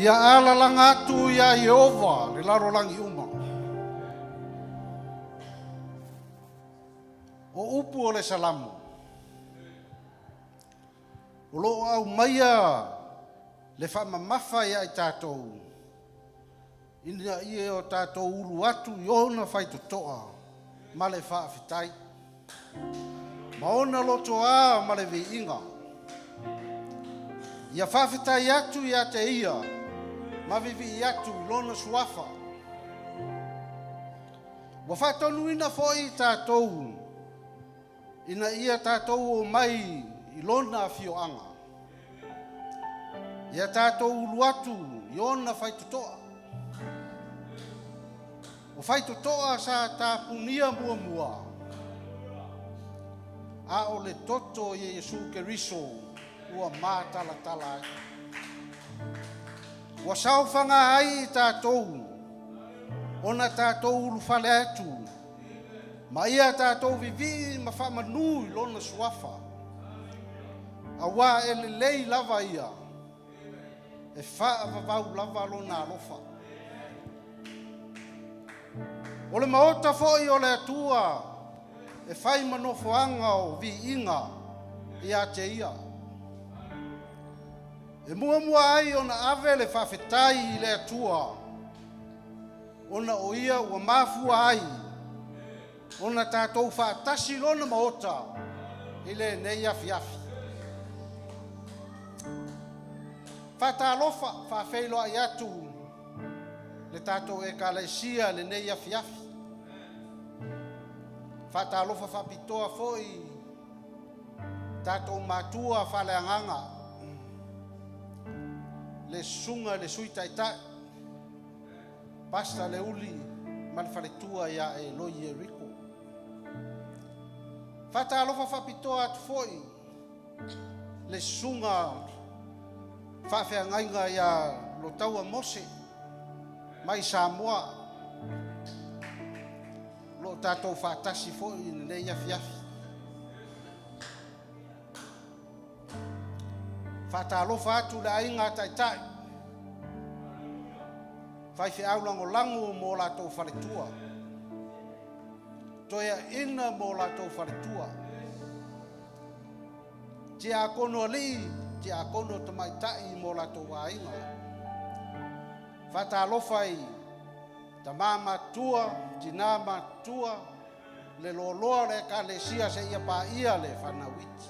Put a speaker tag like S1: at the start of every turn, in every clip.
S1: Ia alalanga atu ia Yehova le laro langi uma. O upu o le salamu. O lo au maia le whamamafa ia i tātou. Ina ia o tātou ulu atu i ona whaitotoa ma le whaafitai. Ma ona loto a ma le veinga. Ia whaafitai atu ia te ia ma vivi atu i lona suafa. Wa whaatonu ina foi tātou. Ina ia tātou o mai i lona fioanga. Ia tātou ulu atu i ona whaitotoa. O whaitotoa sa tāpunia mua mua. A o le toto i Yesu Keriso ua mātala tala ai. Ua saufanga ai tātou. Ona tātou ulu whale atu. Ma ia tātou vivi ma whamanu i lona suafa. A wā ele lei lava ia. E whaavavau lava lona alofa. O le maota foi o le atua. E whai manofoanga o vi inga i a te ia. E mua ai ona ave le whawhetai i le atua. Ona o ia ua mafua ai. Ona tātou whaatasi lona maota i le nei afi afi. Whaatalofa whawheilo ai atu le tātou e kalesia le nei afi afi. Whaatalofa whapitoa foi tātou matua whaleanganga. Le sunga le suitaitai. Pasta le uli man whaletua ia e loi e riko. Whaatalofa whapitoa atu foi le sunga whawheangainga ia lo taua Mose mai Samoa. Lo tātou whaatasi foi nei afi afi. Whaatalofa atu le ainga taitai. Whai whiau lango mō lātou wharetua. Toia ina mō lātou wharetua. Te a kono li, te a kono tamaitai mō lātou ainga. Whaatalofa i ta mama tua, tina matua, le loloa le kalesia se ia pa ia le whanawiti.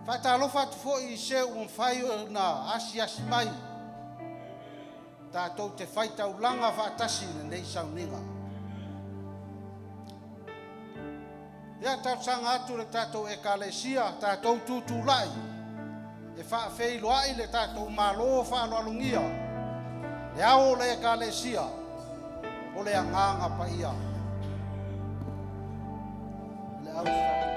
S1: Whaatalofa atu fo i se un whai na asi mai. Tātou te whaitau langa whaatasi nei sauninga. Ia tausanga atu le tātou e kalesia, tātou tūtulai. E whaafeilo ai le tātou malo whaaloalungia. E ao le kalesia, o le anganga pa ia. Le au whaatau.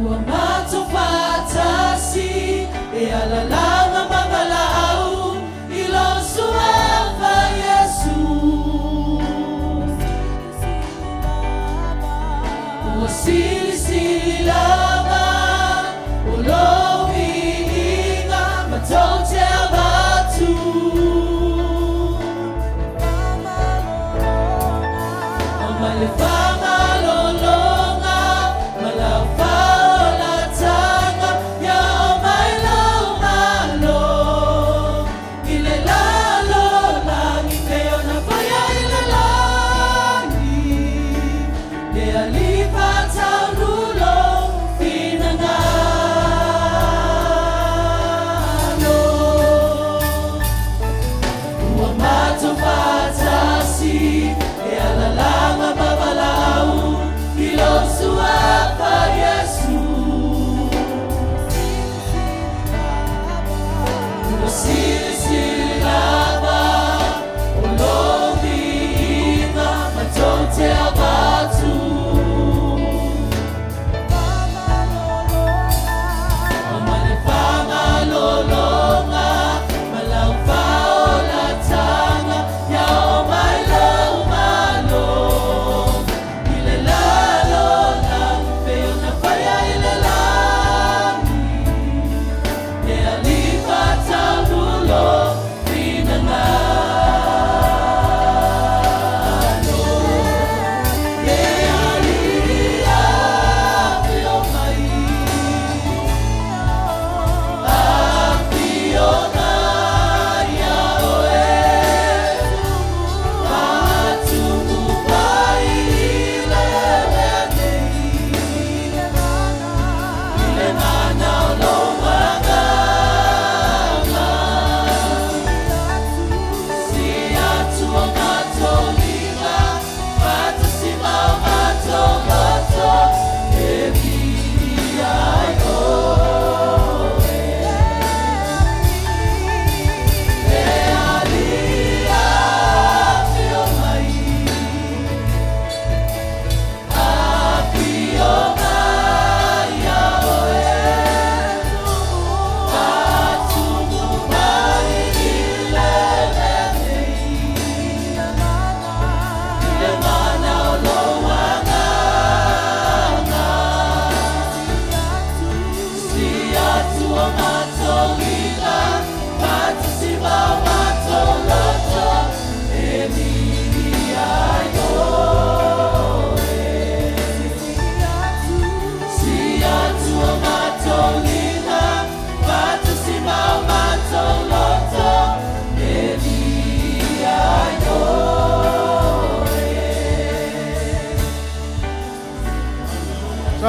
S2: Ua mato fatasi e alalanga mabalau i lo suafa Yesu. Ua sili lava o lo inga matou te abatu. O male whamalolonga malau Langa babala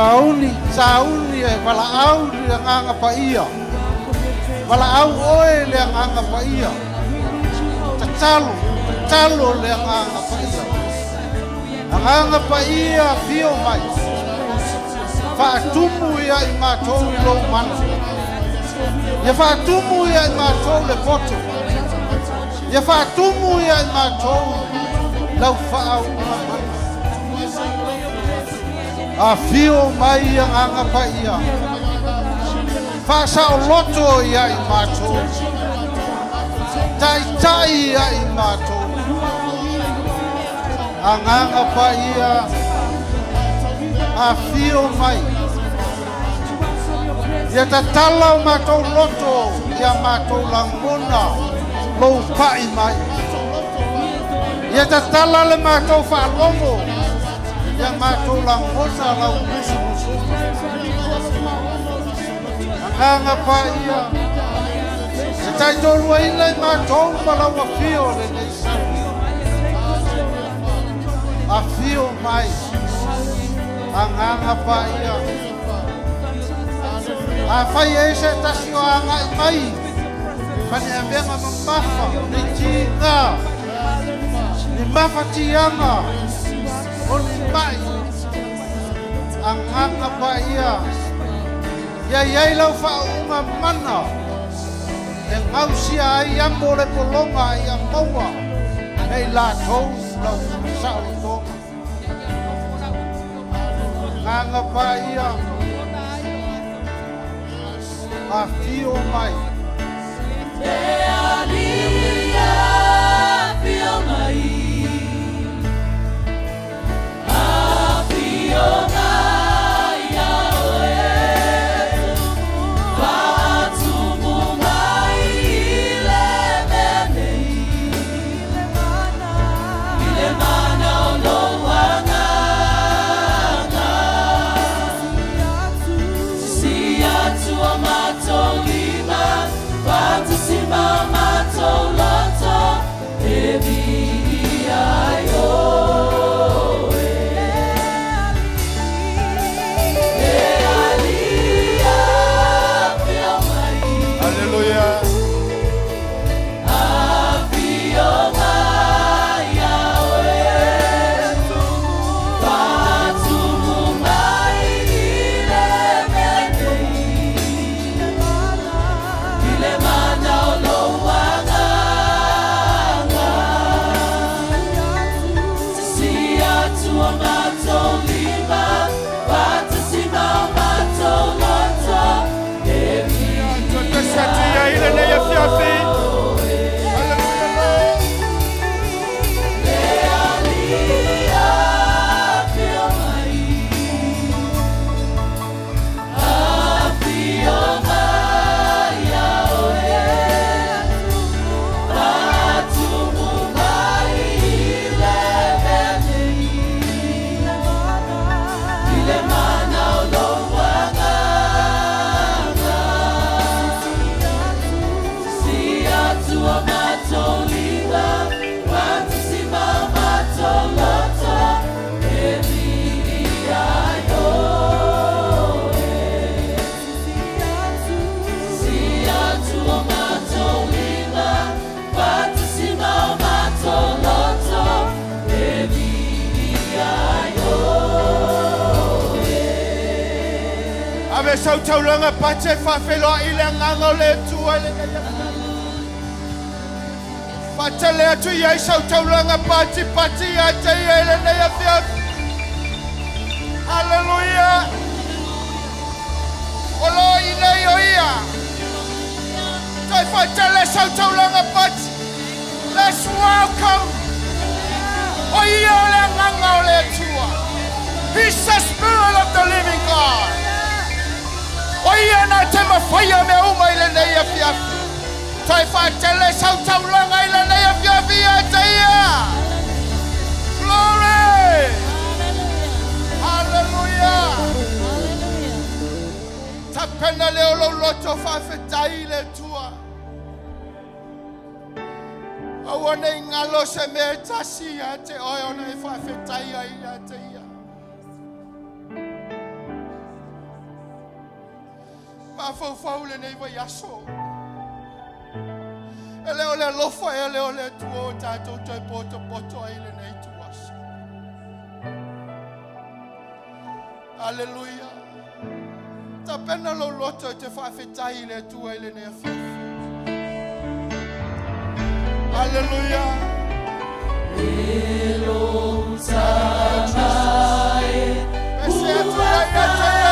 S1: Sauni e walaau le nganga pa ia. Walaau oe le nganga pa ia. Talo le nganga pa ia. Nganga pa ia fio mai. Whaatumu ia I mātou I lo mana. Ia whaatumu ia I mātou le poto. Ia whaatumu ia I mātou lau whaau mana. A fio mai ia nganga pa ia. Whaasao loto ia I mātou. Tai ia I mātou. A nganga pa ia. A fio mai. Ia tatala o mātou loto. Ia mātou langona. Lou pai mai. Ia tatala le mātou whaalongo. Ia mātou langona lau musu. A nganga pa ia. Ia taitolua ina I mātou malau a fio le neisa. A fio mai. A nganga pa ia. A whai e se tasio a ngai mai. Pane a venga mamafa. Ni tina. Ni mafa tianga. O ni mai. A nganga pa ia. Ia iai lau whaunga mana. E ngausia ai ambo le polonga I a maua. Hei la tou lau sao tonga. Nganga pa ia. A fio mai.
S2: Te alia fio mai. A fio mai a oe. Whaatumu mai le menei. Ile mana o loanga.
S3: Ave sau taulanga pache whawheloa I le nganga le tua le pache le atu iai sau taulanga pache a te iai le nei a whiawhi. Hallelujah. Olo I nei o ia. Tai pache le sau taulanga pache. Let's welcome. O ia le nganga le tua. He's the Spirit of the living God. Oia na te mawhaia me uma I le nei a whiawhi. Tai whaatele sau taulanga I le nei a whiawhi a te ia. Glory! Hallelujah! Ta pena leo lo loto whawhetai le tua. Aua nei ngalo se me tasi a te oe ona I whawhetai a te ia. Whawhau le nei vai aso. Ele o le lofa ele o le tuo tātou toi poto ai le nei tuasa. Alleluia. Ta pena lo loto te whawhetai le tua le nei awhiawhi. Alleluia.
S2: Elo tamai.
S3: Pese atu ai nei pese.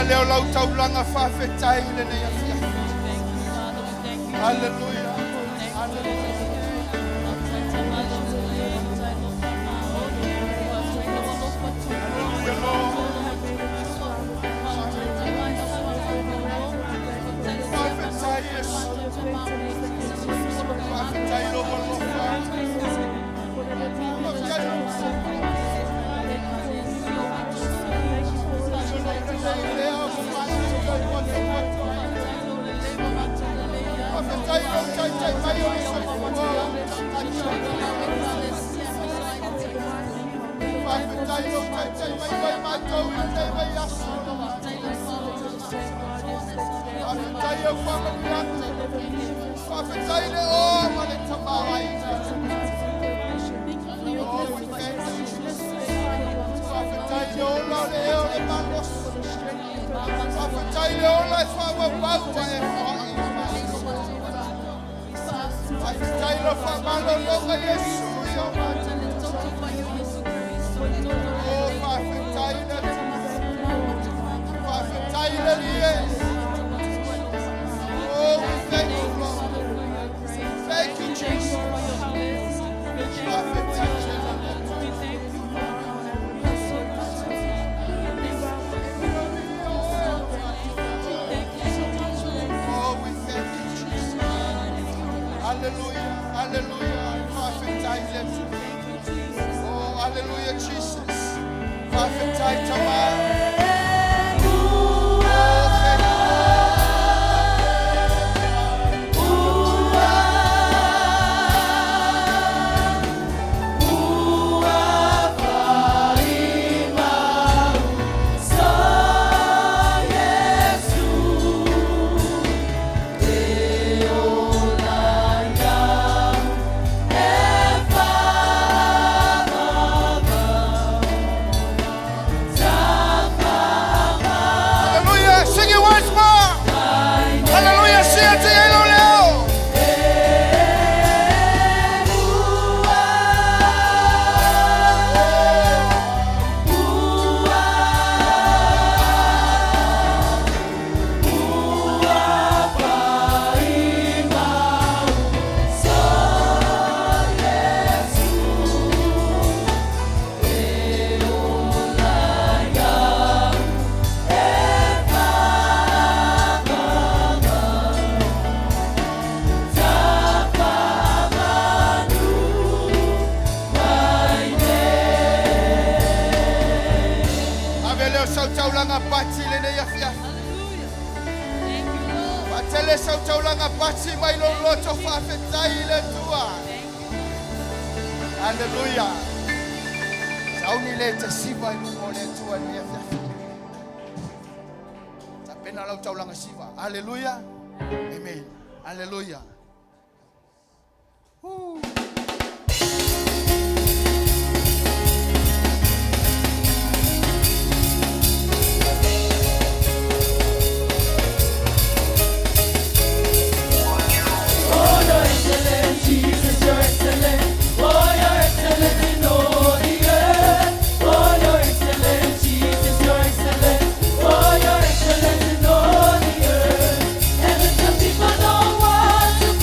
S3: leo lau taulanga whawhetai le nei a fia. Hallelujah. Prophesy, oh Hallelujah. Saunilete siva ilumole tua ni afya. Tapena lau taulanga siva. Hallelujah. Amen. Hallelujah.
S2: People don't want to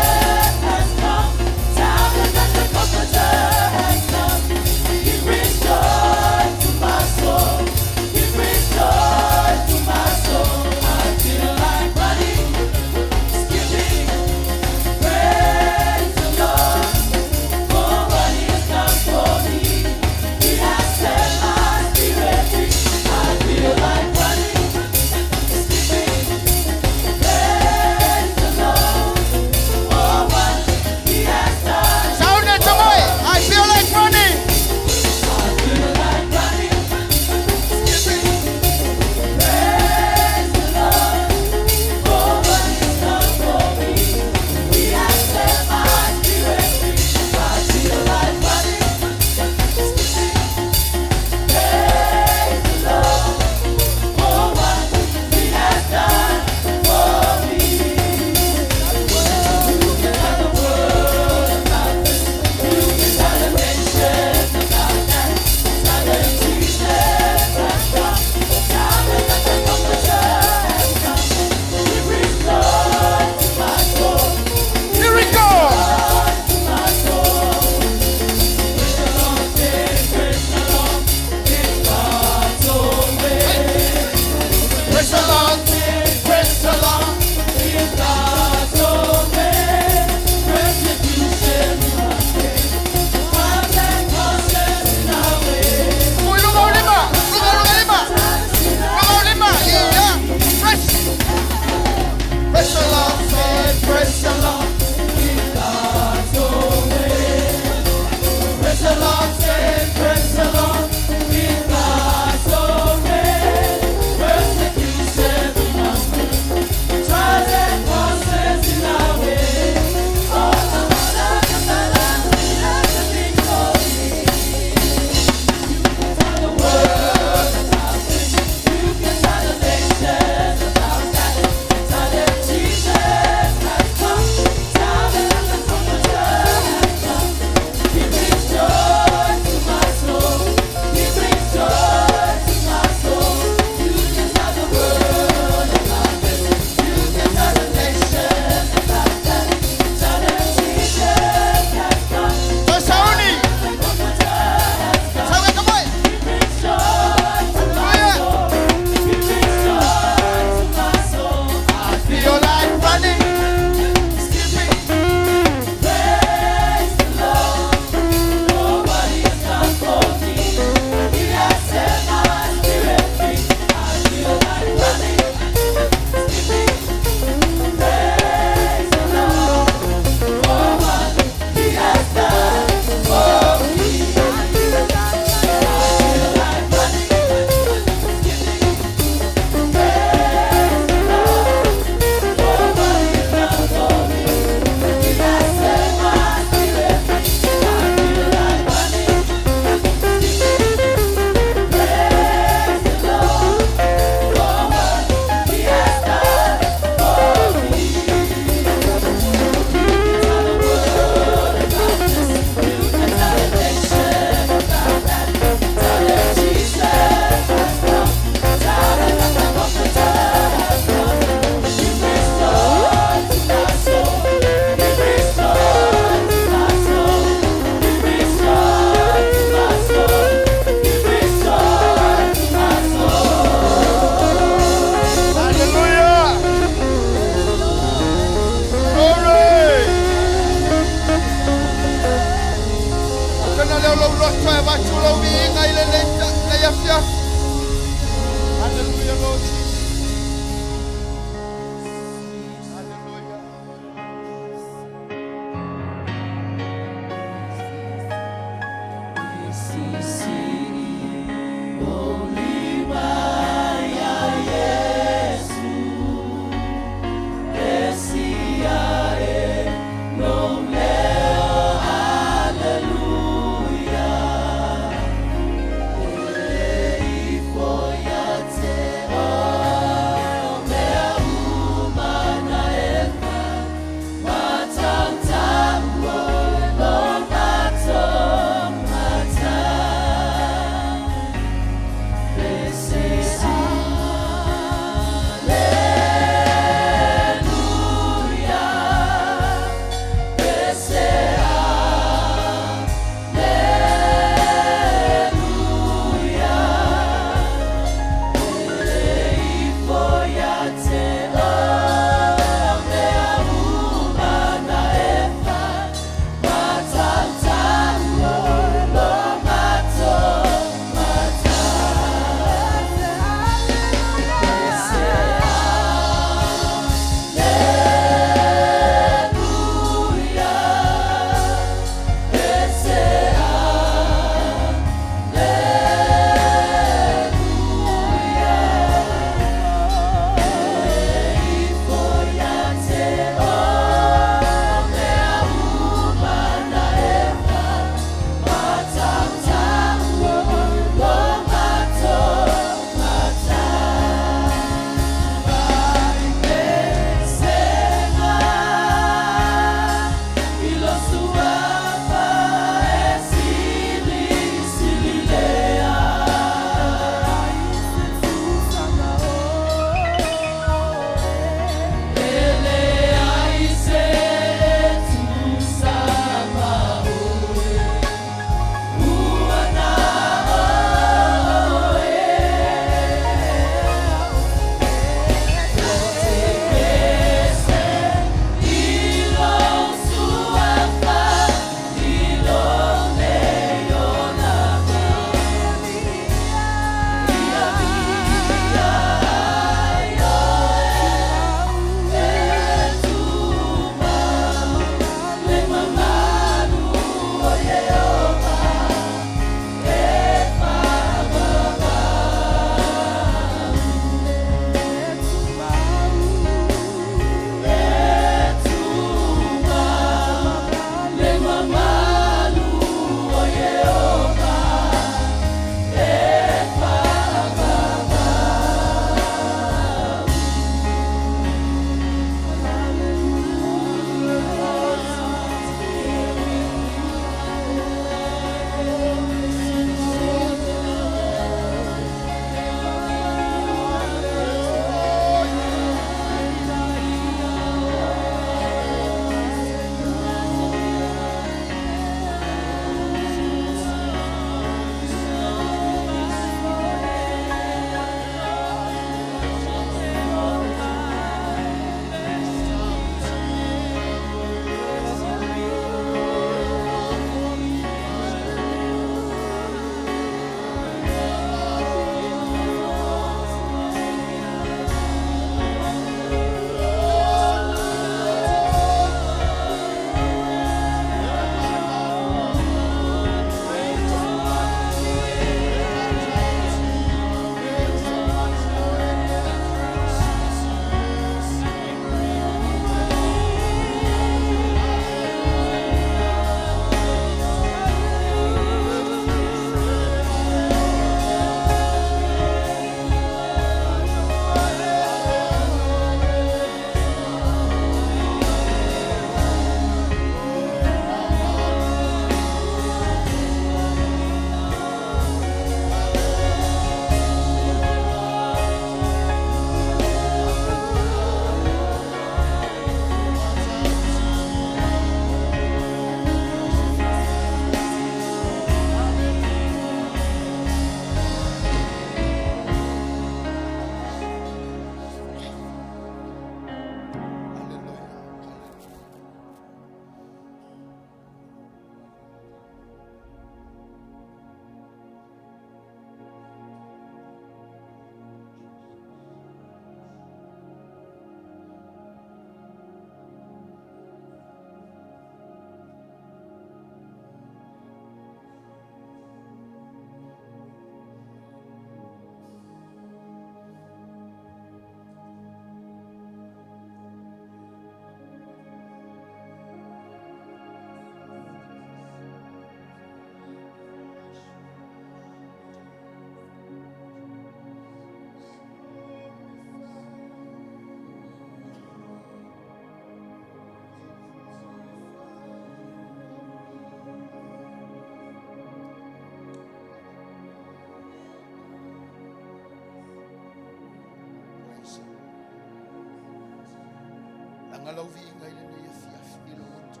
S3: Ngalau vi ingai le ne fiaf ilo tu.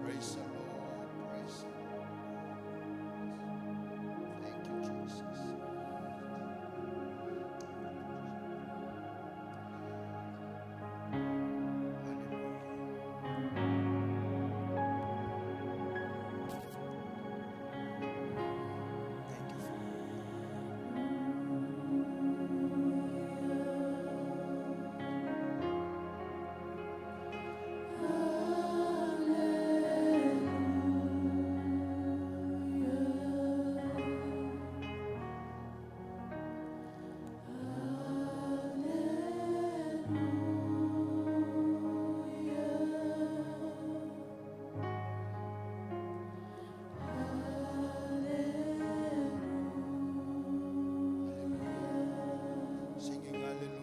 S3: Praise the Lord, praise the Lord. Thank you, Jesus. Thank you, Father. Singing hallelujah.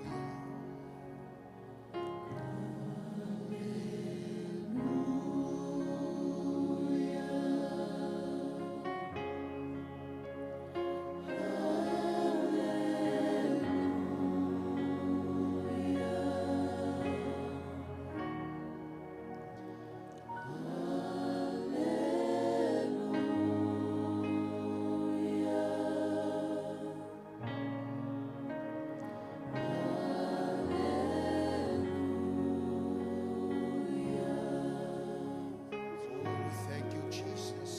S3: Oh, thank you, Jesus.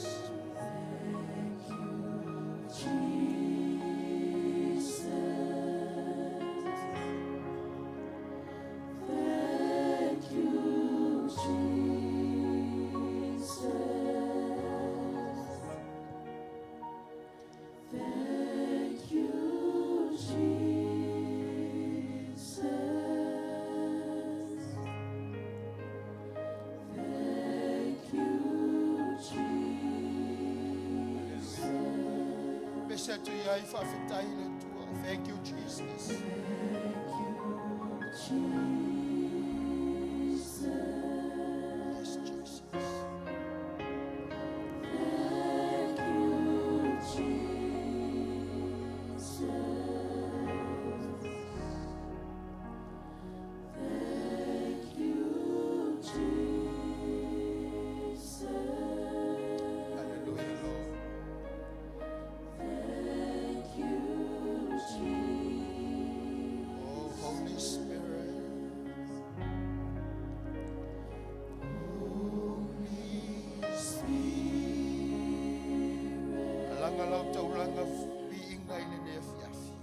S3: Besa tu yai whawhetai le tua. Thank you, Jesus. Yes, Jesus. Hallelujah, Lord. Oh, Holy Spirit. Alang-alang taulang of being ngay ni Nefiafi.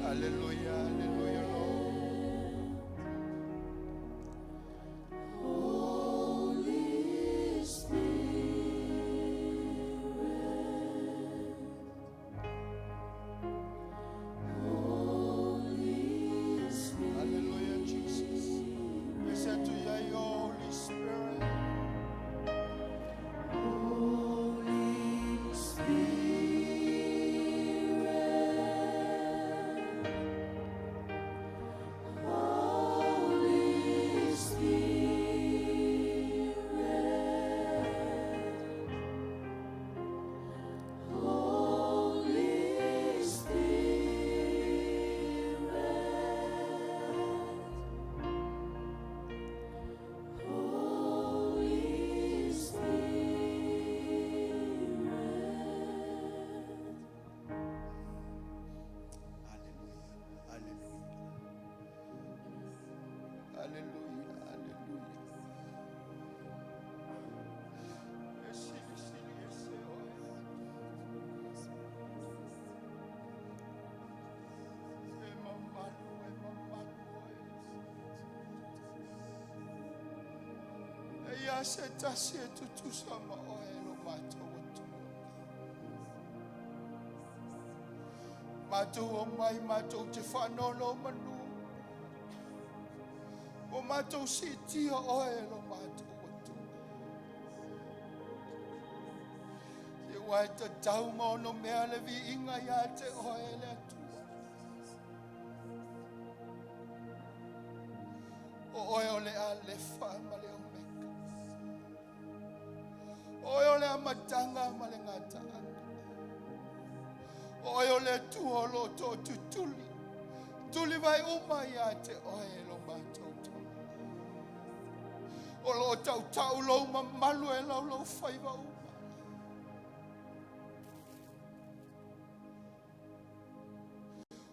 S3: Hallelujah, hallelujah, Lord. Hallelujah, Jesus. Besa tu yai, Holy Spirit. mea se tasi e tutusa ma oe lo mātou atua. Mātou o mai, mātou te whanolo manu. O mātou si tia oe lo mātou atua. Te wai te tau mo no mea le vi inga ia te oe le atua. O oe o le a le wha ma le o meka. O oe o le a matanga ma le ngatanga. O oe o le tua lo tō tutuli. Tuli vai uma ia te oe lo mātou tō. O lo tau tau lo ma malu e lau lo whaiva uma.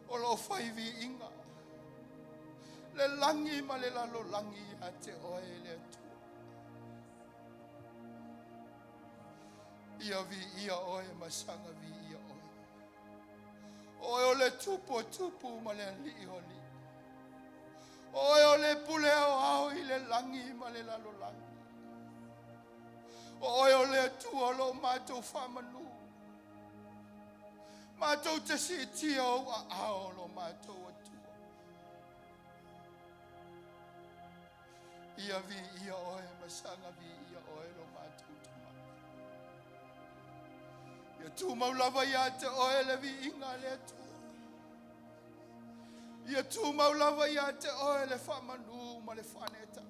S3: O lo whaivi inga. Le langi ma le lalo langi a te oe le atua. Ia vi ia oe masanga vi ia oe. Oe o le tupu tupu ma le li o li. Oe o le pule au au i le langi ma le lalo langi. Oe o le atua lo mātou whamanu. Mātou te si tia o a ao lo mātou atua. Ia vi ia oe masanga vi ia oe lo mātou tuma. Ia tu maulava ia te oe le vi inga le atua. Ia tu maulava ia te oe le whamanu ma le whaneta.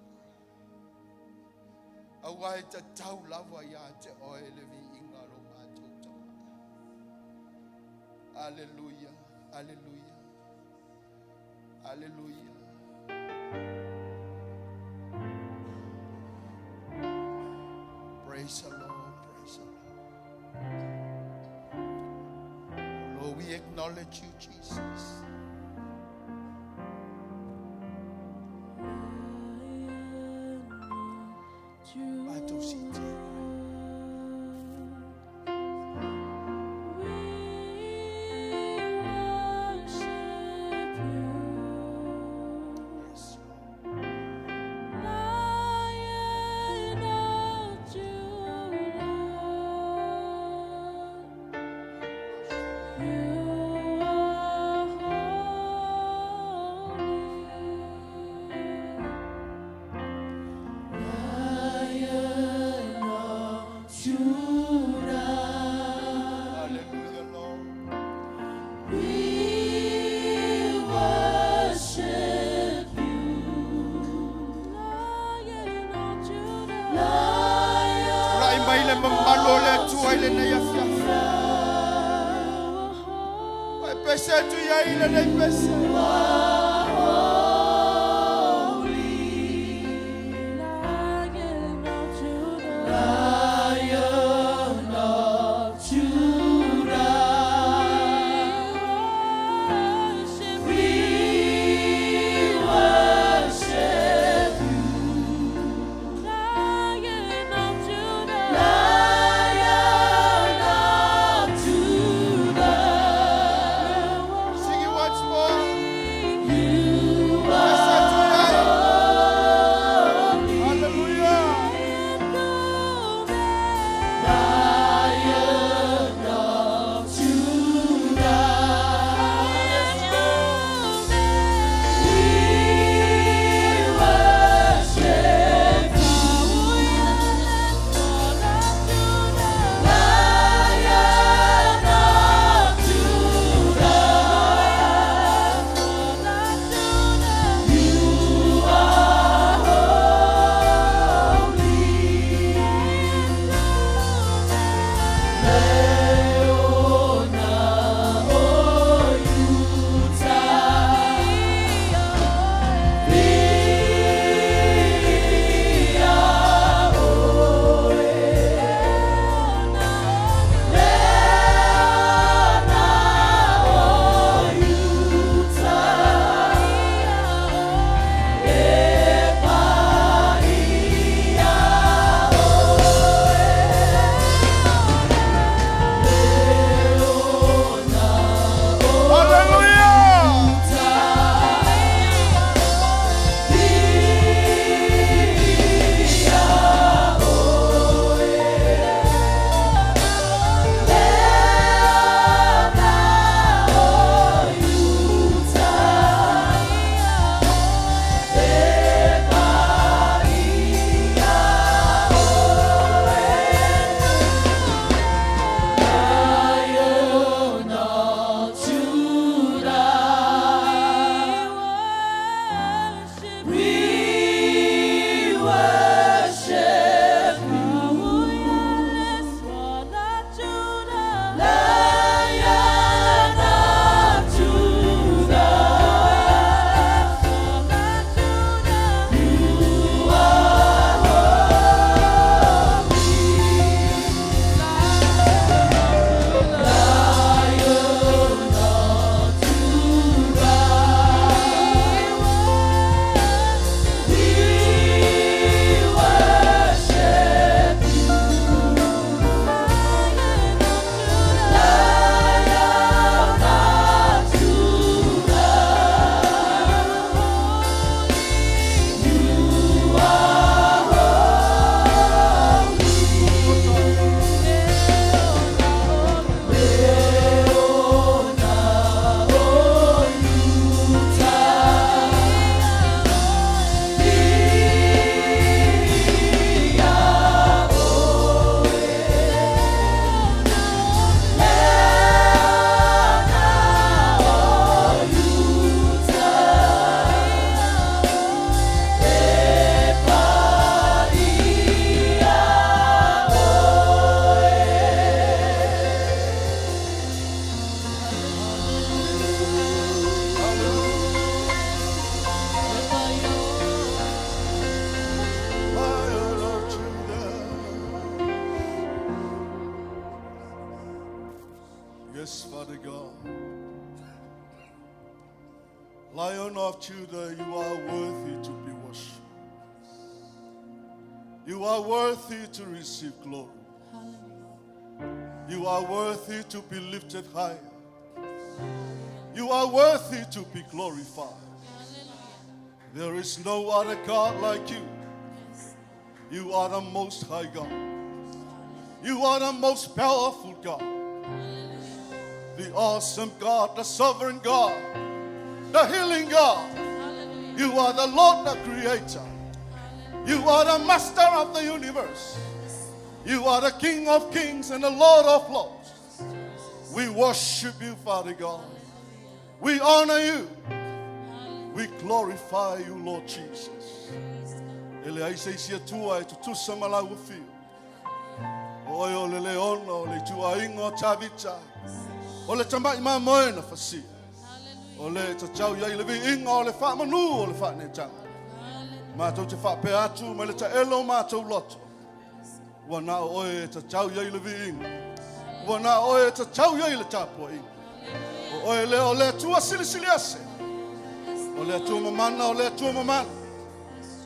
S3: Awai te tau lava ia te oe le vi inga lo mātou tuma. Alleluia, alleluia, alleluia. Praise the Lord, praise the Lord. Lord, we acknowledge you, Jesus. Once more.
S4: Lion of Judah, you are worthy to be worshipped. You are worthy to receive glory. You are worthy to be lifted higher. You are worthy to be glorified. There is no other God like you. You are the most high God. You are the most powerful God. The awesome God, the sovereign God, the healing God. You are the Lord, the Creator. You are the Master of the universe. You are the King of kings and the Lord of lords. We worship you, Father God. We honor you. We glorify you, Lord Jesus. Ele ai se sia tua e tu samala ufi. Oyo le leono le tua ingo chavita. Ole tamba ima moena fasi. Ole ta chau ya ile vi ingo le fa manu ole fa ne chang. Ma to te fa pe atu ma le ta elo ma to loto. Wana oe ta chau ya ile vi ingo. Wana oe ta chau ya ile tapo ingo. Oe le ole tua silisiliase. Ole tua mamana ole tua mamana.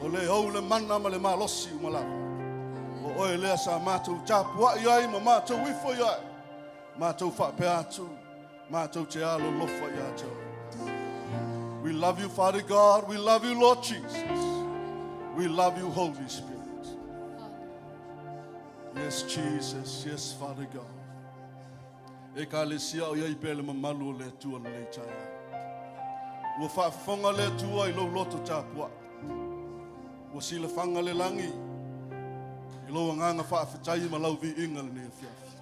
S4: Ole ho le mana ma le malosi umala. Oe le sa matou tapo ai ma matou wifo ai. Matou fa pe atu. Matou te alo lofa ya to. We love you, Father God. We love you, Lord Jesus. We love you, Holy Spirit. Yes, Jesus. Yes, Father God. Ekalesia o yai pele mamalu le tua le taya. Ua whaafonga le tua I lo loto tāpua. Ua sila whanga le langi. I lo nganga whaafetai ma lau vi inga le nea whiafi.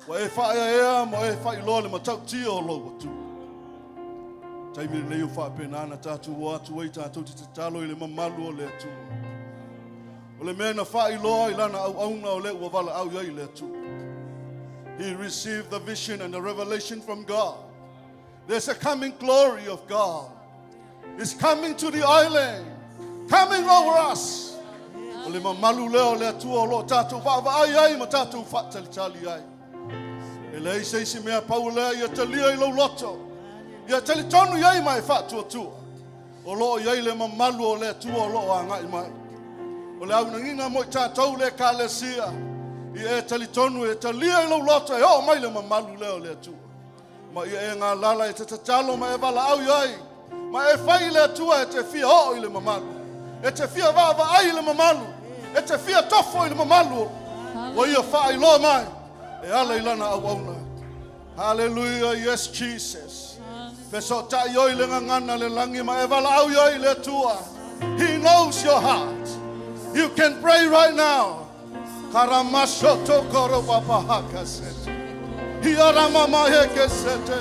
S4: Ua e whaia ea mo e whai lo le matau tia o lo watu. Taimi le leo whaapenana tātu o atu ei tātou te talo I le mamalu o le atua. O le mena whai loa I lana au auna o le ua wala au iai le atua. He received the vision and the revelation from God. There's a coming glory of God. It's coming to the island, coming over us. O le mamalu leo le atua o lo tātou whaava ai ma tātou whaatalitali ai. E le isi mea pau lea ia talia I lo loto. Ia tali tonu iai mai whaatua tua. O lo iai le mamalu o le atua o lo a ngai mai. O le au nangina mo I tātou le kālesia. I e tali tonu e talia I lo loto e o mai le mamalu leo le atua. Ma I e ngā lala e te tatalo ma e wala au iai. Ma e whai le atua e te fia o I le mamalu. E te fia vava ai le mamalu. E te fia tofo I le mamalu. O ia whai lo mai. E ala I lana au auna. Hallelujah, yes Jesus. Peso ta ioi le ngana le langi ma e wala au ioi le atua. He knows your heart. You can pray right now. Karamashoto koro papahaka sete. Hiara mama heke sete.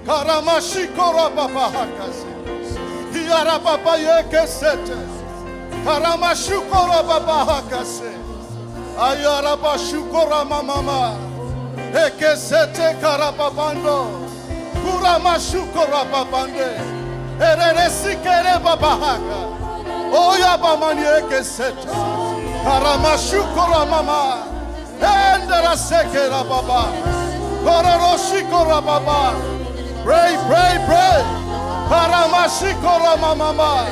S4: Karamashi koro papahaka sete. Hiara papa heke sete. Karamashu koro papahaka sete. Ayara bashu koro mama. Heke sete karapapando. Kuramashu koro papande. Ereresi kere papahaka. Oya bamani heke sete. Karamashukura mama, endera sekera baba, kororoshikura baba. Pray, pray, pray. Karamashikura mama,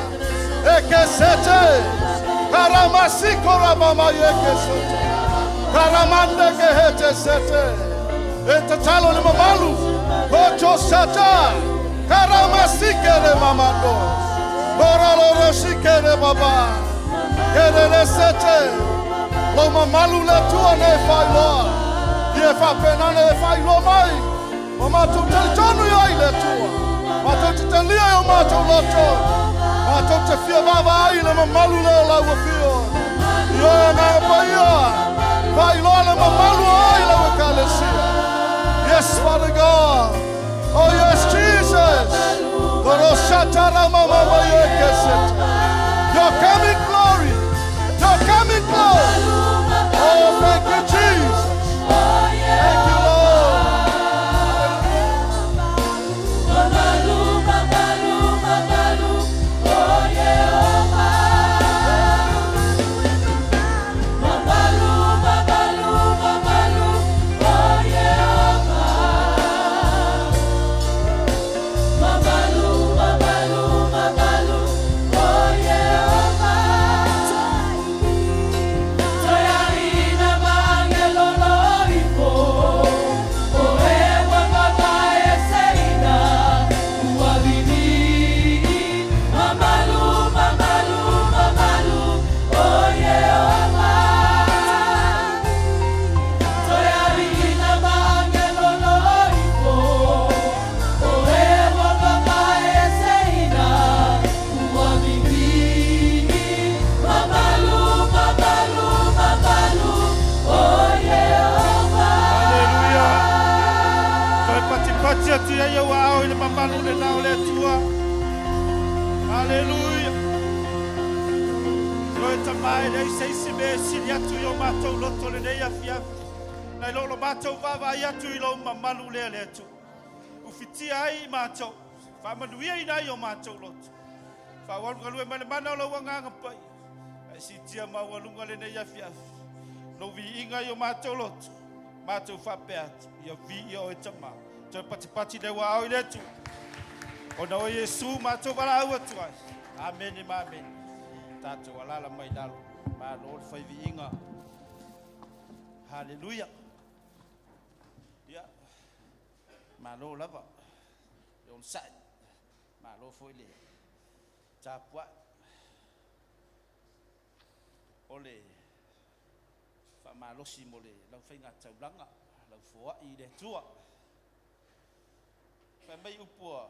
S4: ekesete. Karamashikura mama ekesete. Karamande kehete sete. Etatalo le mamalu, kocho sata. Karamasikere mamando, kororoshikere baba. Kerere sete, lo mamalu le tua ne fai loa, ie fa pena ne fai lo mai, o matu te tonu iai le tua, matu te te lia o matu loto, matu te fia vava ai le mamalu le o lau fio, io e nga paia, fai loa le mamalu ai le wakalesia. Yes, Father God, oh yes, Jesus, koro shatara mama wa yeke sete. Your coming glory. Your coming glory. Oh, thank you, Jesus. Thank you, Lord.
S2: Mamalu,
S4: malu le nao le tua. Hallelujah. Roe tamai le seisi me sili atu yo mātou loto le nei afiafi. Nai lolo mātou vava i atu i lo mamalu le le atu. Ufitia ai mātou. Whamanuia i nai o mātou loto. Whawalunga mane mana o lau anganga pai. Ai si tia mawalunga le nei afiafi. Lo vi inga i o mātou loto. Mātou whapea atu. Ia vi i o e tamau. Toi pati le wa au i le atu. O na o Yesu mātou wala au atu ai. Amen e amen. Tātou alala mai lalo. Ma Lord whai vi inga. Hallelujah. Ya. Ma Lord lava. Yon sai. Ma Lord foi le. Tapua. Ole. Fa ma lo si mole. Lau whai ngā taulanga. Lau fua i le tua. Fa mai upua.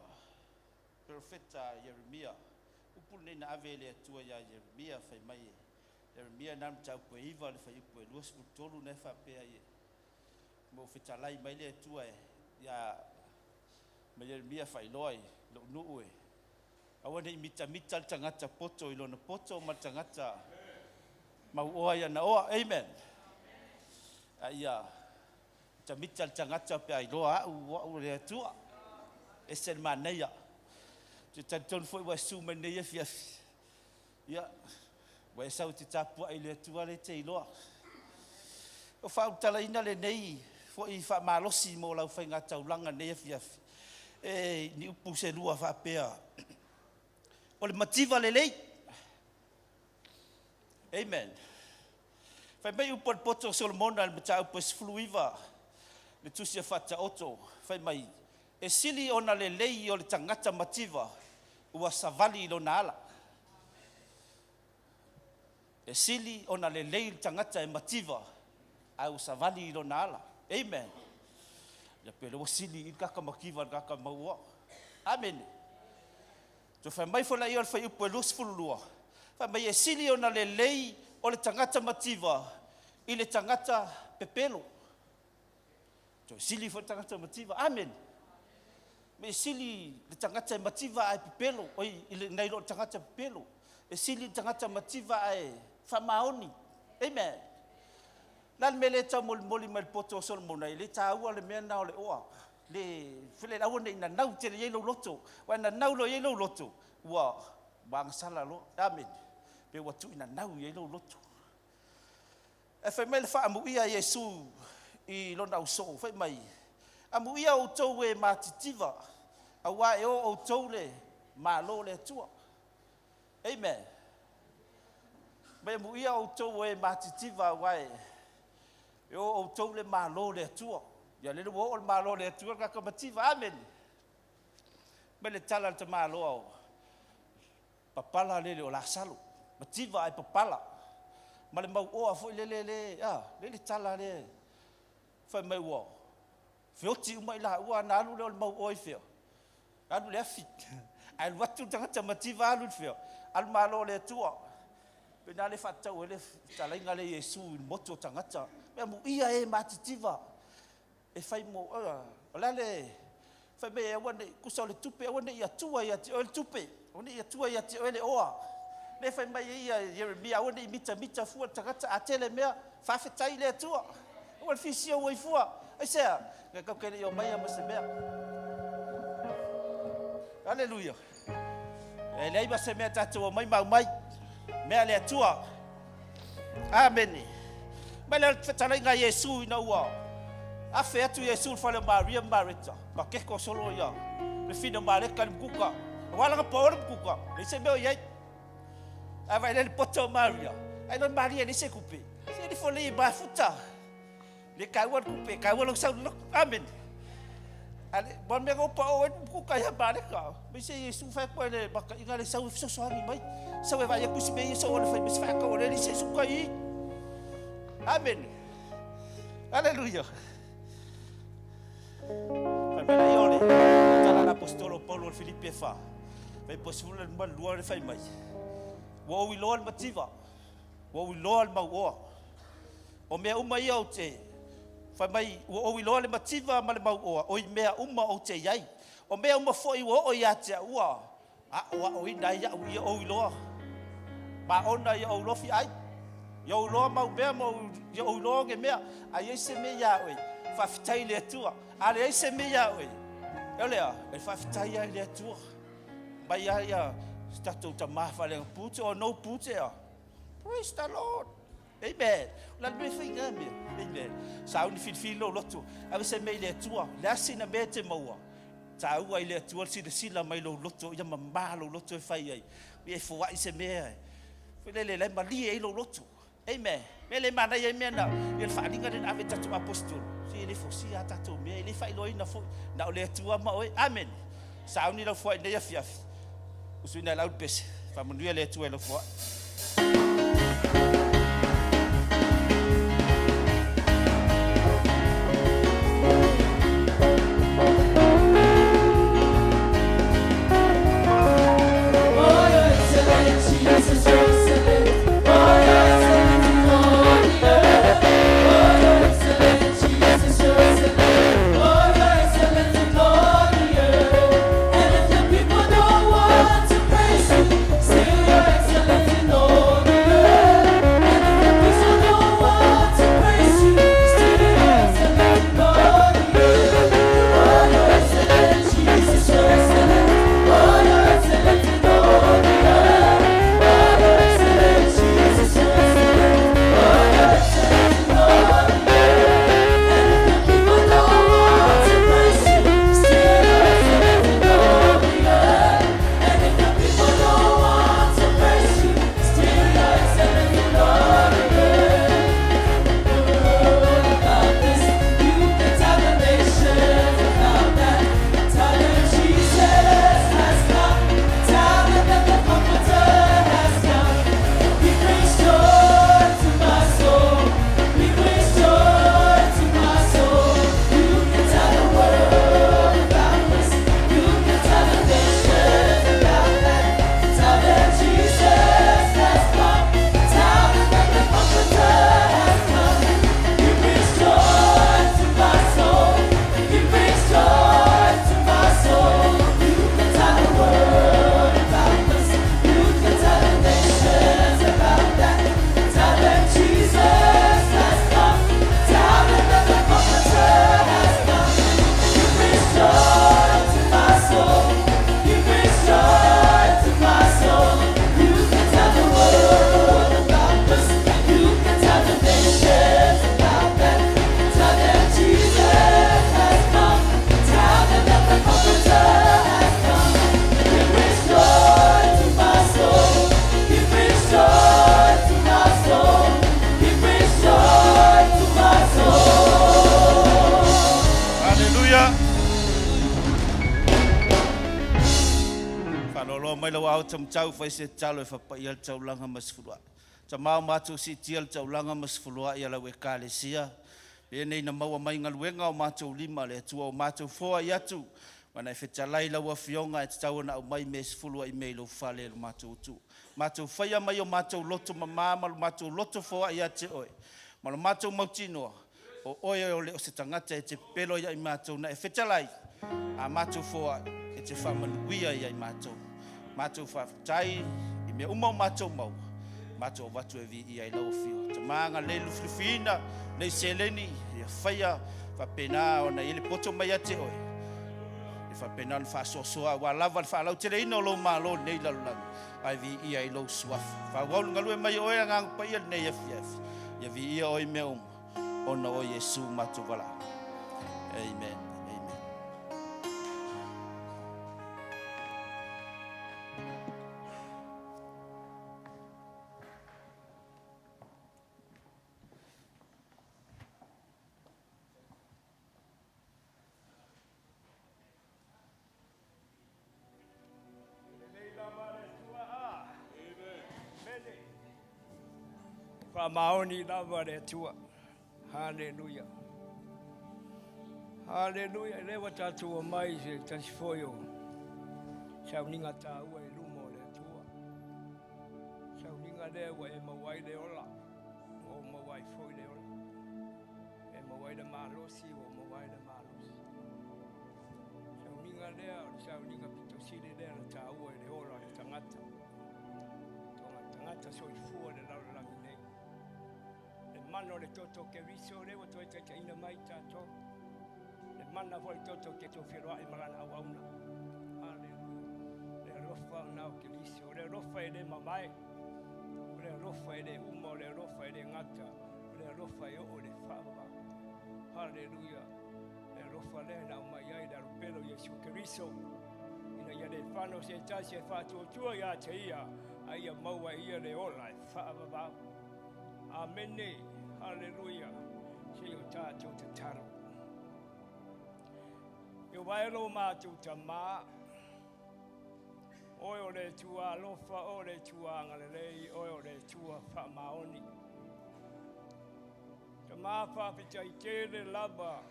S4: Profeta Jeremia. Upul nei na avele atua ya Jeremia fai mai. Jeremia nam tau po iwa le fai upu e luas utolu ne fa pea ye. Mo fitalai mai le atua ya ma Jeremia fai loi lo nuu e. Awa nei mita le tangata poto ilo na poto ma tangata mau oa ya na oa. Amen. Ia mita le tangata pea iloa au le atua. E sen maneia. Te tanton foi wa sume nei fiafi. Ya. Wa sau te tapua i le tua le te iloa. O fa tala ina le nei foi fa malosi mo lau fai ngā taulanga nei fiafi. E ni upu se lua fa pea. O le mativa le lei. Amen. Fai mai upo le poto Solomona le mata upo sfluiva. Le tusia fata oto. Fai mai. E sili ona le lei o le tangata mativa ua savali lo na ala. E sili ona le lei tangata e mativa au savali lo na ala. Amen. Ya pele o sili i kaka makiva kaka maua. Amen. To fa mai fola i fa upo lus fulua. Fa mai e sili ona le lei o le tangata mativa i le tangata pepelo. To sili fo tangata mativa. Amen. Me sili le tangata mativa ai pepelo oi ile nei lo tangata pepelo e sili tangata mativa ai famaoni. Amen. Lan mele ta mol mal poto sol mona ile ta ua le mena o le oa le fele la wona ina nau te le lo loto wa na nau lo ye lo loto wa bang sala lo. Amen. Pe watu ina nau ye lo loto e fe mele fa amu ia Yesu i lo nau so fe mai amu ia o tau e matitiva awa e o tau le malo le tua. Amen. Me amu ia o tau e matitiva awa e o tau le malo le tua. Ya le wo o malo le tua ka mativa. Amen. Me le tala te malo au papala le o la salo mativa ai papala ma le mau o fo le tala le fa mai wo Fioti umai la ua na alu le mau oi feo. Alu le afi. Ai watu tangata mativa alu feo. Alu malo le tua. Pena le fatau ele talainga le Yesu moto tangata. Me mu ia e matitiva. E fai mo ola le fai me wane kusa le tupe wane ia tua ia te ole tupe. Wane ia tua ia te ole oa. Me fai mai ia Jeremia wane mita fua tangata atele mea fafetai le tua. Wan fisio wai fua. Ai sea, nga kau kene yo mai ama se mea. Hallelujah. E lei ba se mea tatua mai mau mai. Mea le atua. Amen. Mai le talai nga Yesu ina ua. Afe atu Yesu fale Maria Marita. Ma keko solo ia. Le fina mareka le mkuka. Wala nga paora mkuka. Le se mea iai. Ava ele poto Maria. Ai non Maria ni se kupe. Se ni fole i ba futa. Le kawan kupe, kawan lo sau lo. Amen. Ale bon me ko pa o ku ka ya ba le ka. Me se Yesu fa ko le ba ka inga le sau so so ani mai. Sau va ya ku se me so o le fa me fa ka o le se su ka i. Amen. Hallelujah. Pamela yole. Tala la apostolo Paulo Filipe fa. Vai posula mal luar fa mai. Wo wi lo al mativa. Wo wi lo al ma wo. O me uma ia o te. Fa mai o wi lo le mativa ma le mau o i mea uma o te iai
S5: O mea uma foi o ia te ua. A o ina ia u ia o iloa. Pa ona ia o lofi ai. Ia o loa mau bea mo ia o loa nge mea. A ia se mea oi. Whawhitai le atua. A le se mea oi. E lea, e whawhitai ai le atua. Mai ia statou ta mawhale pute o no pute a. Praise the Lord. Amen. La me finga me. Amen. Sauni filo lotu. Ave se me le atua. Le asina me te maua. Ta ua ile atua sila mai lo lotu. Ia mamalo lotu e whai ai. Me e fua i se mea. Fele le mali e lo lotu. Amen. Me le mana ia mea na. Ia whaalinga den ave tatu apostol. Si ele fosi a tatu mea. Ele whai loina fo. Na o le atua ma oe. Amen. Sauni lau fua i neia fiafi. Usuina lau pese. Whamunuia le atua e lau fua. Tau fai se talo e whapai al tau langa masfulua. Ta mau mātou si tial tau langa masfulua i ala we kālesia. E nei na maua mai ngaluenga o mātou lima le atua o mātou foa i atu. Wana e whetalai laua fionga e tau na au mai mesfulua i meilo whale lo mātou tu. Mātou whaia mai o mātou loto mamama lo mātou loto foa i ate oe. Malo mātou mautinoa. O oe o le o se tangata e te pelo ia i mātou na e whetalai. A mātou foa e te whamanuia ia i mātou. Mātou whawhitai i mea umau mātou mau. Mātou watu e vi i ai lau fio. Ta maanga le luflufina nei seleni i a whaia whapena o na ili poto mai ate oe. I whapena na whasosoa wa lava whalau tere ina o lau mālo nei lalulangu. Ai vi i ai lau suafu. Whawaulu ngalue mai oe a ngang paia nei a fiafi. Ia vi i a oe mea ona o Yesu mātou wala. Amen.
S6: Maoni lava le tua. Hallelujah. Hallelujah. Lewa tatu o mai se tasifoyo. Sauninga ta ua e lumo le tua. Sauninga lewa e mawai le ola. O mawai foi le ola. E mawai le malosi o mawai le malosi. Sauninga lea o le sauninga pitosile lea na tāua e le ola le tangata. Tonga tangata soifua le laulangi nei. Le mana o le toto ke riso lewa toi taitaina mai tātou. Le mana voi toto ke tō whiroa e marana au auna. Hallelujah. Le rofa nao ke riso. Le rofa e le mamae. Le rofa e le uma. Le rofa e le ngata. Le rofa e o le whawa. Hallelujah. Le rofa le na umai ai le rupelo Yesu Keriso. Ina ia le whano se tasi e whātua ia te ia. Aia maua ia le ola e whawa. Amene. Hallelujah. Se o tātou te taro. Yo waelo mātou ta mā. Oe o le tua lofa, o le tua ngalelei, oe o le tua whamaoni. Ta mā whapita i tēle laba,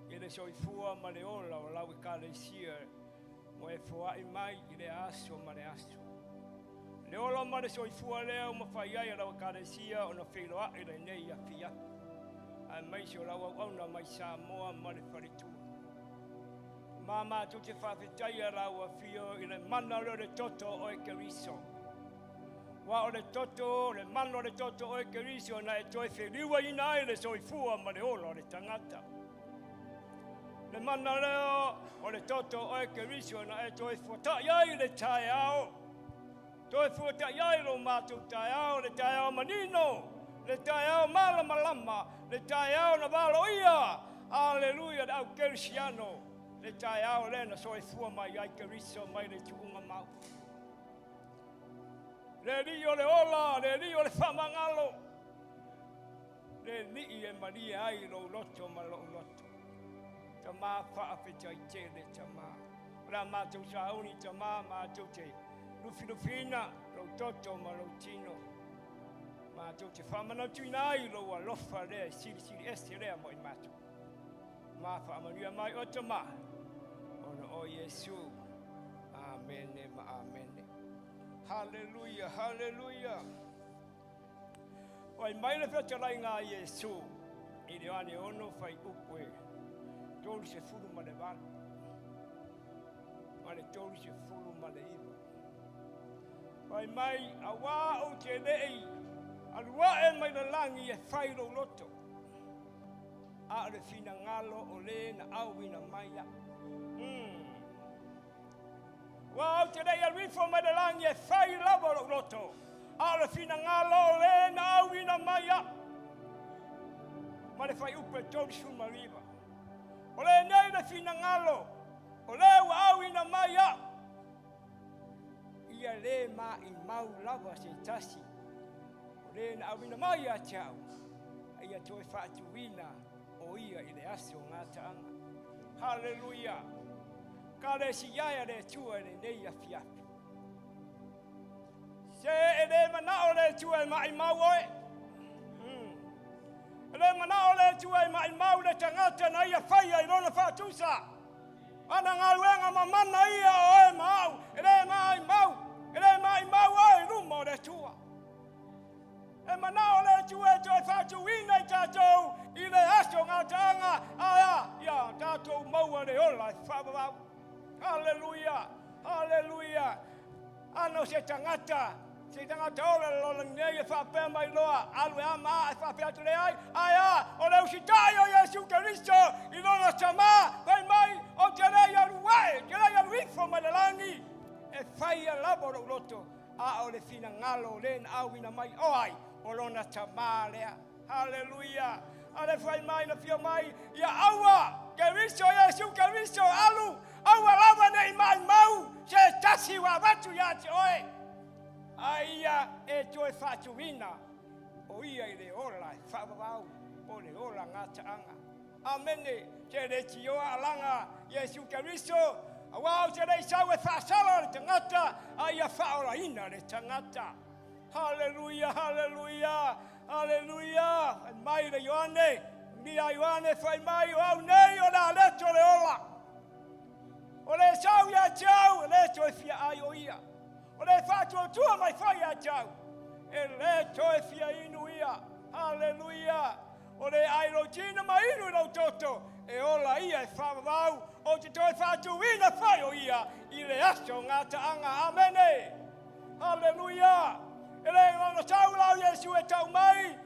S6: i le soifua ma le ola o lau i kālesia, mo e whaai mai i le aso ma le aso. Le ola ma le soifua leo ma whaiai a lau i kālesia o na whiroa i le nei a fia. A mai se o lau au na mai Samoa ma le wharitua. Mama tu te whawhitai a rau a whio i le mana o le toto o e Keriso. Wa o le toto, le mana o le toto o e Keriso na e toi whiriua ina e le soifua ma le ola o le tangata. Le mana leo o le toto o e Keriso na e toi whatai ai le tae ao. Toi whatai ai lo mātou tae ao, le tae ao manino, le tae ao malama lama, le tae ao na walo ia. Alleluia, au Kerisiano. Le tae ao le na soifua mai ai Keriso mai le tuunga mau. Le li o le ola, le li o le whamangalo. Le li e maria ai lo loto ma lo loto. Ta mā whaapita i tēle ta mā. Ra mātou sauni ta mā mātou te lufina lo toto ma lo tino. Mātou te whamanau tuina ai lo a lofa rea siri esti rea mo i mātou. Mā whaamaria mai o ta mā. O Yesu. Amene ma amene. Hallelujah, hallelujah. Oi mai le whatarai ngā Yesu. I le ane ono whai upwe. Tōru se furu ma le wala. Ma le tōru se furu ma le iwa. Oi mai a wā o te lei. Alua e mai le langi e whai lo loto. A le fina ngalo o le na awina mai a. Wow, today I read from the land, ye fai labo roto. Ala fina ngalo le na wina maya. Male fai upe tori su mariva. Ole nei le fina ngalo. Ole wa wina maya. Ia le ma I mau lava se tasi. Ole na wina maya chao. Ia toi fa tu wina o ia I le aso ngata. Hallelujah. Kare si yaya le tua le nei a fiapi. Se e le mana o le tua mai mau oe. Le mana o le tua mai mau le tangata na ia whaia I rona whatusa. Ana ngā ruenga mamana ia oe mau. Le mai mau. Le mai mau oe rumo le tua. E mana o le tua e toi whatu ina I tātou I le aso ngā tanga. Aia, ia, tātou maua le ola I whabawau. Hallelujah, hallelujah. Ano se tangata ole lo nei e whapea mai loa. Alwe ama e whapea te leai. Aia, o leu si tai o Yesu Keriso I lona tamā. Pai mai o te rei aruae, te rei aruifo mai le langi. E whaia laboro roto. A o le fina ngalo len awina mai oai. O lona tamā lea. Hallelujah. Ale whai mai na fio mai. Ia aua, Keriso Yesu Keriso alu. Aua lava nei mai mau, se tasi wa watu ya te oe. Aia e toi whatuina, o ia I le ola, whabawau, o le ola ngata anga. Amene, te le tioa alanga, Yesu Keriso, awau te le sau e whaasala le tangata, aia whaola ina le tangata. Hallelujah, hallelujah, hallelujah. Mai le Ioane, mia Ioane whai mai o au nei o la leto le ola. O le sau ia tau, le toi fia ai o ia. O le whātua tua mai whai ia tau. E le toi fia inu ia. Hallelujah. O le airo tina mai inu rau toto e ola ia e whamau o te toi whātuina whai o ia i le aso ngā taanga. Amene. Hallelujah. E le ngana taulau Yesu e tau mai.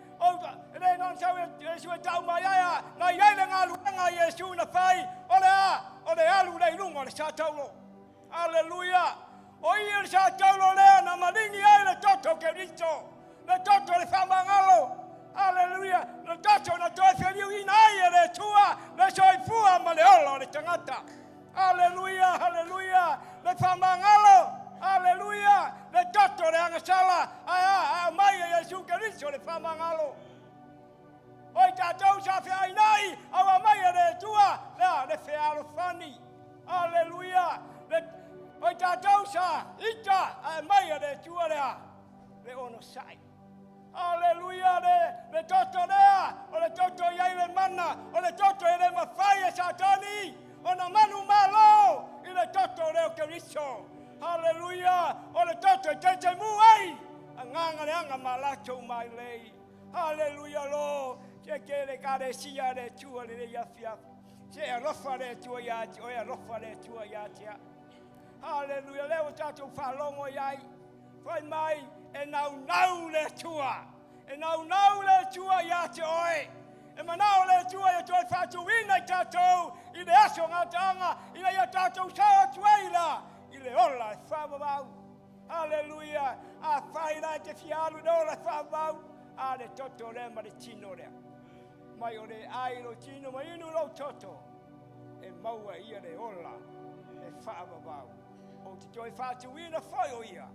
S6: E le ngana tau Yesu e tau mai aia. Nā iai le ngā luenga Yesu na whai. O le alu le rungo le sa taulo. Hallelujah. O ia le sa taulo lea na maringi ai le toto ke rito. Le toto le whamangalo. Hallelujah. Le toto na toi whiriu ina ai e le tua. Le soifua ma le olo le tangata. Hallelujah. Hallelujah. Le whamangalo. Hallelujah. Le toto le angasala. Ai mai e Yesu Keriso le whamangalo. Oi tātou sa whiai nai. Awa mai e le tua. Lea le whiaro whani. Hallelujah. Oi tātou sa ita. Ai mai e le tua lea. Le ono sai. Hallelujah. Le toto lea. O le toto iai le mana. O le toto e le mawhai e satani. O na manu malo. I le toto leo Keriso. Hallelujah. O le toto te te muai. A nganga le anga malato mai lei. Hallelujah lo. Ke ke le kare sia le tua le ia fia. Se e rofa le tua ia ti. O e rofa le tua ia tia. Hallelujah. Leo tato whalongo iai. Whai mai e nau le tua. E nau le tua ia te oe. E manao le tua ia toi whātuina i tātou. I le aso ngā taanga. I le ia tātou sao tuaila. I le ola e whamawau. Hallelujah. A whaila e te whiaru le ola e whamawau. A le toto rea ma le tino rea. Mai o le airo tino ma inu lau toto. E maua ia le ola e whamawau. O te toi whātuina whai o ia.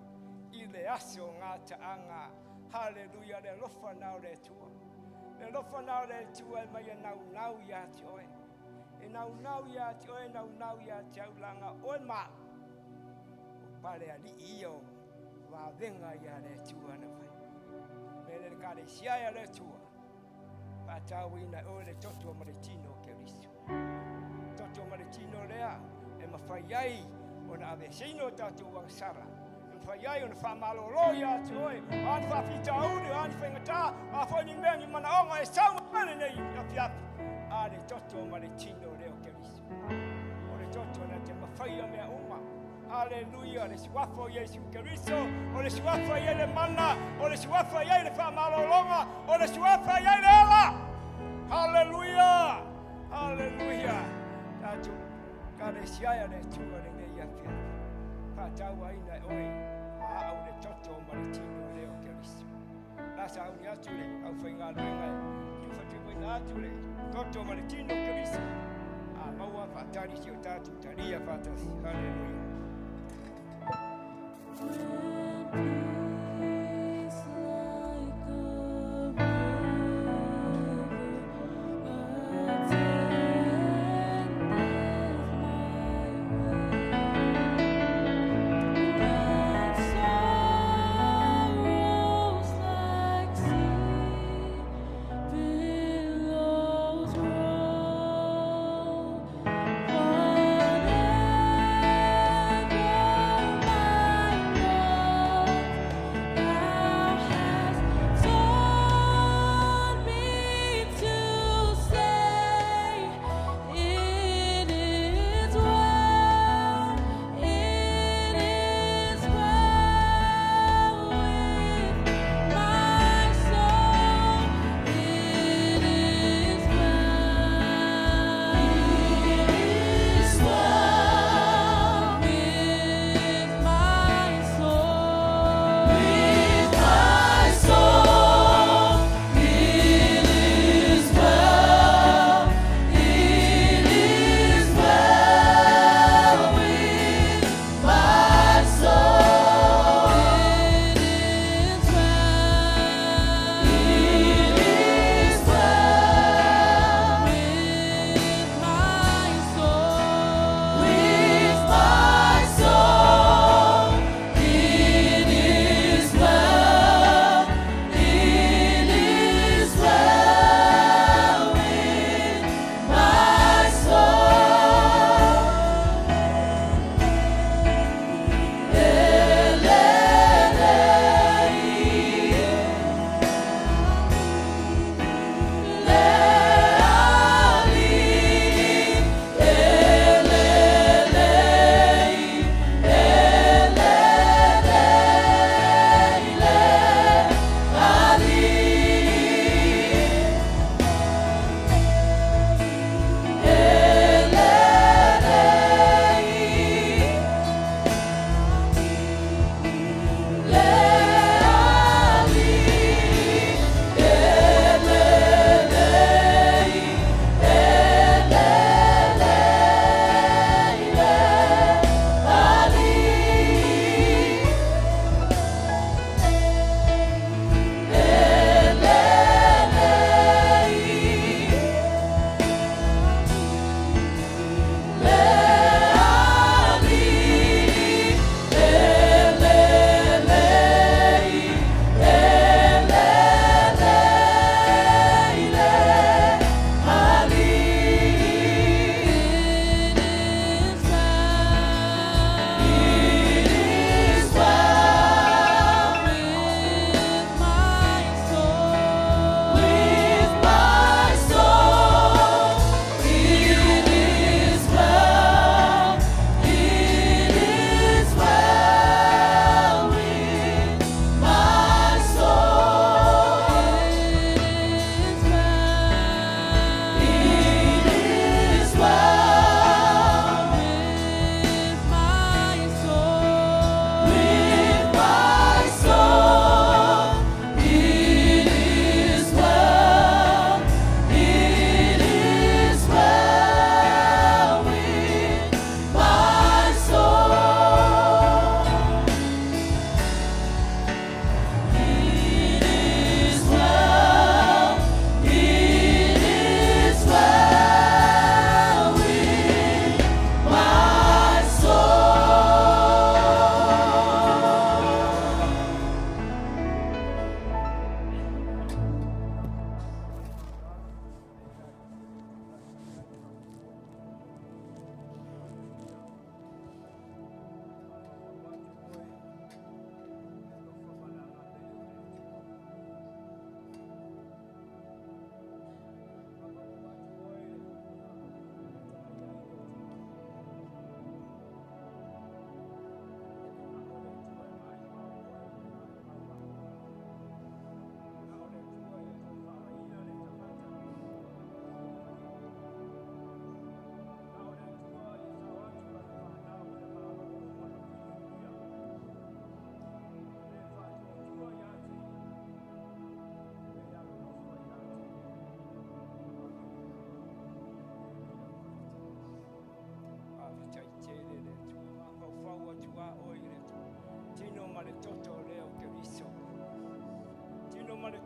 S6: I le aso ngā taanga. Hallelujah. Le lofa nao le tua. Le lofa nao le tua e mai e nau ia te oe. E nau ia te oe, nau ia te aulanga. Oe maa. Pare ali io va venga ia le tua na vai. Mele kare sia ia le tua. Pa tawina o le toto maritino Keriso. Toto maritino lea e mawhai ai o na ave sino tatu wangsara. Mawhai ai o na whamalolo ia te oe. Ani whapita uri, ani whengata. A whani mea ni mana onga e sauma mane nei a fiapi. A le toto maritino leo Keriso. O le toto na te mawhai a mea uma. Hallelujah. Le suafa Yesu Keriso. O le suafa ia le mana. O le suafa ia le whamalolonga. O le suafa ia le ala. Hallelujah. Hallelujah. Tatu. Kare siaia le tua le ngai a fia. Pataua ina oi. A au le toto maritino leo Keriso. Nasa au ni atu le. Au whainga luenga. Tufatu ina atu le. Toto maritino Keriso. A maua whatari si o tatu. Taria whatari. Hallelujah.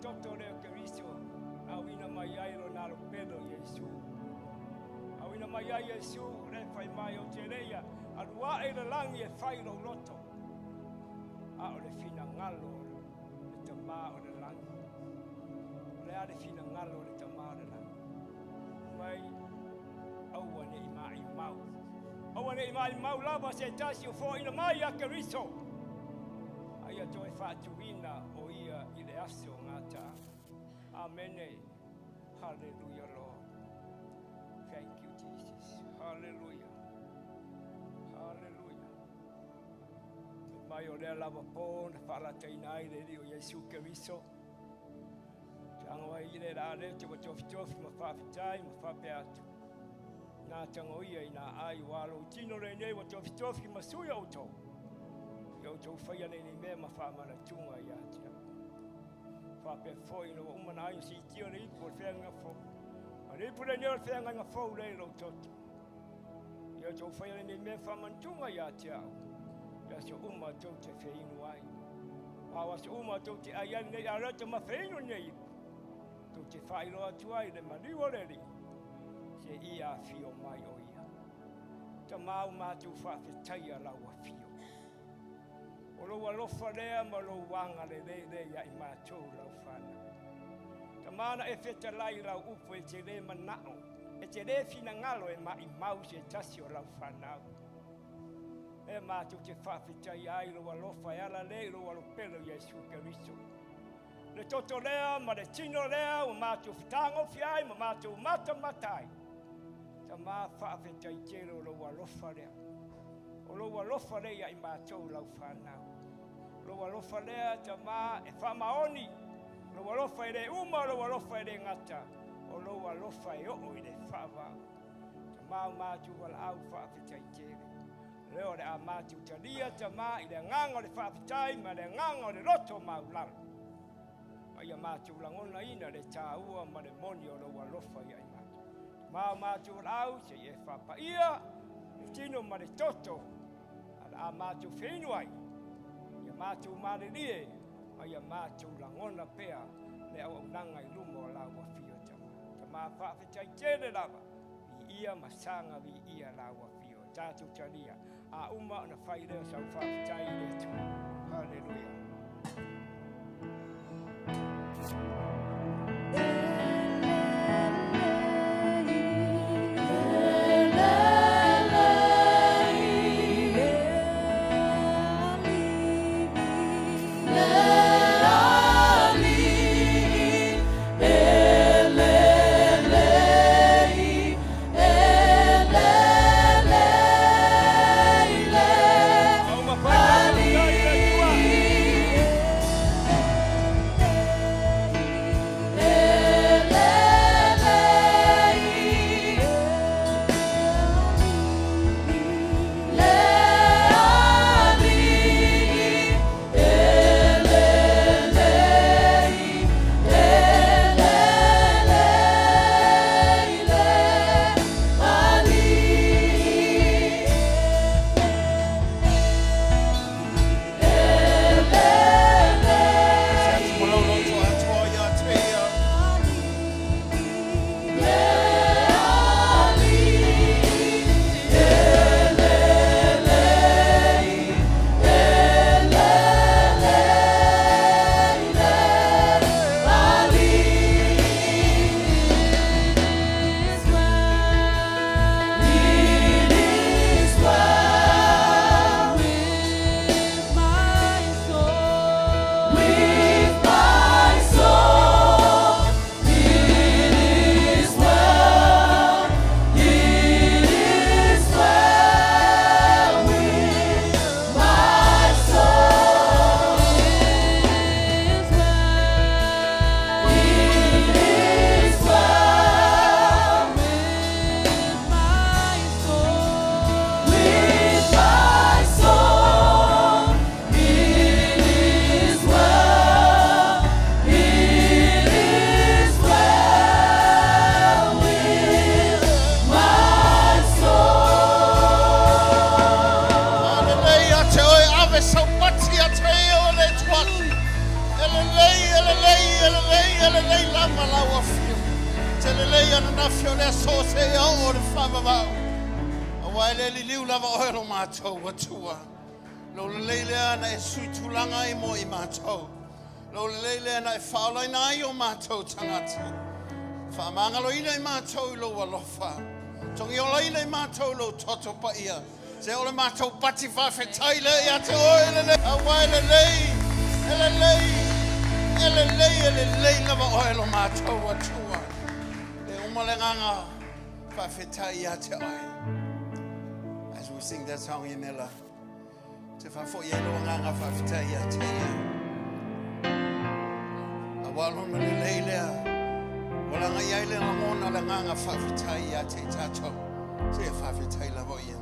S6: toto leo Keriso. Awina mayailo nalo pedo Yesu. Awina maya Yesu le fai mai o tereia. Alua e le langi e fai lo loto. A o le fina ngalo le tama o le langi. Le a le fina ngalo le tama o le langi. Mai aua ne i mai mau. Aua ne i mai mau lava se tasi o fo ina mai a Keriso. Aia toi whaatuina o ia i le aso ngata. Amene. Hallelujah, Lord. Thank you, Jesus. Hallelujah. Hallelujah. Mai o lea lava pō, na whaalateina ai le rio Yesu Keriso. Tangoa i le rāre, te wa tofi ma whawhitai, ma whape atu. Nā tangoia i nā ai walo, tino re nei wa tofi ma sui au tō. Iau tō whaia nei mea ma whamana tunga i atia. Whape foi no umana ai si tio le ipu o whenga fo. Ma le ipu le neo whenga nga fo le lo toto. Iau tō whaia nei mea whamana tunga i atia au. Ia se uma tō te wheinu ai. Awa se uma tō te ai ai nei arata ma wheinu nei ipu. Tō te whairo atu ai le mariwa le ri. Se ia fio mai o ia. Ta mau mātou whawhetai a laua fio. O lo alofa lea ma lo wanga le ia i mātou lau whana. Ta mana e wheta lai lau upo e te le manao. E te le fina ngalo e mai mau se tasi o lau whanau. E mātou te whawhetai ai lo alofa e ala le lo alopelo Yesu Keriso. Le toto lea ma le tino lea o mātou whitango fiai ma mātou matamatai. Ta mā whawhetai tero lo alofa lea. O lo alofa lea i mātou lau whanau. Lo alofa lea ta mā e whamaoni. Lo alofa i le uma, lo alofa i le ngata. O lo alofa i o i le whawau. Ta mā mātou wala au whawhetai tere. Leo le a mātou talia ta mā i le nganga le whawhetai ma le nganga le roto maulara. Ai a mātou langona ina le tāua ma le moni o lo alofa i ai mātou. Mā mātou wala au se e whapaia. Le tino ma le toto. A mātou whenu ai. Ia mātou mārelie. Ai a mātou langona pea. Le au nanga i lumo laua fio tama. Ta mā whawhetai tere lava. I ia masanga vi ia laua fio. Tātou talia. A uma na whaireo sau whawhetai le tu. Hallelujah.
S3: ana na fiole so se o le whamamau. A waile li liu lava oero mātou watua. Lo le leile ana e sui tulanga I mo I mātou. Lo le leile ana e whaolaina ai o mātou tangata. Whamangalo ina I mātou lo walofa. Tongi ola ina I mātou lo toto pa ia. Se ole mātou pati whawhetai le ia te oe le a waile lei. Ele lei lava oelo mātou atua. Le umalenganga whawhetai ia te oe. As we sing that song in Ella. Te whawho I elo nganga whawhetai ia te ia. A walona le lei lea. Walanga ia le ngona le nganga whawhetai ia te tato. Se whawhetai lava o ia.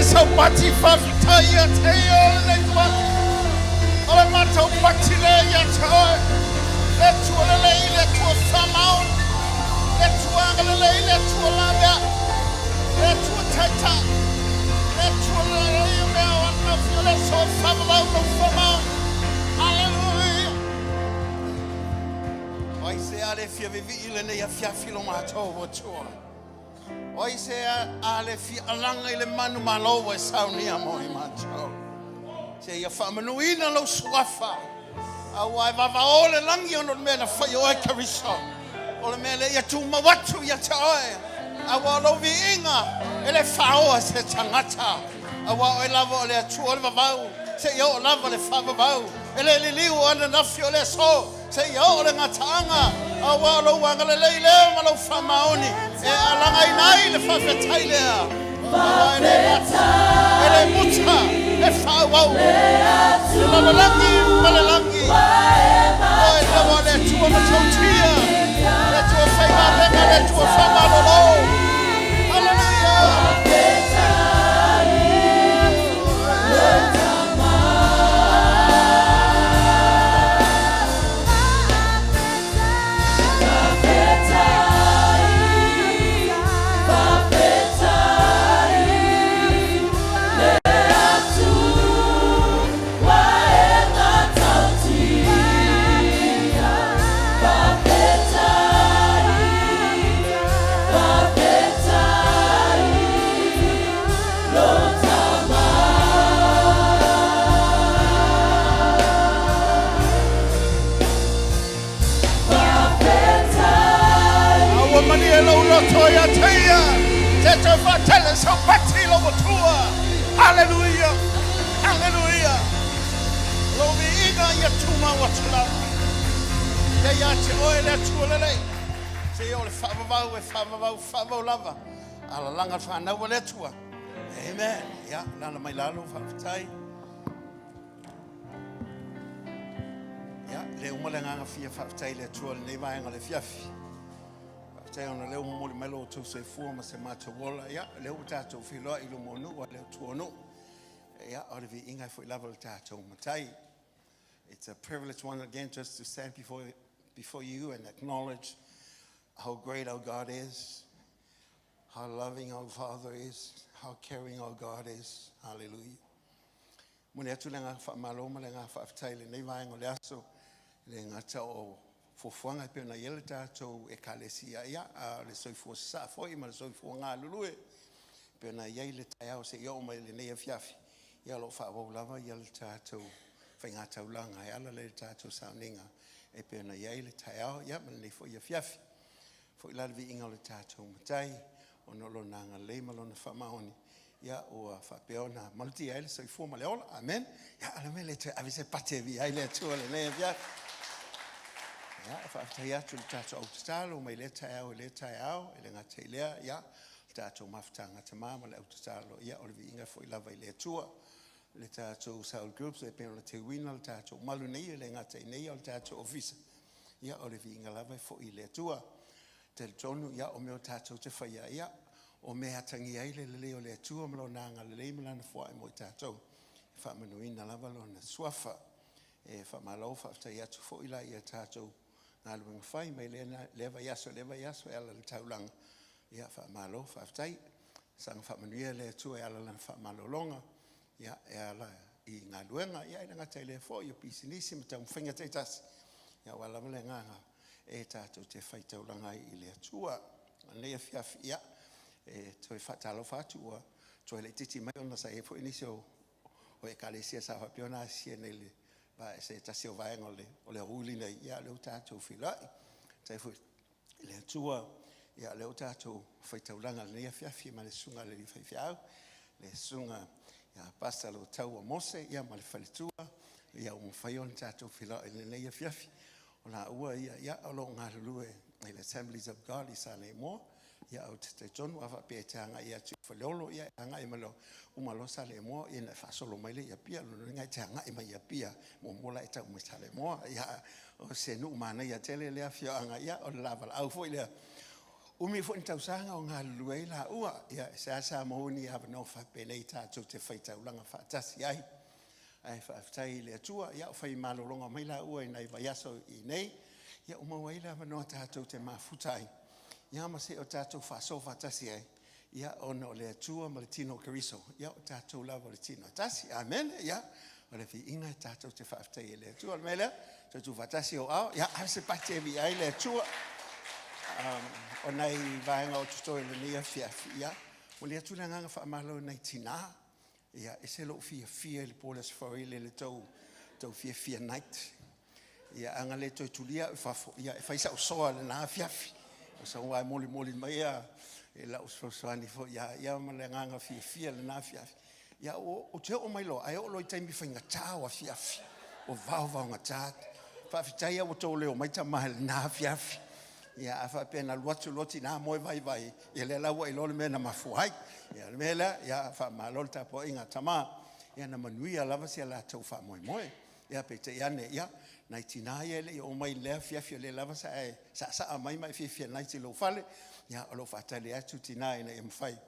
S3: sau pati whawhitai a te o le tua. O le matau pati le ia te oe. Le tua le lei, le tua whamau. Le tua angale lei, le tua lamea. Le tua taita. Le tua le lei o mea o ana fio le so whamau no whamau. Hallelujah. Oi se ale fia vivi ile ne ia fiafilo mātou o tua. Oi se ale fi alanga ile manu malo e saunia mo I mātou. Se ia whaamanuina lau suafa. A wai vavaole langi ono mea na whai oe kariso. O le mea le ia tu mawatu ia te oe. A wa lo vi inga. Ele whaoa se tangata. A wa oe lava o le atu o le vavau. Se ia o lava le whavavau. Ele li liu ana nafi o le so. Se ia o le ngataanga. A wa lo wanga le lei leo ma lo whamaoni. E alanga inai le whawhetai lea. Ele muta. E whawau. E lalalangi malalangi. O e lawa le tua matautia. Le tua whaimalenga le tua whamalolo. Hallelujah. Hallelujah. Hallelujah. Lovi ina ya tuma watula. Te ya te oe le tula le. Se yo le favavau lava. Ala langa whanau le tua. Amen. Ya, nana mai lalo whawhatai. Ya, le umalanga fia whawhatai le tua le nei vaenga le fiafi. Te ona leo mole melo to se forma se mata wola ya leo tato filo ilo monu wa leo tuono ya ora vi inga fo level tato matai. It's a privilege one again just to stand before you and acknowledge how great our God is, how loving our Father is, how caring our God is. Hallelujah. Mone atu lenga fa maloma lenga fa tai le nei vai ngole aso le ngata o fofuanga pe na yele tatou ekalesia ia le soifo sa foi ma le soifo nga lulue pe na yele taiao se yo mai le nei fiafi ia lo fa wo lava yele tatou fainga taulanga ia le tatou sauninga e pe na yele taiao ia ma le fo ia fiafi fo ila vi inga le tatou matai ono lo nanga le malo na fa maoni ia o fa peona malti ele soifo ma le ola amen ia ala mele te avise patevi ai le tu le nei fiafi. Ya, whaatai atu le tātou au tatalo, mai le tai au, ele ngā te lea, ya, le tātou mawhitanga te māma le au tatalo, ia, o le vi inga fo i lava i le tua, le tātou Soul Groups, le pēno le te wina, le tātou malu nei, le ngā te nei, le tātou ofisa, ia, o le vi inga lava fo i le tua, te le tonu, ia, o meo tātou te whaia, ia, o mea tangi ai le leo le tua, malo nanga le leimana fo ai mo i tātou, whaamanuina lava lo na suafa, e whaamalau whaatai atu fo i la i a tātou, ngā luenga whai, mai leva yaso, e ala le taulanga. Ia, whaamalo, whaatai, sanga whaamanuia le tua, e ala lana whaamalolonga. Ia, e ala i ngā luenga, ia, e ngā tai le fo, i o pisinisi, ma tau mwhinga te tasi. Ia, wala mele nganga, e tātou te whai taulanga i le tua. Nei a fiafi, ia, e toi whaatalo whaatua, toi le titi mai ona sa e fo inisi o e kalesia sa whapiona asia nei le ba se tasi o vaenga o le ruli nei ia leo tātou whilai. Tai fu le tua ia leo tātou whaitauranga le nea fiafi ma le sunga le li whaifiau. Le sunga ia pasta lo tau a mose ia ma le whalitua. Ia o mwhaion tātou whilai le nea fiafi. O la ua ia alo ngā lulue i le Assemblies of God i sa le moa. Ia au te tonu awa pe te anga ia tu whaleolo ia anga i malo umalo sa le moa i na whasolo mai le ia pia lunu ngai te anga i mai ia pia mo mola e tau sa le moa ia o se nu umana ia tele lea fio anga ia o lava au fo lea umi fo ni tau sanga o ngā lue la ua ia se asa mohuni ava no wha penei tātou te whaitau langa whaatasi ai ai whaafitai lea tua ia o whai malolonga mai la ua i nei vaiaso i nei ia umawaila ava no tātou te mafutai ia ma se o tātou whaasofa tasi ai. Ia ono le atua ma le tino kariso. Ia o tātou lava le tino tasi. Amen. Ia. O le fi inga tātou te whaafitai e le atua. Mele, tātou whatasi o au. Ia, ase pate vi ai le atua. O nei vaenga o tutoi le nia fiafi. Ia. O le atua nganga whaamalo nei tina. Ia, e se lo fia le pola se whaile le tau fia night. Ia, anga le toi tulia, ia, e whaisa o soa le nā fiafi. O sa wai moli mai ia, e la usfosani fo, ia ma le nganga fia le nā fiafi. Ia, o te o mai lo, ai o lo i taimi whainga tāua fiafi. O vau ngā tāti. Whawhitai au tō leo mai tamaha le nā fiafi. Ia, a whapena luati nā moe vai. Ia le laua i lole mea na mafuai. Ia le mea ia whamalol tapo inga tamaha. Ia na manuia lava sia la tau whamoe. Ia pe te iane, ia, nai tina ia le o mai lea fiafi le lava sa a mai fiafia nai te lo fale. Ia, o lo whatale atu tina ina e mwhai.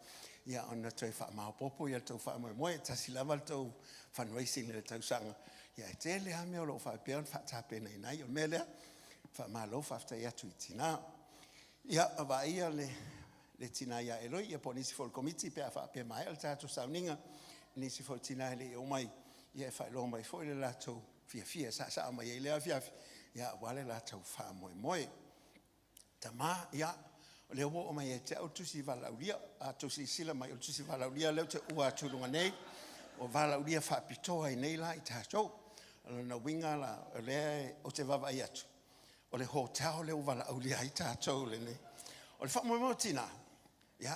S3: Ia, ona toi whamao popo, ia tau whamoe. Tasi lava tau whanuaisi le tau sanga. Ia, te le hame o lo whapeon whatapena inai. O mea lea, whamalo whaftai atu i tina. Ia, awa ia le tina ia eloi, ia po nisi fol komiti, pea whape mai al tātou sauninga. Nisi fol tina ele o mai, ia e whaelo mai fo le lātou fia, sa mai e lea fiafi. Ia, wale lātou whamoe. Tamā, ia, o leo o mai e te au tusi valauria, a tusi sila mai o tusi valauria, leo te ua tulunga nei, o valauria whapitoa i nei la i tātou. Alo na winga la, o lea o te wawa i atu. O le hotao leo valauria i tātou le nei. O le whamoe tina, ia,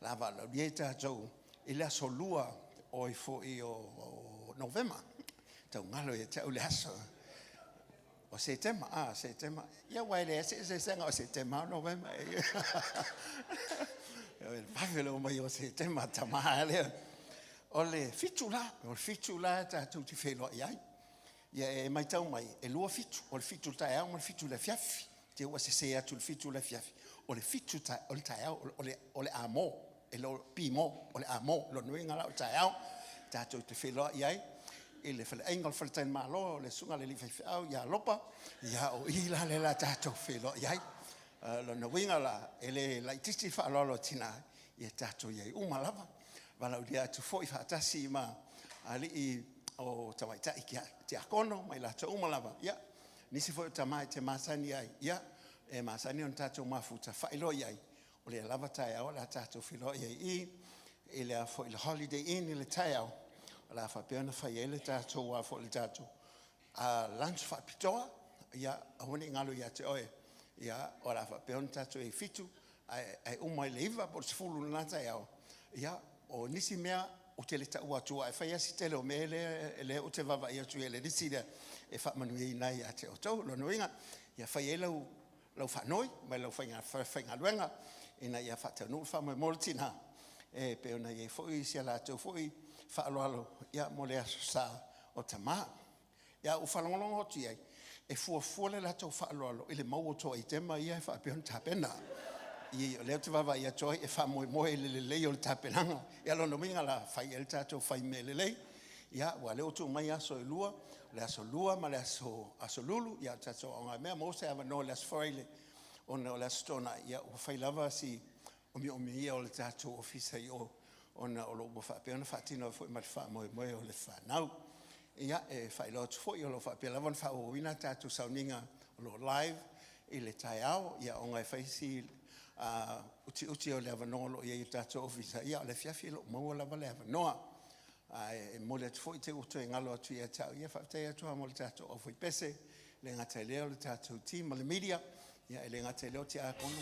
S3: la valauria i tātou, i lea solua o i fo i o Novema. Tau ngalo i te au le aso. O Setema, Setema. Ia waile se senga o Setema, Novema. Pavelo mai o Setema tamaha lea. O le fitula tātou ti whelo iai. Ia e mai tau mai, e lua fitu. O le fitu tai au, o le fitu le fiafi. Te ua se atu le fitu le fiafi. O le fitu tai, o le tai au, o le amo. E lo pimo, o le amo, lo nuinga la o tai au. Tātou ti whelo iai. E le whale aingal whale taina malo, le sunga le li whaiwhau, ia lopa. Ia o ila le la tātou whelo iai. Lo na winga la, e le laititi whaalolo tina. Ia tātou iai umalava. Walau dia tu foi fatasi ma ali I o tawaitai ki te akono mai la te umalava ia nisi foi tamai te masani ai ia e masani on tato mafuta failo ai o le lava tai o la tato filo ai I le foi le holiday inn le tai o la fa pena fa ele tato wa fo le tato a lunch fa pitoa ia honi ngalo ia te oe ia o la fa pena tato e fitu ai umai leva por sfulu na tai o ia o nisi mea o te leta ua tua e whaia si tele o mele o te wawa ia tue le nisi rea e whamanu e nai a te o tau lo nuinga ia whaia lau whanoi mai lau whainga luenga e na ia whatau nuu whamai moltina e peo na ia fwoi sia la tau fwoi whaaloalo ia mole aso sa o tamaa ia u whalongolongo hotu iai e fuafuale la tau whaaloalo ile mau o toa I tema ia e whapeon tapena I leo te wawa ia toi e whamoe lelelei o le tapenanga. Ia lono minga la whai el tātou whai me lelei. Ia ua leo tu mai aso e lua. Le aso lua ma le aso lulu. Ia tātou o ngai mea mose awa no le aso whaile. O na o le aso tona ia ua whai lava si omi ia o le tātou ofisa I o na o lo ua whapeona whatina o fwoi ma le whamoe o le whanau. Ia e whai loa tu fwoi o lo whapea lava na whao wina tātou sauninga o lo live I le tai au. Ia o ngai whaisi uti o le avanolo ia I tātou ofisa ia o le fiafi lo maua lava le avanoa e mo le tfoi te uto e ngalo atu ia tau ia whaftai atua mo le tātou ofoi pese le ngata leo le tātou team o le media ia le ngata leo te a kono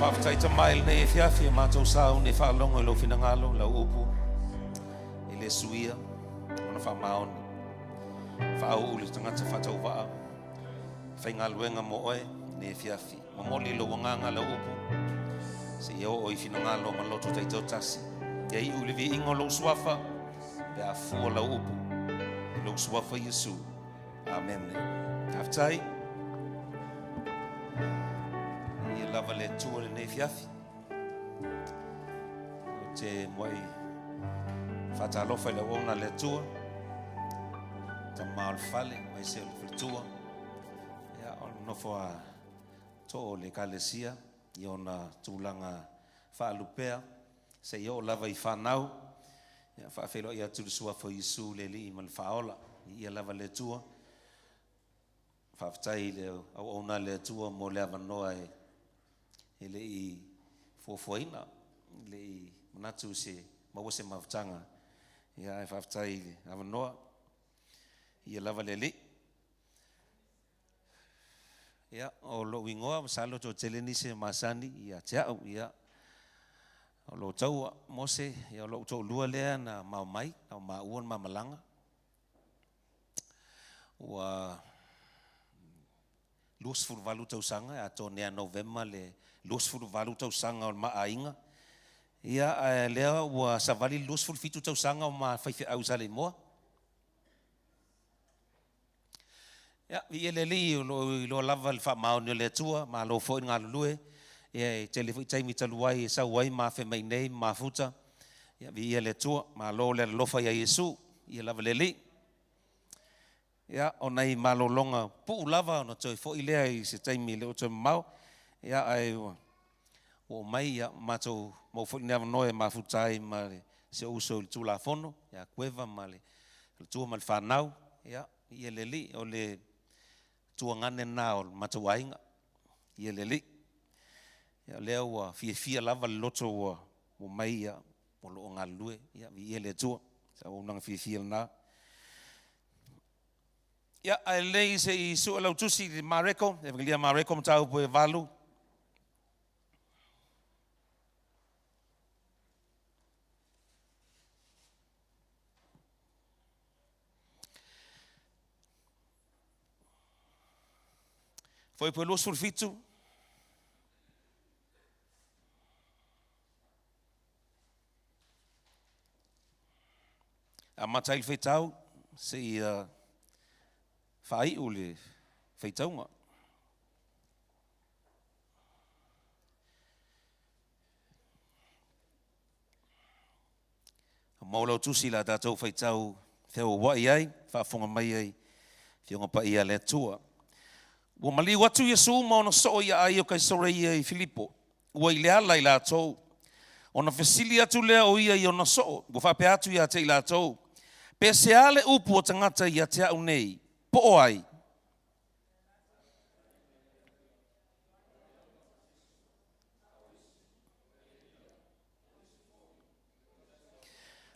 S7: Whawhtai ta mai nei e whiawhi e mātou sāu ne whaalongo e lo whinangalo, lau upu, e le suia, ona whamaoni. Whaau uli tangata whatau waa, whaingaluenga mo oe, ne e whiawhi. Mamoli lo wanganga lau upu, se iau o I whinangalo ma loto taitau tasi. E I uli vi ingo lo suafa, pe a fua lau upu, e lo suafa Yesu. Amen. Hawhtai. Lava le tua le nei fiafi. O te moai whatalofa I le wona le tua. Ta maal fale, mai se le tua. Ia o nofo a to le kalesia. I ona tūlanga whaalupea. Se I o lava I whanau. Ia whaafelo ia tulusua fo Yesu le li I man whaola. Ia lava le tua. Whaaftai le au ona le tua mo le avanoa e le I fuafuaina, le I manatu se mawase mawtanga. Ia e whaftai avanoa, ia lava le li. Ia o lo ingoa, masalo to teleni se masani, ia teau, ia o lo taua mose, ia o lo to lua lea na maumai, na mauan mamalanga. Ua luas furvalu tausanga, ato nea November le luas furvalu tausanga o maainga. Ia lea ua savali luas furfitu tausanga o ma whaife au sale moa. Ia, ia le li lo lava le whamaoni le tua, ma lo fo ngā lulue. Ia telefoi taimi taluai, sa wai ma fe mai nei, ma futa. Ia le tua, ma lo le lofa ia Yesu, ia lava le li. Ia, o nei malolonga pu lava, o na toi fo I lea I se taimi le o toi mau. Ia, ai o mai, ia, matou mau fo I noe ma futai, ma se uso I tula fono, ia, kueva, ma le tua ma le whanau. Ia, ia le li, o le tua ngane nā o matou ainga. Ia le li. Ia, lea ua fia lava le loto o mai, ia, o lo ngā lue. Ia le tua, sa o nang fia nā. Ia, ai lei se I sua lau tusi I Mareko, Evangelia Mareko mtau po e valu. Foi po los fulfitu. A matai feitau se fai ule feitaunga. Maulau tusi la tātou feitau theo wai ai, whaafonga mai ai, whionga pa ia le tua. Ua mali watu Yesu maona so ia ai o kai sore ia I Filipo. Ua I lea lai la tau. Ona fesili atu lea o ia I ona so. Ua whape atu ia te I la tau. Pe se ale upu o tangata ia te au nei. Po o ai.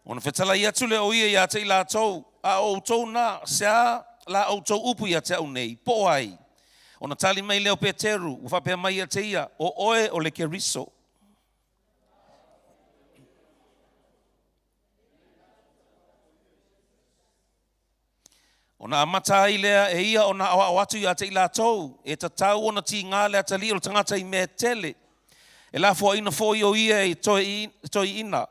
S7: Ona whetala ia tule o ia te I la tau. A o tau na sea la o tau upu ia te au nei. Po o ai. Ona tali mai leo Peteru. Ua whapea mai ia te ia. O oe o le keriso. Ona amata ai lea e ia ona awa watu ia te I la tau. E ta tau ona ti ngā lea tali o tangata I me tele. E la fua ina fo I o ia I toi ina.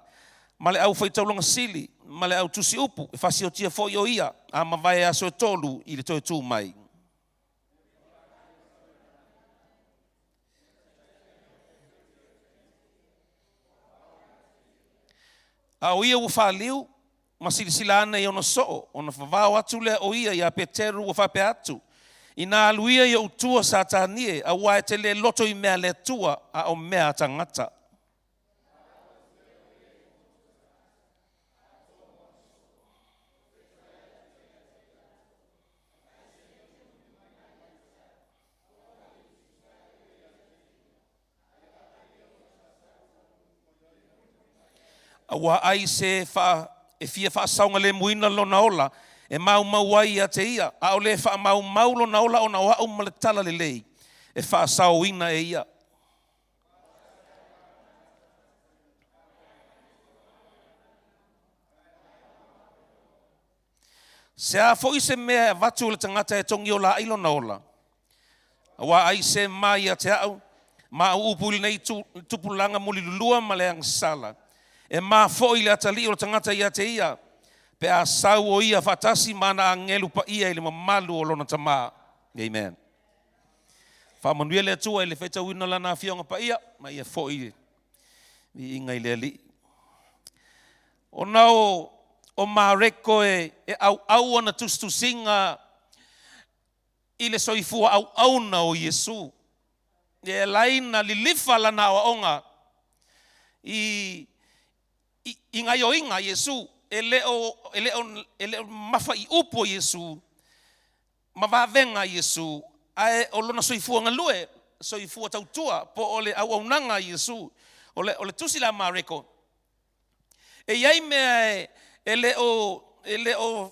S7: Male au whaitau longa sili. Male au tusi upu. E whasi o tia fo I o ia. A mawai aso e tolu I le toi tū mai. A o ia ua whaliu. Ma silisila ana I ona so, ona whawao atu lea o ia ia Peteru ua whape atu. I nā aluia I utua sa tānie, a wae te le loto I mea le tua a o mea tangata. A wa ai se wha e fia wha saunga le muina lona ola, e mau ai a te ia, a o le wha mau lona ola o na wau ma le tala le lei, e wha sauina e ia. Sea foi se mea watu le tangata e tongi o la ilo na ola. Wa ai se mai a te au. Ma upuli nei tupulanga muli lulua ma le angsala. E ma foi le atali o tangata ia te ia. Pe a sau o ia fatasi mana angelu pa ia ili mamalu o lona tama. Amen. Whamanuia le atua ili wheta wina lana fionga pa ia. Ma ia foi i ingai le li. O nao o mareko e au ana tustusinga i le soifua au na o Yesu. E laina li lifa lana o onga i ngai o inga Yesu. E leo mafa i upo Yesu. Mawavenga Yesu. Ae o lona soifua ngalue. Soifua tautua. Po ole au nanga Yesu. Ole tusila mareko. E iai mea e leo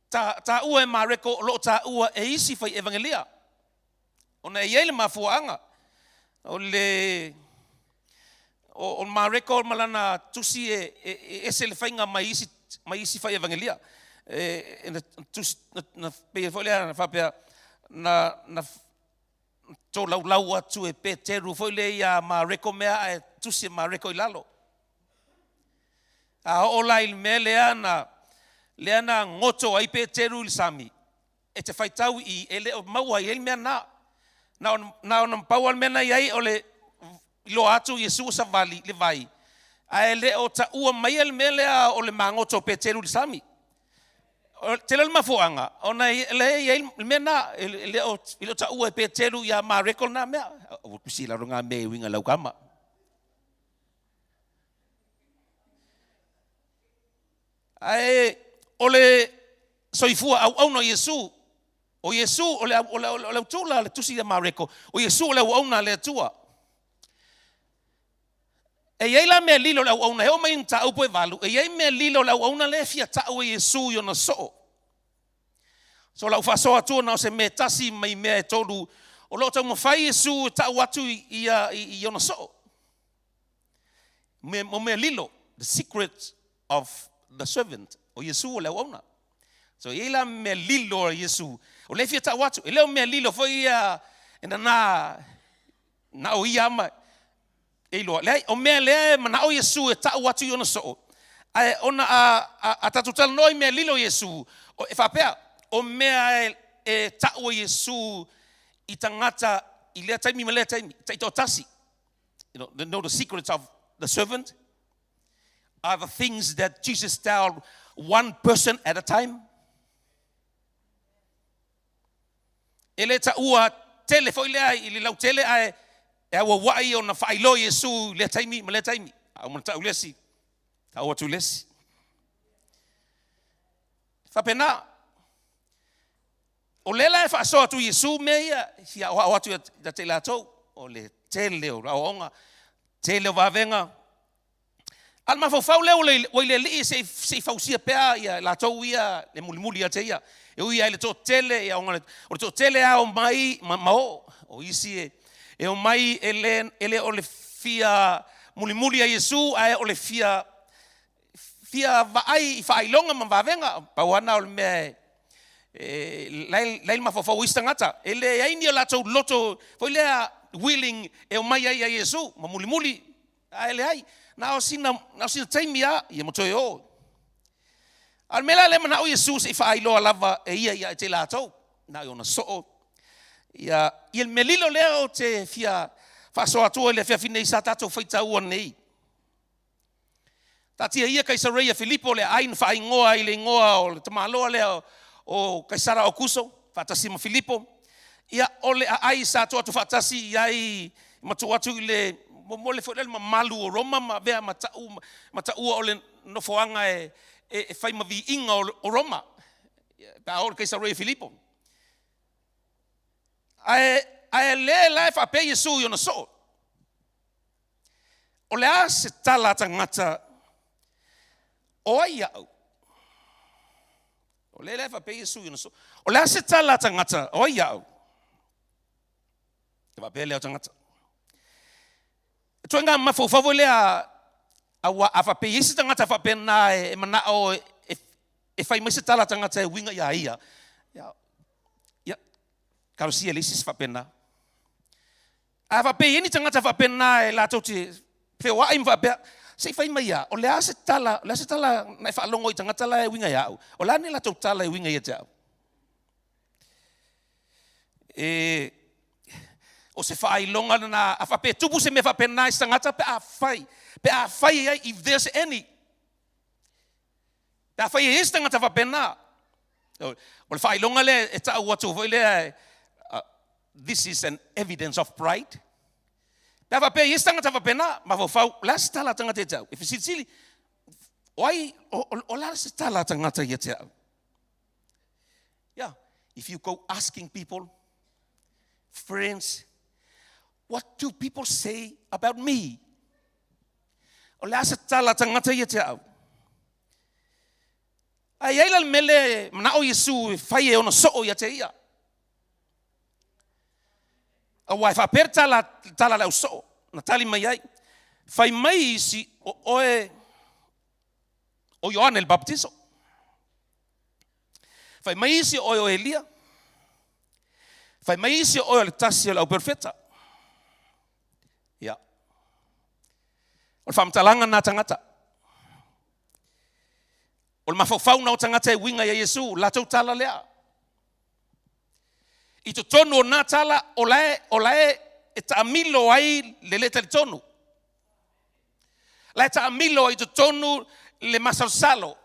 S7: ta ua e mareko lo ta ua e isi fai evangelia. Ona e iai le mafuanga. O mareko malana tusi e se le fainga mai isi fai evangelia. Na pe folea na fapea na to lau atu e Peteru foi le ia mareko mea e tusi mareko i lalo. A ola il me leana ngoto ai Peteru il sami. E te faitau i ele o maua i el mea na on paual mena iai ole lo atu Yesu sa vali le vai. A ele o ta ua mai el melea ole mangoto Peteru il sami. Te le mafuanga ona le iai mena ele o ta ua Peteru ya mareko na mea. O pisila ronga me winga laukama. Ai ole soifua au no Yesu. O Yesu ole tula le tusi de mareko. O Yesu ole au na le tua. E iai la me lilo le au na e o mai ta upo e valu. E iai me lilo le au na le fia ta o Yesu yo na so. So la ufaso atu na se me tasi mai me e tolu. O lo tau mo fai Yesu ta watu i yo na so. Me lilo the secret of the servant o Yesu le ona. So ila me lilo o Yesu. O le fiata watu, ele me lilo foi ia na o ia ma. Elo le o me le na o Yesu e ta watu yo na so. Ai ona a tatutal noi me lilo Yesu. O e fapea o me e ta o Yesu i tangata i le taimi mele taimi. Taito tasi. You know the secrets of the servant are the things that Jesus told one person at a time. Ele ta ua tele foi le ai le lau tele ai e wa wai ona failo Yesu le taimi le taimi. Au mata ulesi. Au tu lesi. Fa pena o lela e fa so tu Yesu meia sia o atu da tele ato o le tele o raonga tele va venga. Alma fau le li se fausia pea ia la tau ia le mulimuli ia te ia. E uia ele to tele ia o to tele a o mai mao o isi e o mai ele o le fia mulimuli a Yesu ai o le fia vai fai longa ma vavenga pa wana o me lai ma fau istangata ele ai ni la tau loto foi le willing e o mai ai a Yesu ma mulimuli ele ai na sina taimia ia moto yo al mela le mana o Jesus e fai lo lava e ia te la to na yo na so ia il melilo le o te fia fa so atu le fia fine sa tato faita o nei tatia ia Kaisaria Filipo le ain fai ngoa ile ngoa o te malo le o Kaisara Okuso fatasima Filipo ia ole ai sa to atu fatasi ia matu atu le mo le foi le malu o Roma ma vea mata u ole no foanga e fai ma vi inga o Roma pa o Kaisaria Filipo ai le life a pe Yesu yo no so o le as tala tangata o ia o le life a pe Yesu yo no so o le as tala tangata o ia va pe le tangata tuanga mafo favole a fa pe isi tangata fa pena e mana o e fai mai se tala tangata e winga ia ia. Ia, karosia leisi se whapena. A whape eni tangata whapena e la tauti, pe wa im whapea, se fai mai ia, o lea se tala na e whaalongo i tangata la e winga ia au. O la ne la tau tala e winga ia te au. O se whailonga na a whape tupu se me whapena i tangata pe a whai ai, if there's any. Pe a whai e tangata whapena. O le whailonga le e ta ua tu le this is an evidence of pride. Pe a whape e tangata whapena, ma whau, la se tala tangata e tau. E whisitsili, oi, o la se tala tangata e tau. Yeah, if you go asking people, friends, what do people say about me? O le asa tala tangata ia te au. Ai eila mele mana o Yesu fai e ona soo ia te ia. A wai fa per tala lau soo. Na tali mai ai. Fai mai si o Ioane el Baptiso. Fai mai si o Elia. Fai mai si o le tasi o lau perfeta. Ia. O le whamtalanga nā tangata. O le mawhawhau na o tangata e winga ia Yesu, la tau tala lea. I to tonu o nā tala, o lae e taamilo ai le tali tonu. Lae taamilo ai to tonu le masalsalo.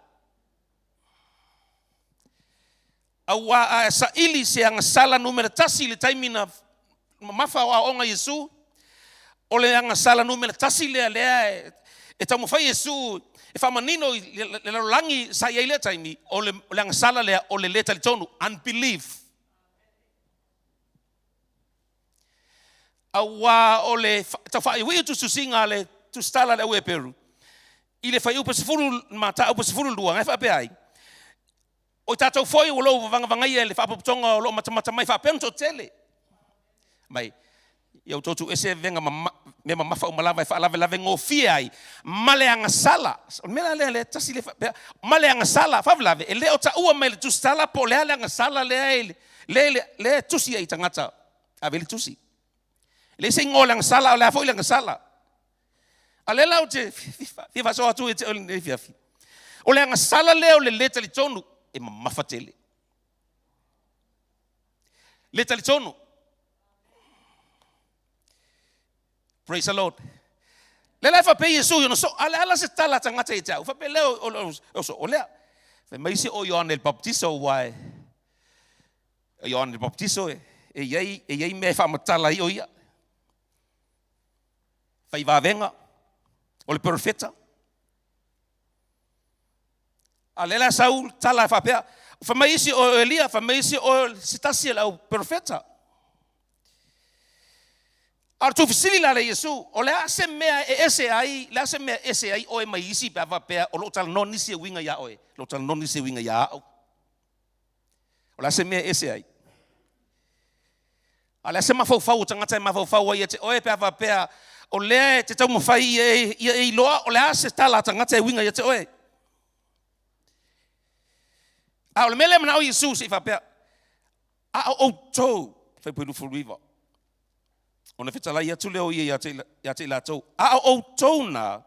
S7: Awa a sa ili se anga sala numera tasi le taimina mafa o onga Yesu. O le anga sala numera tasi lea e tau mawhai Yesu e whamanino le langi sa iei lea taimi o le anga sala lea o le tali tonu, unbelief. Awa o le tau whai ui tu susinga le tu stala le ue Peru. I le whai upa sifuru mata upa sifuru lua, ngai whape ai. O tātou foi o lou vangavangai e le whapaputonga o loo matamata mai whapento tele. Mai, iau tōtu ese venga me mafa o malawa e whaalave ngō fia ai. Male anga sala. Mela le tasi le whapea. Male anga sala, whawalave. E leo ta ua mai le tusi tala po lea le anga sala le tusi ai tangata. A veli tusi. Le se ngō le anga sala o lea foi le anga sala. A le lau te fifa soa tu e te oli ne fiafi. O le anga sala leo le tali tonu. E mafatele. Le tali tonu. Praise the Lord. Le lai whape Yesu yono so ala se tala tangata e tau. Whape leo o lea. Whape maise o Ioane el Baptiso wai. Ioane el Baptiso e iei me whamatala i o ia. Whai wavenga. O le profeta. A lela Saul tala e whapea. Whamaisi o Elia, whamaisi o sitasi lau profeta. Ar tu fisili la le Yesu, o le ase mea e ese ai, o e mai isi pe whapea, o lo tal noni se winga ya oe. Lo tal noni se winga ya au. O le ase mea ese ai. A le ase mawhau tangata e mawhau ai, te oe pe whapea, o le te tau mawhai e loa, o le ase tala tangata e winga ya te oe. A o le mele mana o Yesu se whapea. A o tau. Whai pui rufu riva. O na whetala ia tu leo ia te la tau. A o tau na.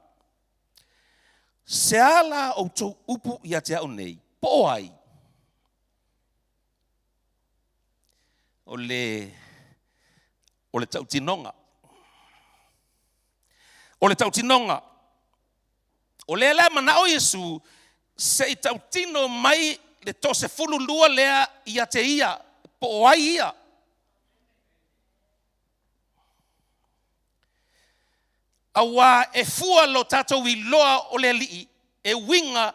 S7: Se ala o tau upu ia te au nei. Po ai. O le tau tinonga. O le tau tinonga. O le ala mana o Yesu. Se i tau tino mai le tose fulu lua lea ia te ia, po ai ia. Awa e fua lo tatou I loa o le lii, e winga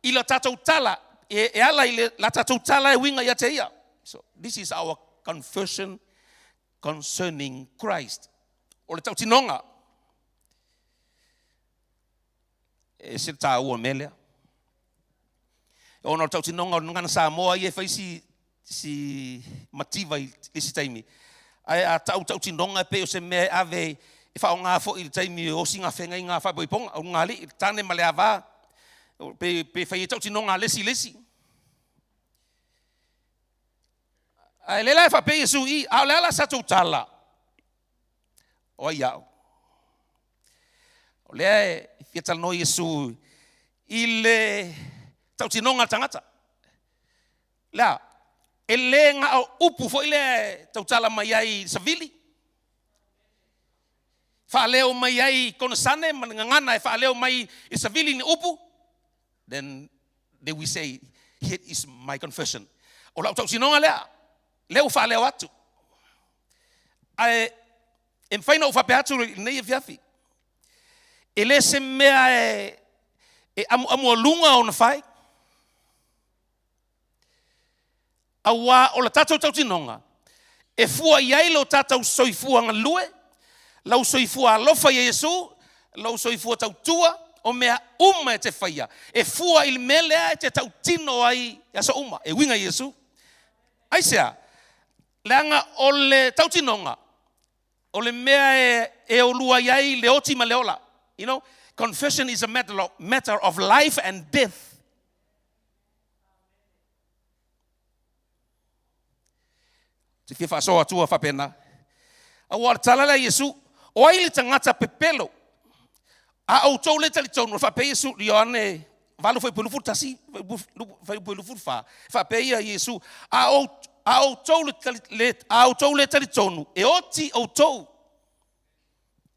S7: I lo tatou tala, e ala I la tatou tala e winga ia te ia. So this is our confession concerning Christ. O le tau tinonga. E se ta ua melea. O no tau tinonga o ngana Samoa I e whai si mativa I si taimi. Ai a tau tinonga pe o se me ave e whao ngā fo I taimi o singa whenga I ngā whaiboi ponga. O ngā li, tāne male awa. Pe whai e tau tinonga lesi. Ai lela fa pe Yesu I au lela sa tu tala. O ia. O le fiatal no Yesu ile tau tinonga tangata. La ele nga o upu fo ile tau tala mai ai savili. Fa leo mai ai kona sane ngana fa leo mai savili ni upu. Then we say, here is my confession. O lau tau tinonga lea. Leo fa leo atu. Ai em faina o fa pe atu nei fiafi. Ele se mea amu lunga o na fai. Awa o la tatou tau tinonga. E fua iai lo tatou soifua ngalue. Lau soifua alofa Yesu. Lau soifua tau tua. O mea uma e te whaia. E fua ili melea e te tau tino ai aso uma. E winga Yesu. Aisea. Leanga o le tau tinonga. O le mea e olua iai le oti ma leola. You know, confession is a matter of life and death. Te fia whasoa tua whapena. Awa talala Yesu. O aile tangata pepelo. A au tau le tali tonu. Whape Yesu li ane. Valu fai pulufur tasi. Fai pulufur fa. Whape ia Yesu. A au tau le tali tonu. E oti au tau.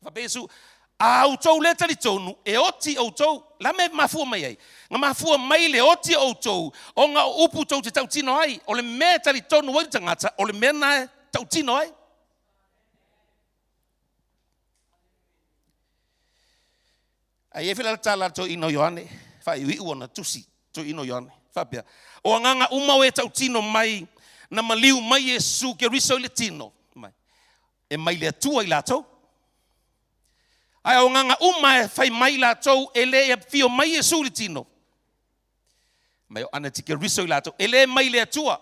S7: Whape Yesu. A au tau le tali tonu. E oti au tau. La me mafua mai ai. Nga mafua mai le oti au tau. O nga upu tau te tau tino ai. O le me tali tonu wai tangata. O le mena tau tino ai. Ai e whila tala to ino Ioane. Whai ui uana tusi to ino Ioane. Whapea. O nganga umau e tau tino mai. Na maliu mai Yesu ke riso le tino. Mai. E mai le atua I lato. Ai o nganga uma e whai mai lato. Ele e fio mai Yesu le tino. Mai o ana tike riso I lato. Ele mai le atua.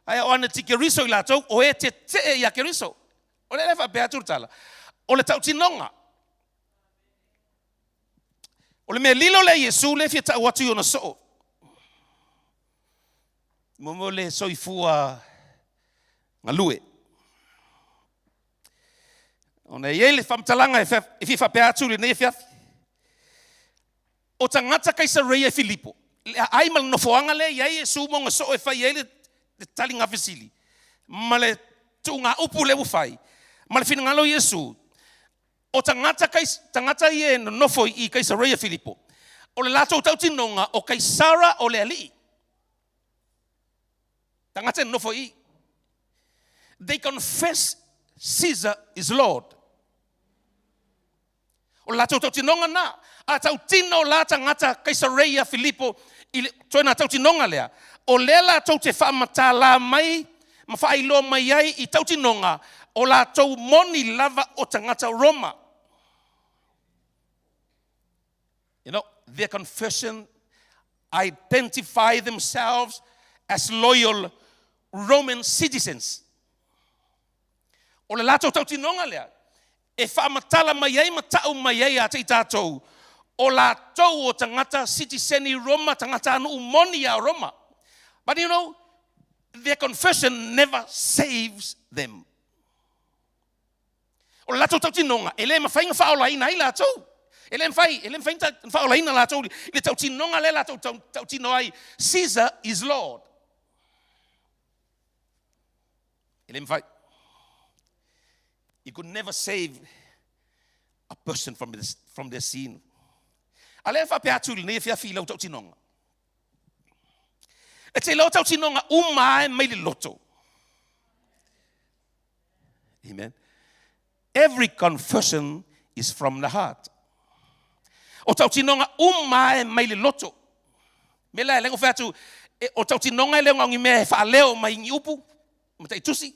S7: Ai o ana tike riso I lato. O e te e ia ke riso. O le whapea turtala. O le tau tinonga. O le mea lilo le Yesu le fia tau watu yona so. Momo le soifua ngalue. O ne ye le whamtalanga e fi whapea atu le ne fiafi. O tangata Kaisaria Filipo. Le ai mal no foanga le ye Yesu mo ngaso e fai ye le tali nga fesili. Ma le tunga upu le ufai. Ma le finangalo Yesu. O tangata ie nofo I Kaisaria Filipo. O le lato tau tinonga o Kaisara o le ali. Tangata nofo I. They confess Caesar is Lord. O le lato tau tinonga na. A tau tino la tangata Kaisaria Filipo. Toina tau tinonga lea. O le lato te whamata la mai. Mawhailo mai ai I tau tinonga. O lato moni lava o tangata Roma. You know, their confession identify themselves as loyal Roman citizens. O le lato tau tinonga lea. E whaamatala mai ai matau mai ai a te tātou. O latou o tangata citizeni Roma, tangata anu umoni a Roma. But you know, their confession never saves them. O le lato tau tinonga. Ele mawhainga whaola ina I latou. Ele mfai whaola ina la tau. Le tau tinonga le la tau tino ai. Caesar is Lord. Ele mfai. You could never save a person from their sin. Ale fa pe atu ne fia fi lau tau tinonga. E te lau tau tinonga uma mai le loto. Amen. Every confession is from the heart. O tau tinonga uma mai le loto. Mela lengo fa atu o tau tinonga lengo ngi me fa leo mai ngi upu. Mata itusi.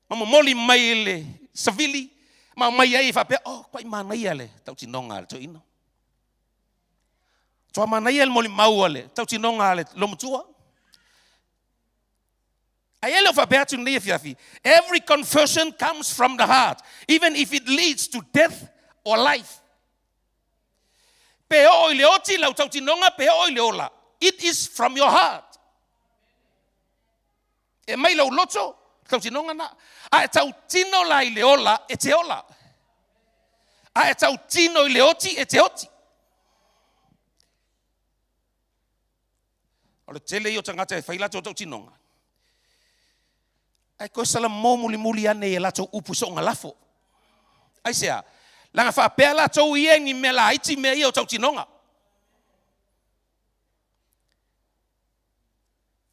S7: Mama moli mai le savili. Ma mai ai fa pe oh kwai mana ia le tau tinonga le to ino. Toa mana ia le moli mau le tau tinonga le lomutua. Aielo fa pe atu nei fiafi. Every confession comes from the heart, even if it leads to death or life. Pe o ile oti lau tau tinonga pe o ile ola. It is from your heart. E mai lau loto, tau tinonga na. A e tau tino la I le ola, e te ola. A e tau tino I le oti, e te oti. O le tele I o tangata e whailato o tau tinonga. Ai koe sala mō muli ane e lato upu so ngalafo. Ai sea, langa whapea lato iengi me la iti me I o tau tinonga.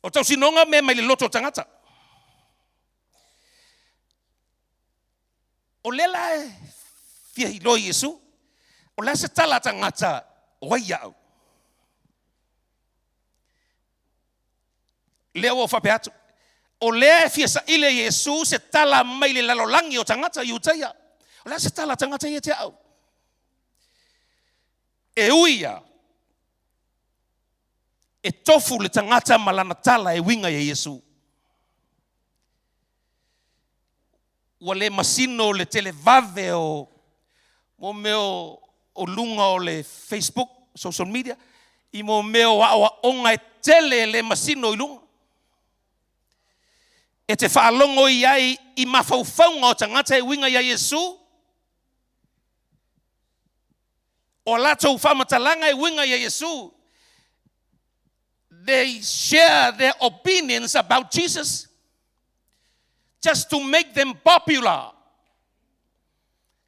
S7: O tau tinonga me mai le loto tangata. O lela e fia hilo Yesu, o la se tala tangata wai au. Lea o whapea atu. O lea fia sa ile Yesu se tala mai le lalolangi o tangata I utaia. O lea se tala tangata I te au. E uia. E tofu le tangata malana tala e winga e Yesu. Ua le masino le televave o mo meo o lunga o le Facebook, social media, I mo meo awa onga e tele le masino I lunga. E te whaalongo I ai I mawhauwhaunga o tangata e winga I Yesu. O lato whamatalanga e winga I Yesu. They share their opinions about Jesus just to make them popular.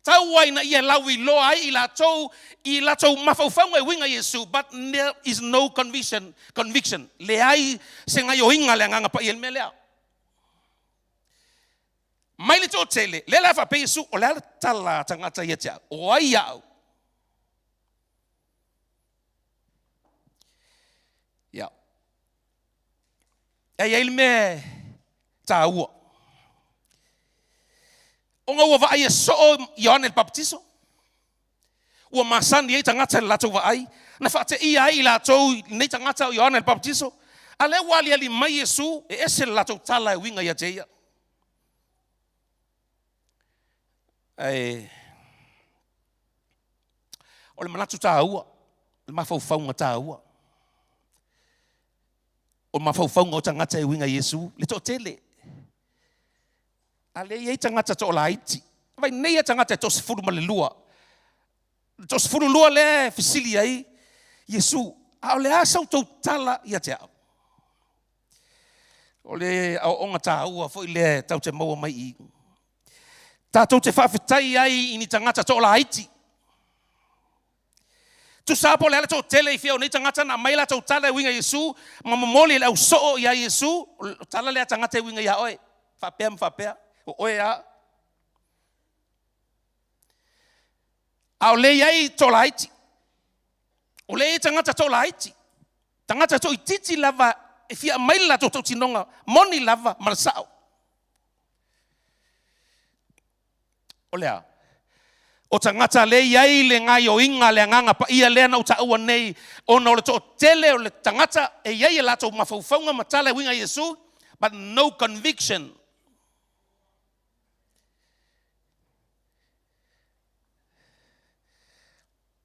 S7: Tau waina ia lawi loa I lato mawhauwhaunga e winga Yesu, but there is no conviction. Le ai se ngai o inga le nganga pa I el melea. Mai le tō tele, le la whape Yesu, o le tala tangata ia tea, o ai au. Ia. E il me ta ua. O ngā ua vaai e so Ioane el Baptiso. Ua masani e tangata le lato vaai. Na whaate ia I lato nei tangata o Ioane el Baptiso. A le wali ali mai Yesu, e ese le lato tala e winga ia te ia. O le manatu tā ua, le mawhauwhaunga tā ua. O le mawhauwhaunga o tangata e winga Yesu, le tō tele. A le iei tangata tō la iti. Vai nei a tangata e tō sifuru ma le lua. Tō sifuru lua le fisili ai, Yesu. A o le asau tō tala ia te au. O le au onga tā ua, fo I le tau te maua mai I. Tātou te whawhitai ai I ni tangata tō la iti. Tu sapo le ala tō tele I whiau ni tangata na maila tō tala e winga Yesu, ma mamoli le au soo I a Yesu, tala le a tangata e winga ia oe. Whapea, o oe a. Au le iai tō la iti. O le tangata tō la iti. Tangata tō I titi lava e whia maila tō tō tinonga, moni lava marasao. O lea, o tangata le iai le ngai o inga le nganga pa ia lea na o taua nei, o na o le tō tele o le tangata e iai e lato mawhauwhaunga matala e winga Yesu, but no conviction.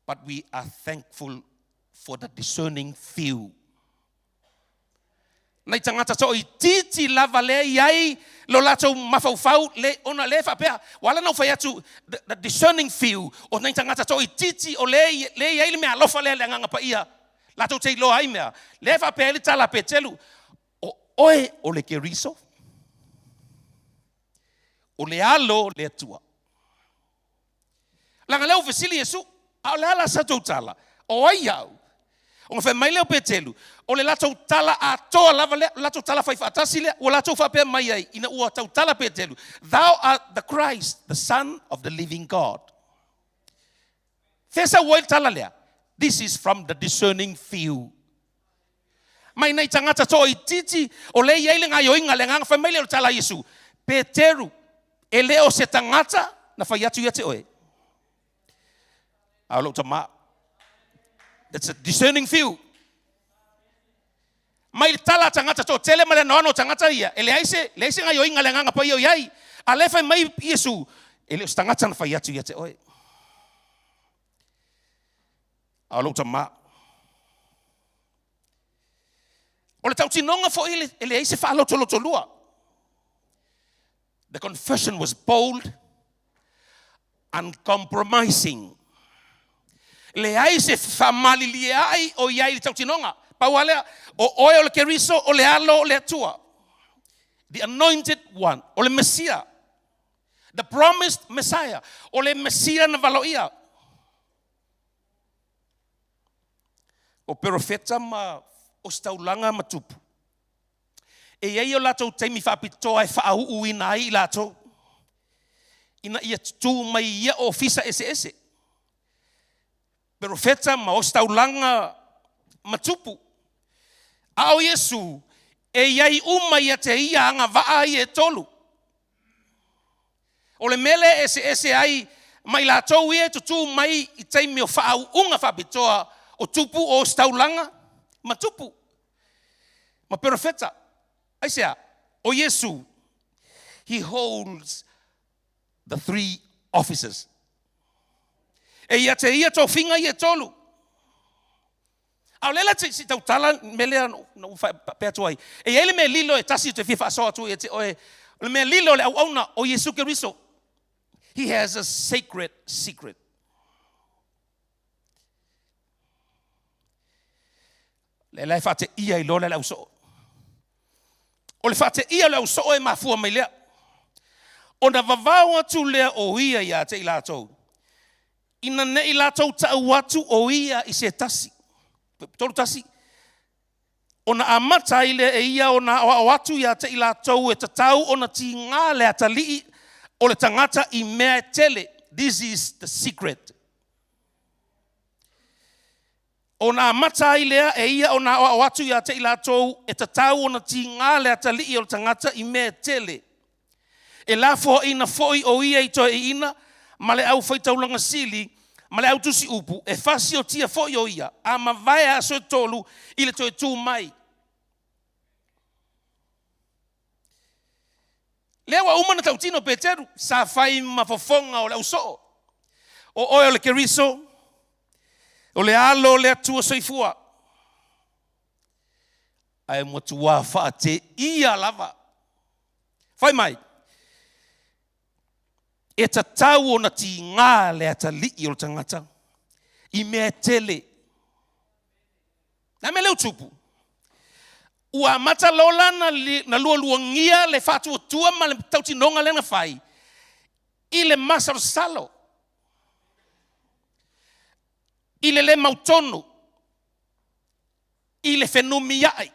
S7: But we are thankful for the discerning few. Nei tangata tō I titi lava le iai lo lato mawhauwhau le ona le whapea. Wala nau whai atu the discerning few o nei tangata tō I titi o le iai le mea alofa le nganga pa ia. Lato te loa ai mea. Le whapea le tala pe telu. O oe o le keriso. O le alo le atua. Langa leo vesili Yesu. A o le ala sa tau tala. O ai au. O ngā whai mai leo pe telu. O le latou tala a toa lava le, latou tala whai whaatasi le, o latou whapea mai ai, ina ua tau tala pe telu. Thou art the Christ, the Son of the living God. Fesa ua tala lea. This is from the discerning few. Mai nei tangata toa I titi, o le iai le ngā yoinga le ngā whai mai leo tala Yesu. Peteru, e leo se tangata, na whai atu ia te oe. Aulo tama. That's a discerning few. Mai tala tangata to tele male no tangata ia. Ele aise nga yo inga lenga pa yo yai. Ale fa mai Yesu. Ele tangata na fa ia tu ia te oi. Aulo tama. O le tau tinonga fo ele aise fa lo tolo tolua. The confession was bold, uncompromising. Le ai se famali ai o iai le tautinonga. Paualea o oe o le keriso o le alo o le atua. The anointed one, o le Messiah. The promised Messiah, o le Messiah na valoia. O profeta ma o staulanga matupu. E iei o latou taimi whaapitoa e whaau uina ai latou. Ina ia tutu mai ia o fisa ese. Profeta ma o staulanga matupu. Ao Yesu e iai uma ia te ia anga waa i e tolu. O le mele ese ai mai latou ia tutu mai i taimi o whaau unga whaapitoa o tupu o staulanga matupu. Ma profeta Aisea, o Yesu, he holds the 3 offices. E ia te ia tō whinga i e tolu. Au lela te si tau tala melea no pēr tuai. E ele me lilo e tasi te whiwha asoa tu e te oe. Le me lilo le au auna o Yesu Keriso. He has a sacred secret. Le lai whate ia I lola lau so. O le whate ia lau so e mafua mai lea. O na vavau atu lea o ia ia te I lātou. Ina ne I lātou tau atu o ia I se tasi. Tolu tasi. O na amata I le e ia o na o atu ia te I lātou e tatau o na ti ngā le atalii o le tangata I mea tele. This is the secret. O na amata I lea e ia o na o atu ia te I lātou e tatau o na ti ngā le atalii o le tangata I mea tele. E la fo ina foi o ia I toi ina, ma le au foi taulanga sili, ma le au tusi upu, e fasi o tia foi o ia, a ma vai a so tolu I le toi tū mai. Lewa umana tautino Peteru, sa fai mafofonga o le uso. O oe o le keriso, o le alo o le atua soifua. Ai motua wha te ia lava. Fai mai. E tatau o na ti ngā le atali I o le tangata. I mea tele. Na me leo tupu. Ua mata lola na lua ngia le whatu o tua ma le tautinonga le na whai. I le masar salo. I le mautonu. I le whenumiai.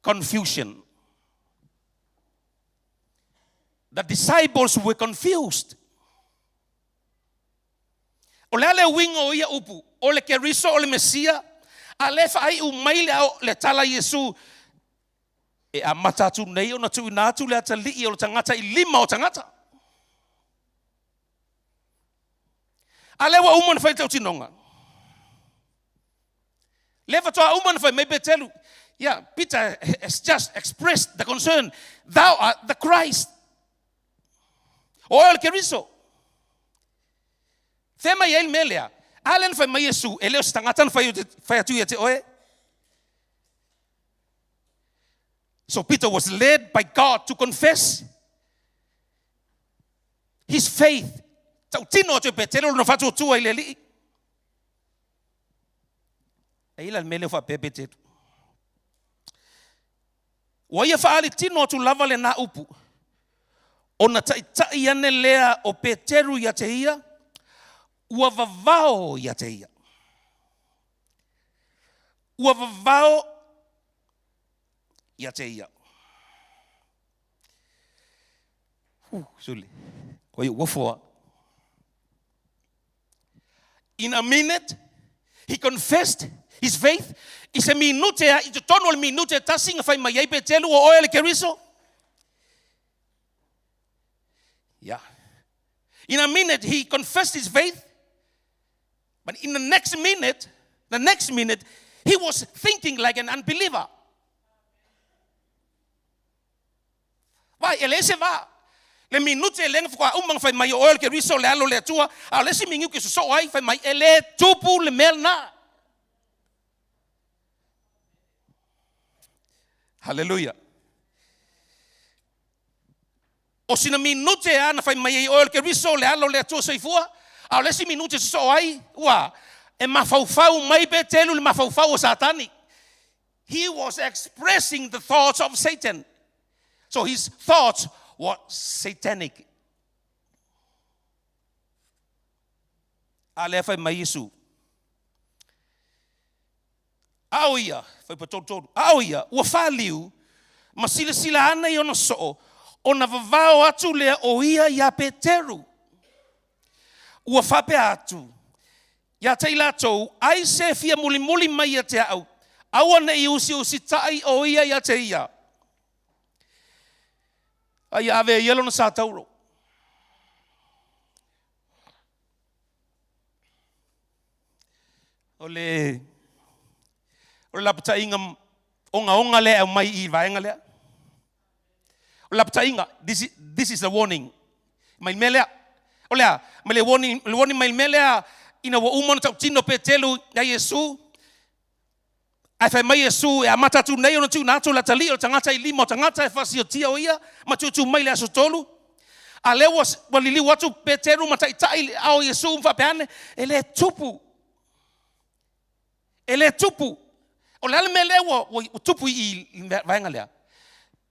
S7: Confusion. The disciples were confused. O le ale winga o ia upu. O le keriso o le Mesia. A le whai umaile au le tala Yesu. E a matatu nei o na tu inatu le atali o le tangata I 5 o tangata. A le wa umana whai tau tinonga. Le watoa umana whai mei betelu. Yeah, Peter has just expressed the concern. Thou art the Christ. O el keriso. Thema i el melea. Alen fai mai Yesu. Eleo stangatan fai atu ia te oe. So Peter was led by God to confess his faith. Tau tino atu petero no fatu tua I le li. E ila meleo fa pepeteru. Wa ia faali tino atu lava le na upu. O na tai ane lea o Peteru ia te ia, ua vavao ia te ia. Ua vavao ia te ia. Suli, ko i uafoa. In a minute, he confessed his faith. I se minute, I te tono le minute tasinga fai mai ei Peteru o oe le keriso. Yeah. In a minute, he confessed his faith. But in the next minute, he was thinking like an unbeliever. Vai, ele se va. Le minute ele ngfa umang fai mai oil ke riso le alo le tua, a le simingu ke so ai fai mai ele tupu le melna. Hallelujah. O sina minute ana fai mai oil ke riso le alo le atua soifua. Au lesi minute so ai. Ua. E mafaufau mai Petelu le mafaufau o Satani. He was expressing the thoughts of Satan. So his thoughts were satanic. Ale fai mai Yesu. Auia, fai patoto. Auia, ua faliu. Masila sila ana i ona so. Ona vavao atu lea o ia ia Peteru. Ua fape atu. Ia teila tou, ai se fia muli mai ia te au. Aua ne i usi tai o ia te ia. Ai ave ielo na sa tauro. Ole lapta inga onga le mai I vaenga le. Ole lapta inga, this is a warning. Mai melea. Olea, mele warning mai melea ina wa umon tau tino Petelu ya Yesu. Ai fai mai Yesu e amata tu nei ona tu nato la tali o tangata I limo tangata e fasio tia o ia ma tu mai le asotolu. A le walili watu Petelu mataitai ao Yesu mfapeane ele tupu. Ele tupu. O le mele wo tupu I vaenga lea.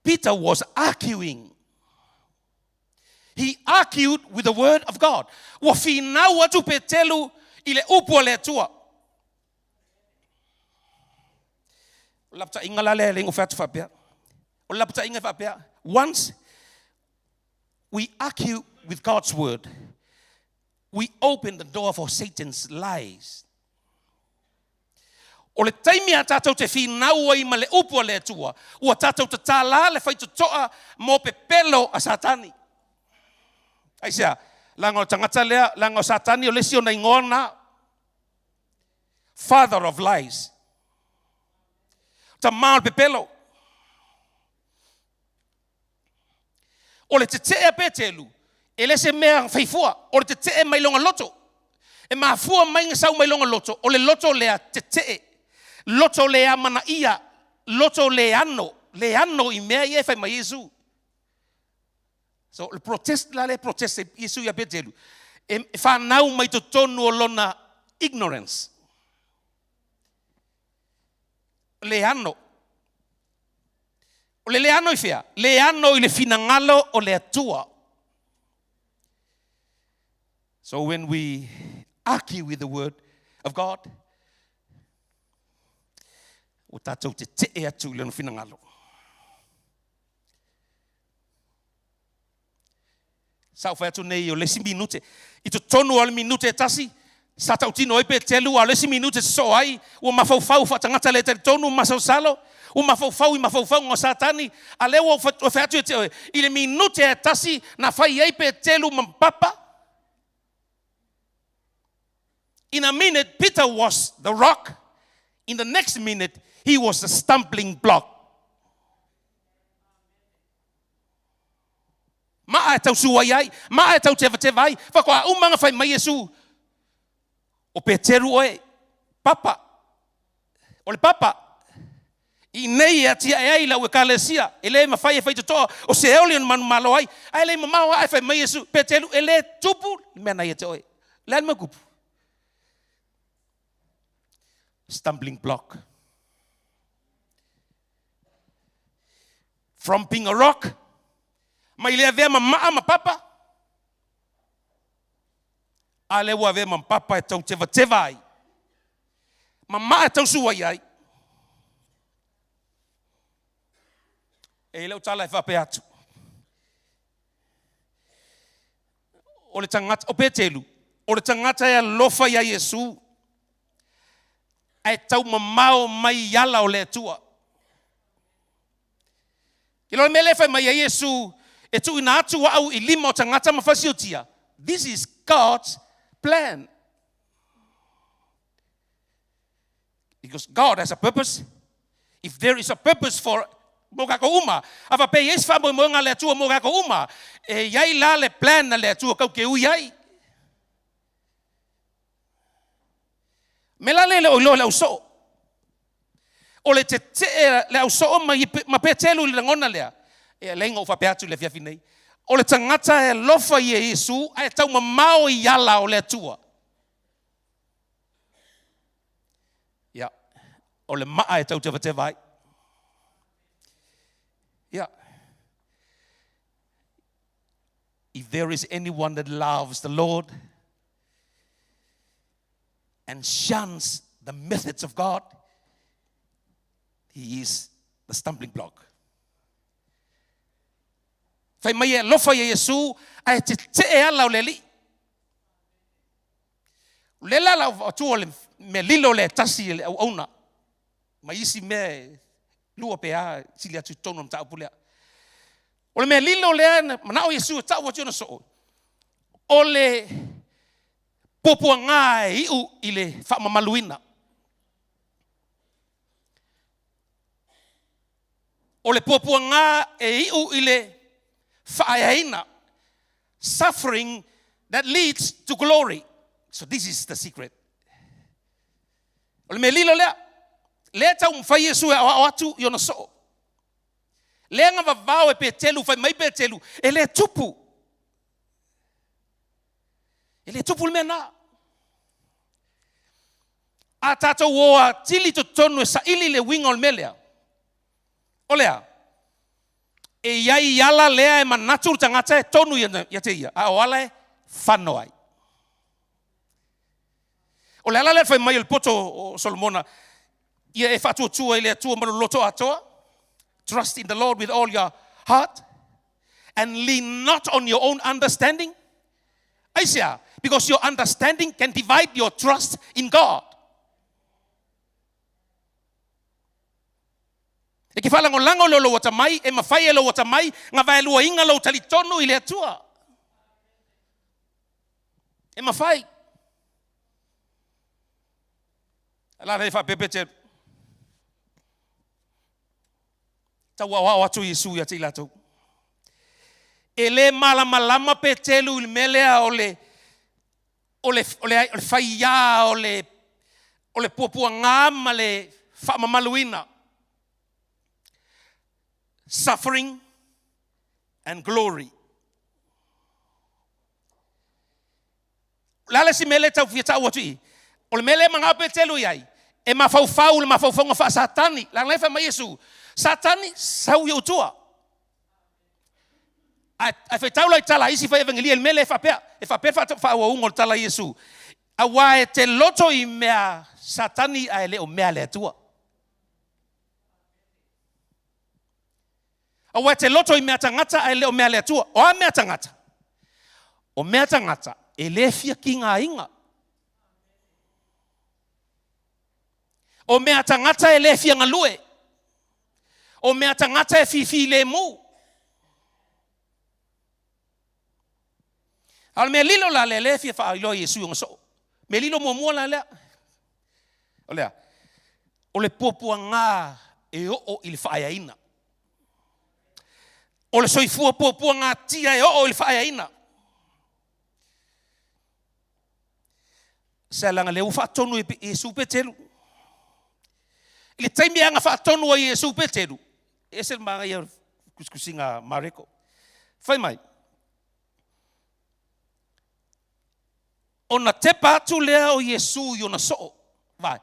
S7: Peter was arguing. He argued with the word of God. Wa fina watu Petelu ile upo le tua. Lapta ingala le lengo fatu fapia. O lapta inga fapia. Once we argue with God's word, we open the door for Satan's lies. O le taimi a tātou te whinau ai ma le upo le tua. Ua tātou te tāla le whaitu toa mo pe pelo a Satani. Aisea, lango tangata lea, lango Satani o lesio na ingona. Father of lies. Ta mal pe pelo. O le te tea Petelu. E le se mea whaifua. O le te tea mai longa loto. E maa fua mai ngasau mai longa loto. O le loto lea te tea. Loto lea mana ia. Loto le ano. Le ano I mea ia fai mai Yesu. So le protest la le protest Yesu ia Petelu. E whanau mai to tonu o lona ignorance. Le ano. O le ano I fea. Le ano I le finangalo o le atua. So when we argue with the word of God, o tātou te te atu le no finangalo. Sao fai atu nei o lesi minute. I to tonu o le minute tasi. Sa tau tino I Petelu a lesi minute so ai. Ua mafaufau whatangata le te tonu masausalo. Ua mafaufau I mafaufau ngā Satani. A leo o fai atu e te oe. I le minute e tasi na fai ai Petelu mampapa. In a minute, Peter was the rock. In the next minute, he was a stumbling block. Ma e tau suai ai, ma e tau teva ai, whakoa umanga whai mai Yesu. O Peteru oe, papa, o le papa, I nei a tia e ai lau e kalesia, e le ma whai e whai totoa, o se eolion manu malo ai, ai le ma mau ai whai mai Yesu, Peteru, e le tupu, mea nei e te oe, le ma kupu. Stumbling block. From being a rock, mai le avea ma papa. A le ua avea ma papa e tau teva ai. Ma e tau suai ai. E leo tala e whape atu. O le tangata, o Petelu, o le tangata e lofa ia Yesu. E tau mamao mai yala o le tua. I lo mele fai mai Yesu e tu ina atu wa au I lima o tangata mawhasi o tia. This is God's plan. Because God has a purpose. If there is a purpose for mogako uma, ava pe yes fa mo nga le tua mogako uma, e yai la le plan na le tua kau ke u yai. Mela le o le so. O le te le so ma Petelu le ngona lea. E lengo fa peatu le fiafi nei. o le tangata e lofa i e Yesu, ai tau mamao i ala o le atua. Ia, o le maa e tau te vai. Ia. If there is anyone that loves the Lord and shuns the methods of God, he is the stumbling block. Fai mai e lofa i Yesu, ai te e ala o le li. Le la o tu le me lilo le tasi le ona. Ma isi me lua pe a sili atu tonu mta upulea. O le me lilo le mana o Yesu ta o tuna so. O le popua nga e iu i le whamamaluina. O le popua nga e iu i le whaeaina. Suffering that leads to glory. So this is the secret. O le me lilo lea. Lea tau mwhai Yesu e o atu i ona so. Lea nga vavao e pe telu, whai mai pe telu. E le tupu. E le tupu le mena. A tātou oa tili to tonu e sa ili le winga o le melea. O lea. E iai iala lea e manatu tangata e tonu ia te ia. A o ala e whanoai. O le ala le whai mai o le poto o Solomona. Ia e whatua tua i le atua maroloto atoa. Trust in the Lord with all your heart. And lean not on your own understanding. Aisia. Because your understanding can divide your trust in God. E ki whalango lango lo wata mai, e mawhai e lo wata mai, ngā vai lua inga lo tali tonu i le atua. E mawhai. La rei wha pepe te. Tau au atu Yesu ia te ilatou. E le malama pe telu il melea o le whaia, o le puapua ngāma, le whamamaluina. Suffering and glory. Lale si mele tau fia tau atu i. O le mele mga pe telu iai. E mawhau le mawhauwhanga wha satani. Lang lefa ma Yesu. Satani sau i utua. Ai whai tau lai tala isi whai evangelia le mele e whapea. E whapea wha ua ungo tala Yesu. A wae te loto i mea satani a ele o mea le atua. A wae te loto i mea tangata a ele o mea le atua. O a mea tangata. O mea tangata. E le fia ki ngā inga. O mea tangata e le fia ngā lue. O mea tangata e fifi le mu. Al me lilo la le fia wha ilo Yesu yung so. Me lilo mua la lea. O lea. O le puapua ngā e o ili whaeaina. O le soifua puapua ngā tia e o ili whaeaina. Sa langa leu whaatonu e Yesu petelu. Ile taimi anga whaatonu a Yesu petelu. E se mga ia kuskusinga mareko. Whai mai. Ona te patu lea o Yesu i ona soo. Vai.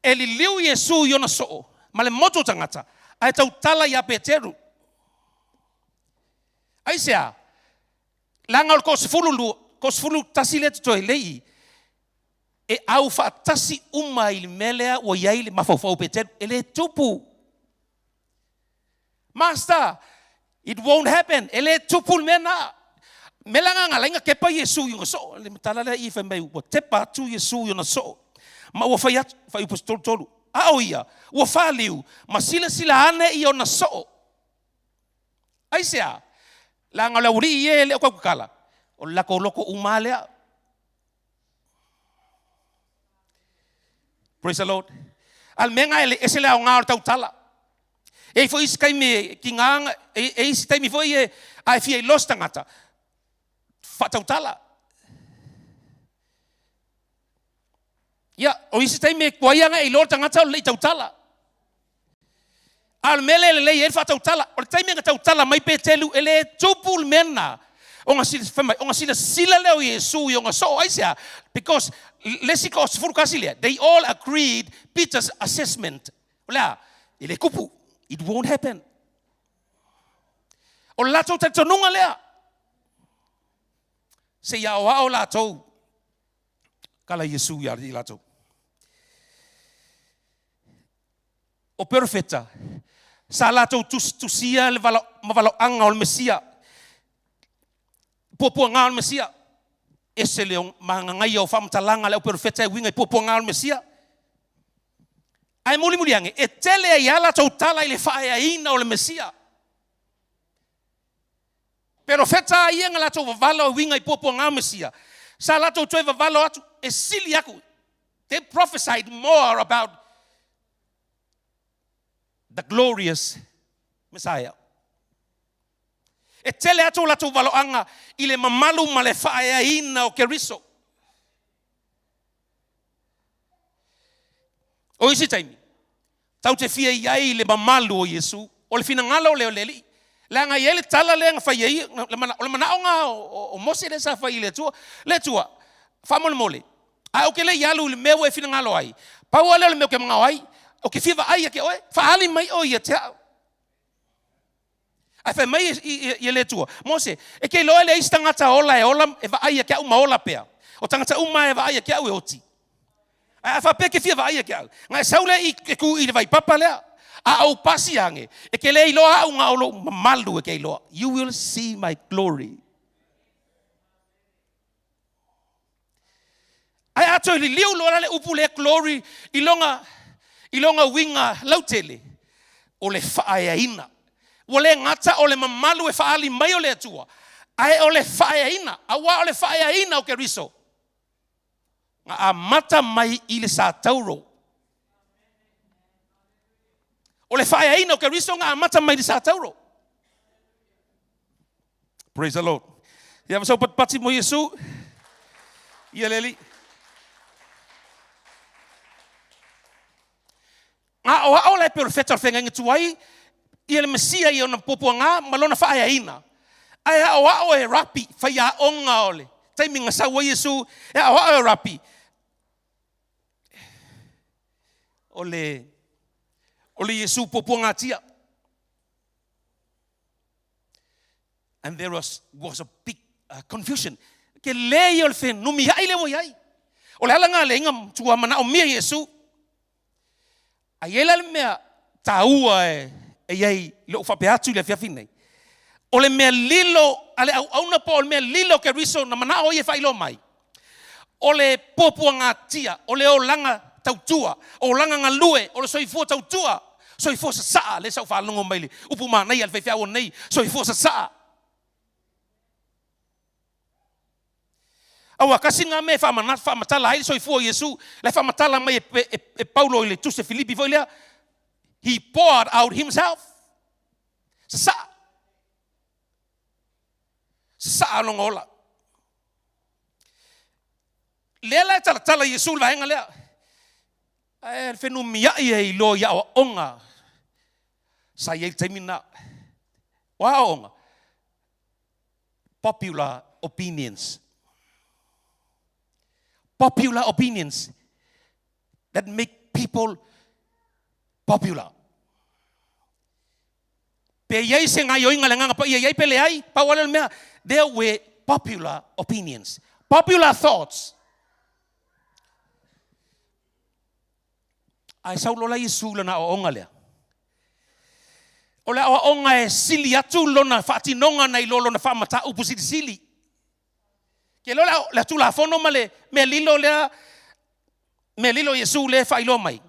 S7: E li liu Yesu i ona soo. Ma le moto tangata. Ai tau tala ia Peteru. Ai sea. Langa o kosfulu tasi le tuto lei. E au whaatasi uma i melea o iai le mawhawhau Peteru. E le tupu. Master, it won't happen. E le tupu mena. Melanga nga lainga kepa Yesu yung so. Le matala le ifa mai o tepa tu Yesu yung so. Ma o fayat fai pastor tolu. Ao ia, o faliu, ma sila ane i ona so. Ai sea. La nga lauri ie le ko kala. O la ko loko umalea. Praise the Lord. Al menga ele esele au nga tau tala. E foi iskai me kinga e istai mi foi e ai fie los tangata. Fatautala. Ya, o isi tai me kuaianga i lor tangata o lei tautala. Al mele le e fa tautala. O le taimi nga tautala mai pe telu ele tupul mena. O nga sila leo Yesu yo nga so aisia because lesiko sfuru kasilia. They all agreed Peter's assessment. Ola, ele kupu. It won't happen. O lato te tonunga lea. Se ya o lato. Kala Yesu ya lato. O perfeta. Sa lato tusia le mavalo anga o le Mesia. Popua ngā o le Mesia. Ese leong mangangai o whamtalanga le o perfeta e winga i popua ngā o le Mesia. Ai muli ange. E tele ai ala tau tala i le whaeaina o le Mesia. Pero feta ia nga lato vavalo o winga i popua ngā o le Mesia. Sa lato toe vavalo atu. E sili aku. They prophesied more about the glorious Messiah. E tele atu lato valoanga i le mamalu ma le whaeaina o Keriso. O isi taimi. Tau te fia iai le mamalu o Yesu. O le fina ngala o leo leli. Langa i ele tala le nga whaiei. O le manaonga o mose le sa whai le tua. Le tua. Whamole mole. Ai o ke le ialu le meo e fina ngalo ai. Pau ale le meo ke mga ai. O ke fiwa ai ke oe. Whaali mai o ia te au. Ai whai mai i le tua. Mose. E ke loe le isi tangata ola e ola. E wa ai ke au ma ola pea. O tangata uma e wa ai ke au e oti. Ai wha pe ke fia wa ai ke au. Ngai saule i ku i le vai papa lea. A au pasi ange. E ke le iloa au ngā olo malu e ke iloa. You will see my glory. Ai ato li liu loa le upu le glory. Ilonga winga lautele. O le whaeaina. O le ngata o le mamalu e whaali mai o le atua. Ai o le whaeaina. Awa o le whaeaina o Keriso. Nga a mata mai i le sa tauro. O le whaeaina o Keriso nga a mata mai i sa tauro. Praise the Lord. Ia masau patpati mo Yesu. Ia leli. Nga o le perfeta o whenga inga tuai. Ia le Mesia i ona popua ngā malona whaeaina. Ai o e rapi. Whai a onga o le. Taimi nga saua Yesu. Ia o e rapi. Ole Yesu popua ngā tia. And there was a big confusion. Ke lei o le when, numi hai le wai ai. O le halanga le inga tua mana o mia Yesu. A iela le mea taua e iei le o whapeatu le whiawhinei. O le mea lilo, ale au na po o le mea lilo Keriso na mana o ie whailo mai. O le popua ngā tia, o le o langa tautua, o langa ngā lue, o le soifua tautua, soifua sa saa, le sau whalongo mai le, upu maa nei, al whaiwhau nei, soifua sa saa. Awa kasi ngā me whamatala hai, soifua Yesu, le whamatala mai e Paulo i le tuse Filipi foi lea, he poured out himself. Sa saa. Sa saa longa ola. Lela e tala Yesu le vahenga lea, e whenu miai e ilo ia o onga. Sa iei taimina. Wa onga. Popular opinions. Popular opinions that make people popular. Pe iei se ngai oinga le nganga pa iei pele ai, pa wale mea, there were popular opinions. Popular thoughts. Ai saulola Yesu lana o onga lea. O lea o onga e sili atu lona whaatinonga nei lolo na whamata upu sili. Ke lola le tu la fono male me lilo Yesu le whailo mai.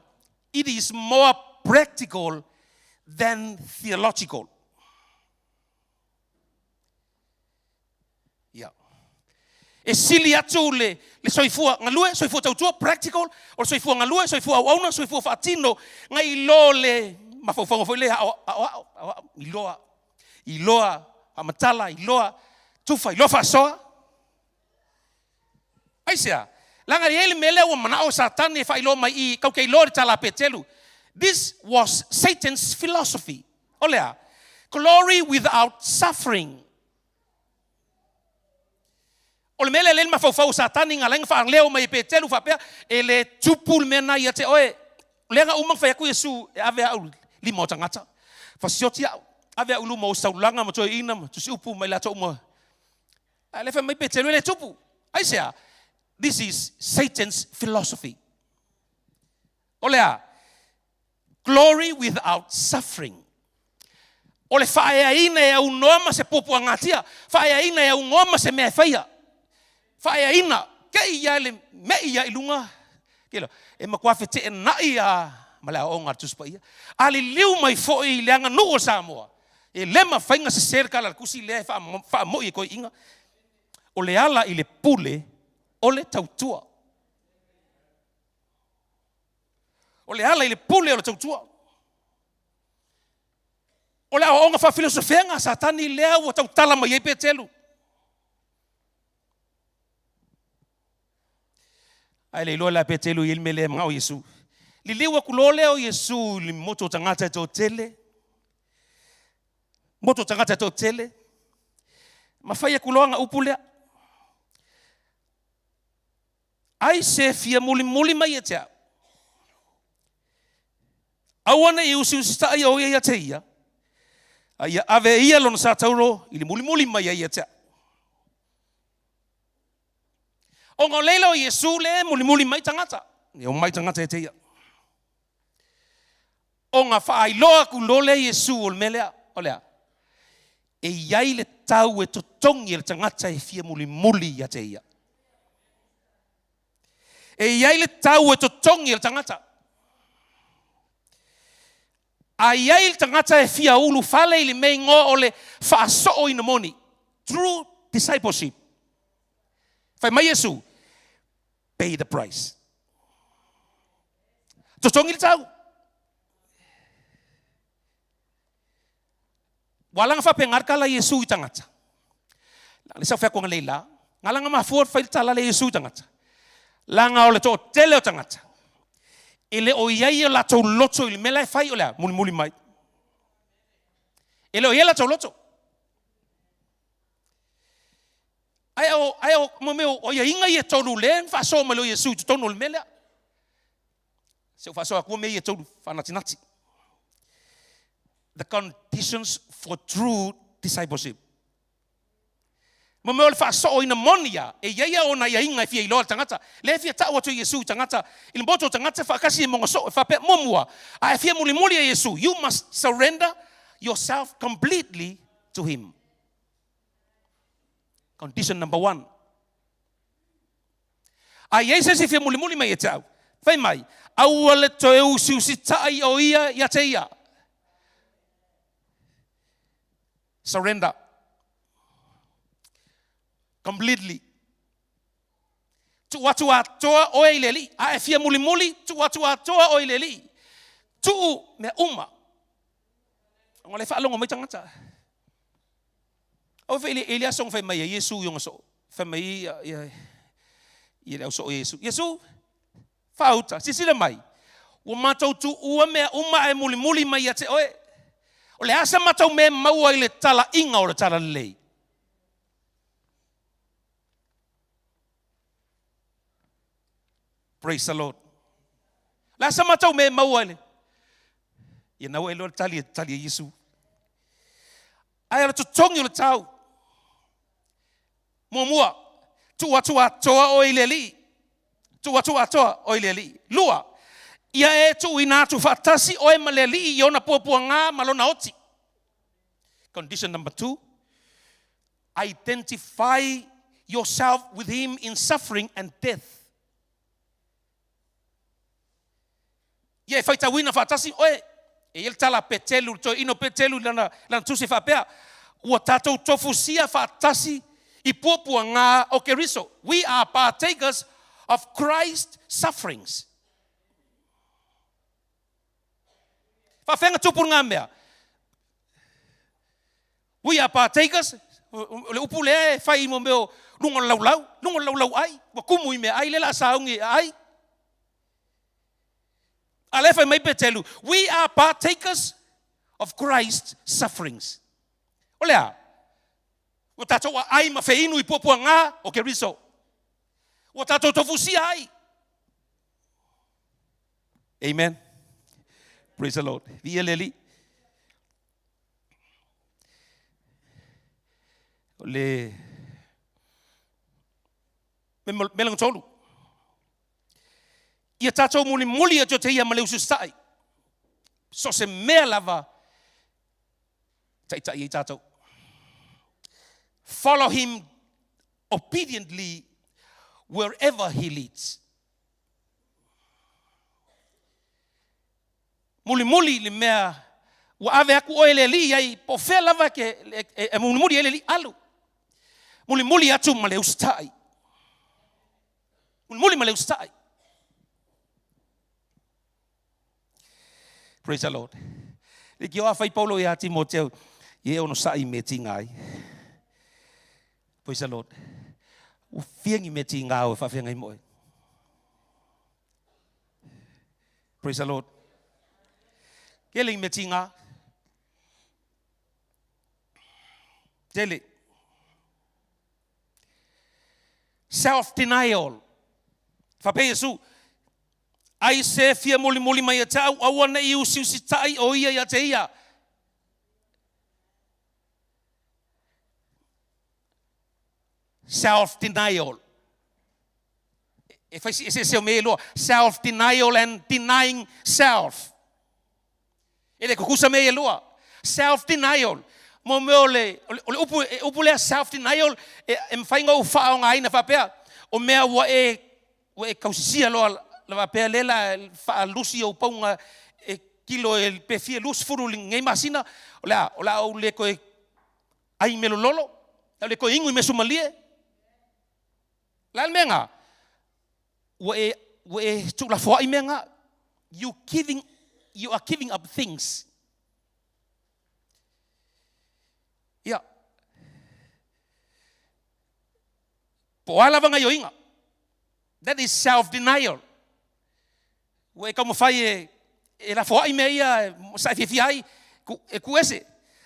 S7: It is more practical than theological. Yeah. E sili atu le soifua ngalue, soifua tautua, practical, o soifua ngalue, soifua auna, soifua whaatino, ngai lo le mawhauwhango foi le iloa, amatala, iloa, tufa, iloa whasoa. Aisea, langa ele mele o mana o satani e whailo mai I kau kei lori tala petelu. This was Satan's philosophy. Olea, glory without suffering. Ole mele len mafau satani ngalang fa leo mai petelu fa pe ele tupul mena ia te oe. Lenga umang fa ku Yesu ave au limo tangata. Fa siotia ave ulu mo saulanga mo to ina mo tu upu mai la to mo. Ale fa mai petelu ele tupu. I say, this is Satan's philosophy. Olea, glory without suffering. Ole faia ina ya unoma se popu angatia, faia ina ya ungoma se me faia. Faia ina ke ia le me ia ilunga. Kilo, e makwafe te na ia mala onga tuspa ia. Ali liu mai foi leanga no Samoa. E lema fainga se cerca la kusi le fa mo i ko inga. Ole ala ile pule ole tautua. Ole ala ile pule ole tautua. Ole a onga fa filosofia nga satani lea wa tautala mai petelu. Ai le lola petelu il mele ngau Yesu. Li liwa kulole o Yesu li moto tangata to tele. Moto tangata to tele. Mafaya kulonga upulea. Ai se fia muli mai etea. Awana Yesu sta ia o ia teia. Ai ave ia lon sa tauro ili muli mai ia etea. Onga lelo Yesu le muli mai tangata. Ne o mai tangata etea. Onga fa ai loa ku lole Yesu ol melea olea. E iai le tau e totongi le tangata e fia muli ia teia. E iai le tau e totongi le tangata. A iai le tangata e fia ulu fale ili mei ngo ole whaasoo ina moni. True discipleship. Fai mai Yesu, pay the price. Totongi le tau. Walang fa pengarka la Yesu i tangata. Le sa fa ko ngaleila, ngalanga mafua fa tala le Yesu i tangata. Langa ole to tele o tangata. Ele o iai la to loto il mela fai ola muli mai. Ele o iai to loto. Ai o momeo o ia inga ia to len fa so malo Yesu to no mela. Se fa so aku me ia to fa natinati. The conditions for true discipleship. Mamel fa so ina monia e ia ona ia inga fia ilo tangata le fia ta watu Yesu tangata il boto tangata fa kasi mo so fa pe momua a fia muli Yesu. You must surrender yourself completely to him. Condition number 1. A Yesu si fia muli mai etau fai mai au le to eu si tai o ia te ia. Surrender completely. Tu watu atoa o ileli. A fia muli tu watu atoa o ileli. Tu me uma. Ngole fa longo mai tangata. O fele elia song fa mai Yesu yung so. Fa mai ia so Yesu. Yesu fauta sisile mai. O matou tu ua me uma e muli mai ate oe. O le asa matou me maua ile tala inga o le tala lei. Praise the Lord. La sa matou me maua ile. Ia nau e lo tali Yesu. Ai ala tutongi le tau. Momua. Tu toa o ileli. Tu toa o ileli. Lua. Ia e tu ina tu fatasi o e maleli i ona puapuanga malona oti. Condition number 2. Identify yourself with him in suffering and death. Ia e faita wina fatasi oe. E il tala petelu to ino petelu lana tusi fa pea. Ua tatou tofusia fatasi i puapuanga o keriso. We are partakers of Christ's sufferings. Fa fenga tupur ngambea. We are partakers. Le upule fai mo meu lungo laulau ai. Wa kumu me ai le la saungi ai. Alefa mai petelu. We are partakers of Christ's sufferings. Olea. O tato wa ai ma fe inu I popua ngā o ke riso. O tato tofusi ai. Amen. Praise the Lord. Vieleli. Le melang tolu. Ia tato muli a te ia maleu sustai. So se mea lava. Tai tato. Follow him obediently wherever he leads. Muli le mea wa ave aku o ele li ai po fe lava ke muli ele li alu. Muli atu maleu stai. Muli maleu stai. Praise the Lord. Ki o afai Paulo ia Timoteo ye ono sai me tingai. Praise the Lord. O fiangi me tinga o fa fiangai moi. Praise the Lord. Keling me tinga. Dele. Self-denial. Fa pe Yesu. Ai se fia muli mai e tau awana I usi tai o ia te ia. Self-denial. If I say se me lo self-denial and denying self. Ele kukusa me lo self-denial. Mo le upu self-denial e mfainga u fa nga ina fa pe o mea wa e kausisia lo la pe lela fa lusi o ponga e kilo el pe fie lus furu ngai masina ola o le ko ai melololo le ko ingu me sumalie la menga we tu la fo ai menga you are giving up things po ala vanga yo inga that is self-denial. We como fai e la foi me ia sai fiai ku ese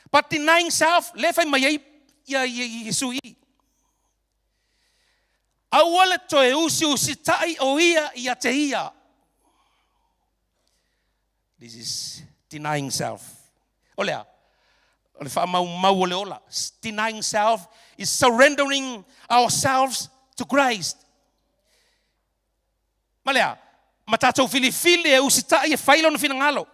S7: but denying self le fai mai ia Yesu awala to e usi tai o ia te ia. This is denying self. Olea ole fa mau ole ola. Denying self is surrendering ourselves to Christ. Malea matatou filifili e usitai e failo no finangalo.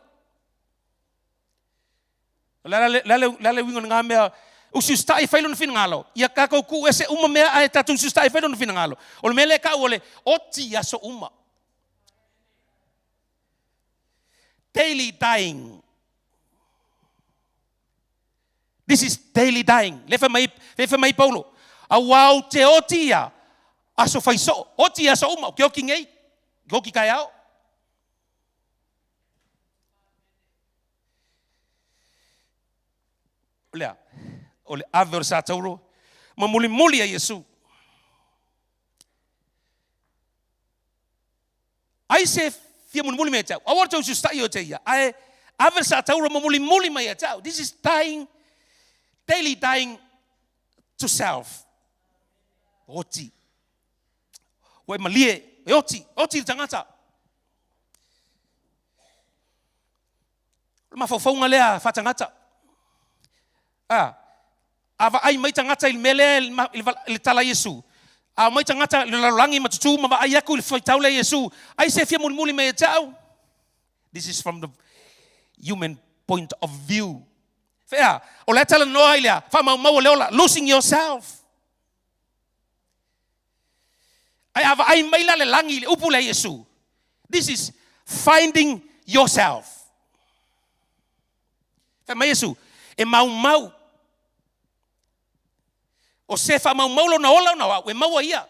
S7: Lale wingo nga mea usitai e failo no finangalo. Ia kako ku ese uma mea ai tatu usitai e failo no finangalo. Ole mele ka ole oti aso uma. Daily dying. This is daily dying. Lefa mai Paulo. Awau te otia aso faiso. Oti aso uma ke oki ngei. Goki kayao. Olha, ole adversario, muli a Yesu. Ai se fia muli me tau. Awar tau su stai o te ia. Ai adversario muli me tau. This is dying, daily dying to self. Oti. Wai malie. Oti tangata. Ma fofonga lea fa tangata. Ava ai mai tangata il mele il tala Yesu. A mai tangata le langi matutu ma ai aku il faitau le Yesu. Ai se fia muli me tau. This is from the human point of view. Fea, o le tala noa ilea, fa mau leola, losing yourself. Ai ava ai mai la le langi le upu le Yesu. This is finding yourself. Fa mai Yesu e mau. O se fa mau lo na ola na wa we mau ia.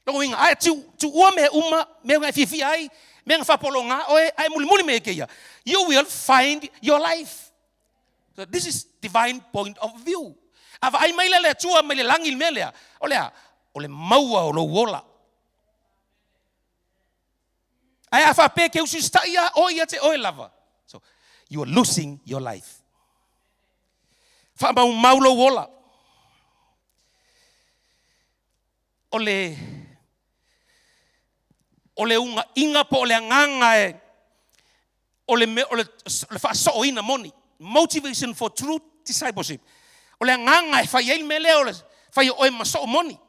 S7: Lo winga ai tu ua me uma me nga fifi ai me nga fa polonga o ai muli me ke ia. You will find your life. So this is divine point of view. Ava ai mai le tua mai le langi me le. Olea ole maua o lo wola. Ai a whape ke usi stai a oia te oe lava. So, you are losing your life. Wha maulo wola. Ole unga inga po ole nganga e ole fa so ina moni. Motivation for true discipleship. Ole nganga e fa yel mele ole fa oe maso moni.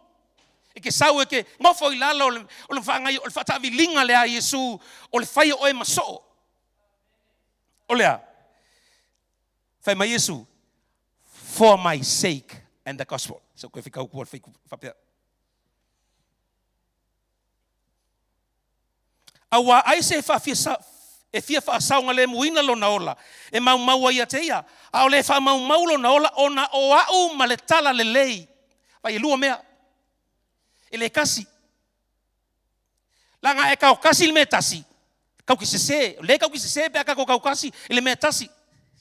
S7: E ke sau e ke ngofo i lala ole fa ngai ole fa tavi linga le a Yesu ole fa oe maso. Ole a. Fa mai Yesu for my sake and the gospel. So ko fika ku fa pe. Awa ai se fa fia e fia fa saunga le muina lo na ola e mau ia te ia a ole fa mau lo na ola ona o au ma le tala le lei vai lua mea ele kasi langa e kau kasi le metasi kau ki se le kau ki se pe ka kau kasi ele metasi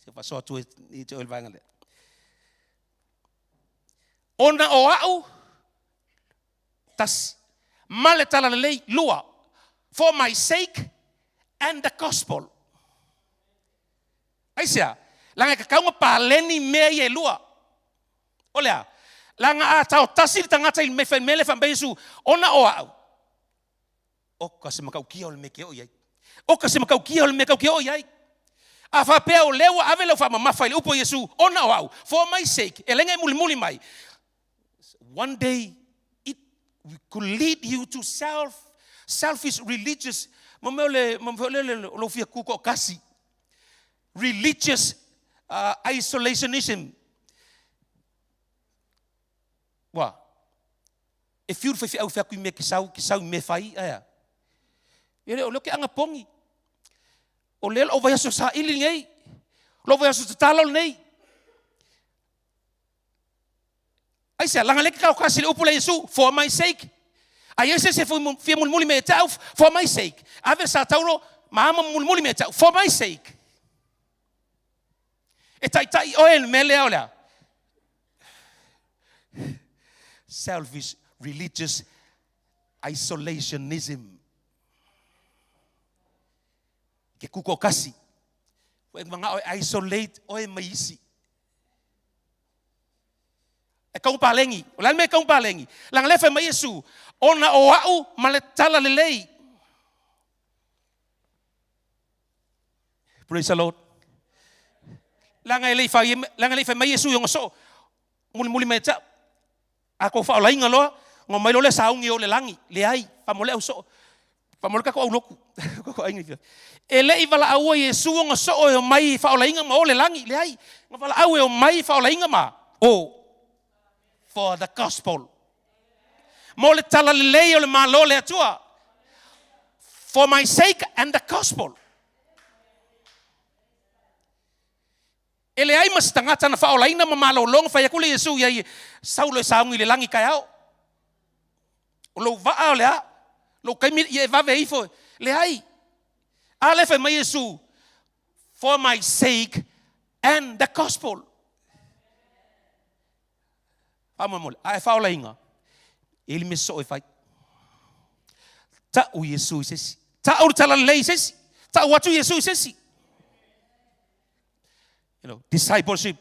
S7: se fa so tu e te ol vanga le ona o au tas ma le tala le lei lua for my sake and the gospel. Aisia, langa ka kaunga paleni mea ye lua. Olea, langa a tau tasir tangata il mele fa besu ona o au. O ka se makau kia ole me ke o yai. O ka se makau kia ole me ke o yai. A fa pe o lewa ave lo fa mama fa le upo Yesu ona o au for my sake. Elenga muli mai. One day it could lead you to selfish religious lo fia kuko kasi religious isolationism. Wa e fiu fa au fa ku me ki sau me fai aya ele o lo ke anga pongi o le o vai so sa ili ngai lo vai so talo nei ai se langa le ka kasi le upule Yesu for my sake. A ese se fia mulmuli me tau for my sake. Ave sa tauro mama mulmuli me tau for my sake. E tai oel mele ola. Selfish religious isolationism. Ke kuko kasi. Weng manga isolate oe maisi. E kau palengi, lan me kau palengi. Lang lefe mai Yesu, ona o au maletala lelei. Praise the Lord. Lang lefe mai Yesu yung so. Muli mecha. Ako fa lainga lo, ngomai lo le saungi o le langi, le ai, pa mole so. Pa mole ka ko loku. Ko aingi. Ele i vala au Yesu ngo so o mai fa lainga mo le langi, le ai. Ngvala au o mai fa lainga ma. Oh. For the gospel. Mole tala lei ole malo le atua. For my sake and the gospel. Ele ai mas tangata na fa olaina ma malo long fa yakule Yesu yai saulo saungi le langi kai au. Lo va ole a. Lo kai mi ye va ve ifo. Le ai. Ale fa mai Yesu. For my sake and the gospel. Amamol, ai faula inga. Ele me so fai. Ta o Yesu sesi. Ta o tala lei sesi. Ta watu Yesu sesi. You know, discipleship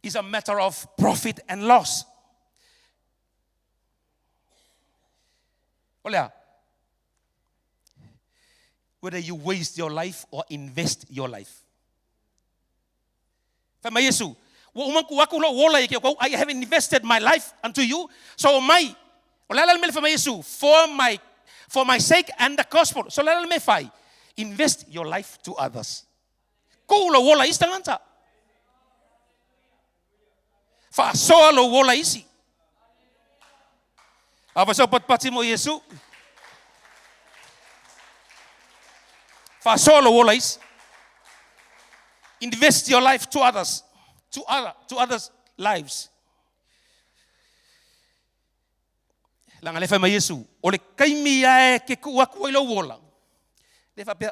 S7: is a matter of profit and loss. Olha. Whether you waste your life or invest your life. Fama Yesu. I have invested my life unto you. So my for my sake and the gospel. So let me invest your life to others. Kulo wola istanganta. Fa solo wola isi. Apa so pati mo Yesu? Fa solo wola isi. Invest your life to others. To others' lives. Langa lefa mai Yesu, ole kaimi ai ke kua lo wola. Lefa pe.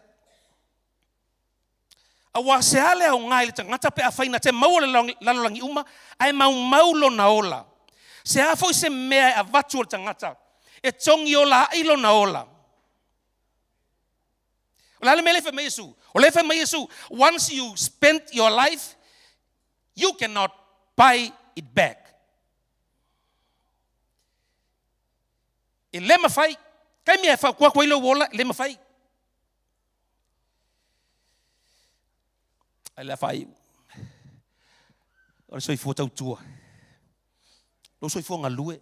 S7: Awa se ale au ngai le tangata pe afaina te mau le lalolangi uma, ai mau lo na ola. Se a foi se mea a vatu le tangata, e tongi ola ilo na ola. Olale mele fe Yesu. Ole fe Yesu. Once you spend your life, you cannot buy it back. E lema fai, kai mea fa kwa koilo wola lema fai. Ai fai. Ora soi fo tau tua. Lo soi fo ngalue.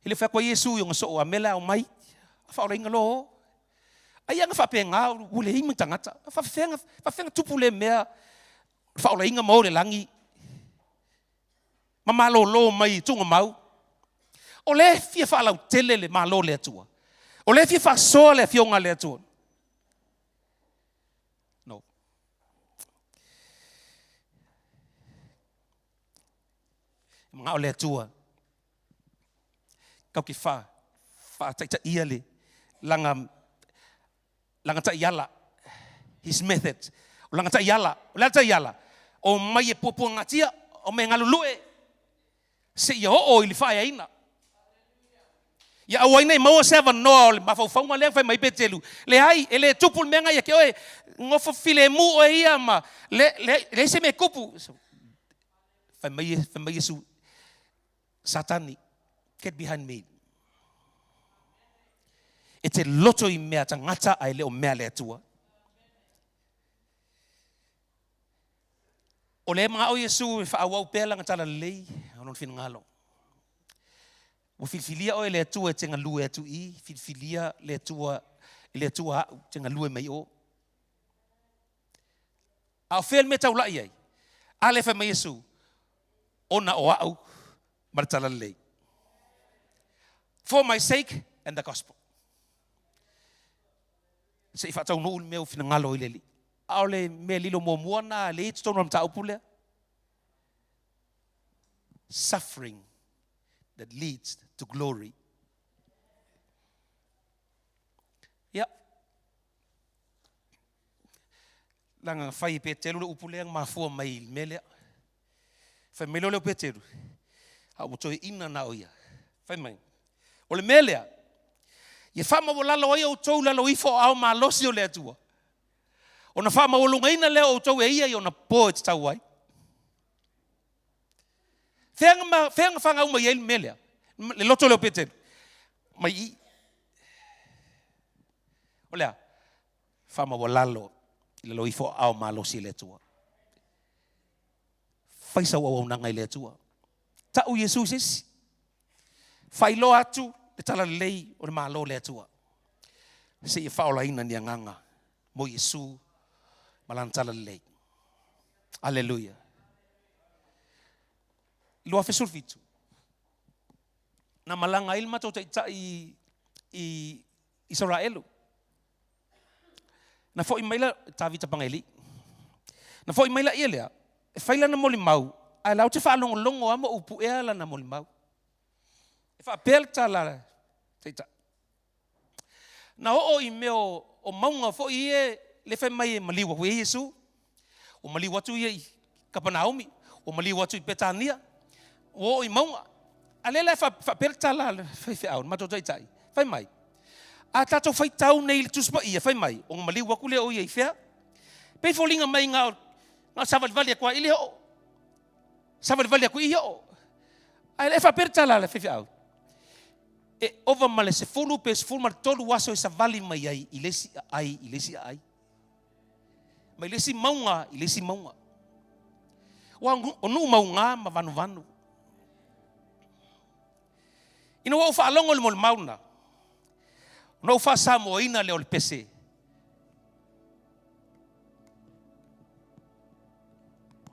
S7: Ile fa kwa Yesu yung so amela o mai. Fa ora ingalo. Ai anga fa penga ule hing tangata. Fa fenga tupule mea. Fa ora inga mo le langi. Mama lo mai tunga mau. Ole fia fa lau tele le malo le atua. Ole fia fa so le fionga le atua. No. Mga ole atua. Kau ki fa ta ia le langa ta iala. His method. Langa ta iala. O mai e popo ngatia o me ngalulue. Se ia o ili fa ina. Ya awai nei mau seven no le mafau le fai mai petelu le ai ele tupul menga ya ke oi ngofo file mu o ia ma le se me kupu fai mai Yesu satani get behind me. It's a loto I mea tangata ai le o mea le atua. O le mga o Yesu fa awau pela ngatala lei onon fin ngalo. O filfilia o le atua tenga lue atu I filfilia le atua tenga lue mai o. A fel me tau lai ai. Ale fa mai Yesu ona o au martala lei. For my sake and the gospel. Se fa tau no meu fina ngalo I leli. Aole me lilo mo muana le it's tono mta upule. Suffering that leads to glory. Ya. Langa fai petelu upule ang mafua mai mele. Fai melo le petelu. Ha uto ina na oia. Fai mai. Ole mele. Ye fama wala lo ia uto la lo ifo au ma losio le atua. Ona fama wolunga ina le uto e ia I ona po te tawai. Fenga fanga uma yel mele. Le loto le petelu. Mai I. Olea. Fama wala lo ifo au ma losio le atua. Faisa wa nanga le atua. Tau Jesus esi. Fai lo atu le tala lei o le malo le atua. Se I faola ina ni nganga mo Yesu malantala lei. Hallelujah. Lo afe sulfitu. Na malanga ilma to I Israelu. Na fo imaila tavita pangeli. Na fo imaila ielea. E faila na molimau. Ai lau te whanongo longo ama upu ea la na molimau. E wha pelta la teita. Na o I meo o maunga fo I e le whai mai e maliwa hui Yesu. O maliwa tu I Kapanaumi. O maliwa tu I Petania. O I maunga. Alela wha pelta la whai whiau. Mato taitai. Whai mai. A tato whai tau nei le tuspa ia whai mai. O maliwa kule o I whea. Pei folinga mai ngā savadvalia kwa ili ho. Savadvalia kwa iyo. Ai le fa perta la le fifi au. E over male se fulu pes fulu mar tolu waso sa vali mai ai ilesi ai. Mai lesi maunga. Wa onu maunga ma vanu. Ina wa fa longo le mol mauna. No fa samo ina le ol pese.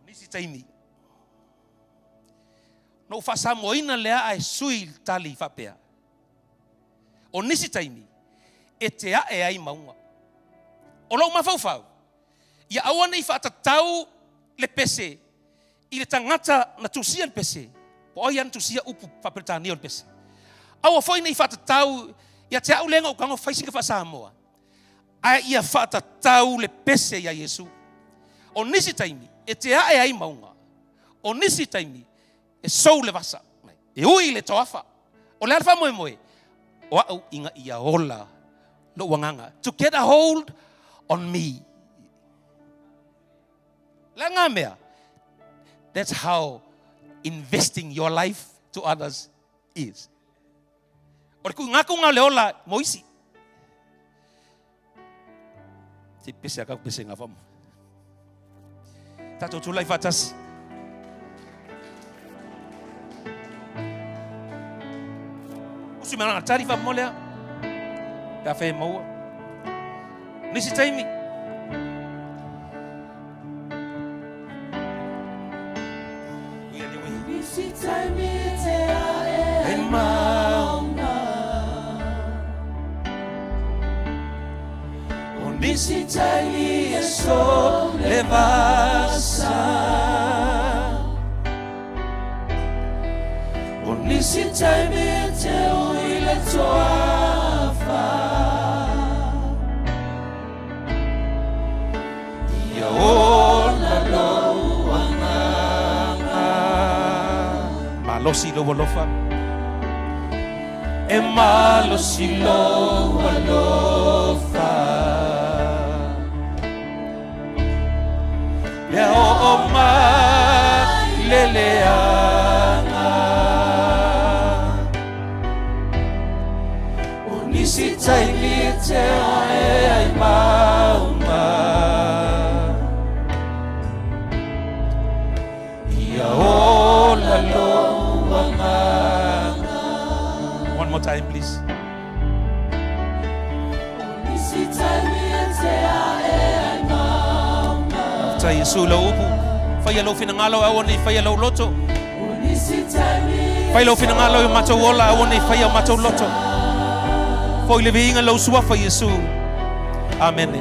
S7: Nisi taimi. No fa samo ina le ai sui tali fa pea. O nisi taimi. E te e ai maunga. O lo mafau. Ia awana I fa tatau le pese. I le tangata na tusia le pese. Po ai tusia upu fa pertani le pese. Awa foi nei fa tatau ia te au lenga o kango faisinga fa Samoa. Ai ia fa tatau le pese ia Yesu. O nisi taimi e te e ai maunga. O nisi taimi e sou le vasa. E ui le toafa. O le alfa moe. O au inga ia ola lo wanganga, to get a hold on me. Langamea. That's how investing your life to others is. Or ku ngaku nga leola moisi. Si pisa ka pisa nga fam. Tato tu life atas. Usi mana tari fam molea. Café mo. Nisi taimi.
S2: Nisitaili eso levasa Unisitaili te uile toafa Ia ona lo wanganga
S7: Malosi lo wolofa.
S2: E malosi lo walofa Ya oma leleanga Unisitaili te ai mauma Ia ola lo wanganga
S7: One more time, please.
S2: Unisitaili te ai mauma
S7: Sa Yesu lo upu. Faya lo finangalo awoni faya lo loto. Faya lo finangalo yo mato wola awoni faya mato loto. Foi le vinga lo sua fa Yesu. Amen.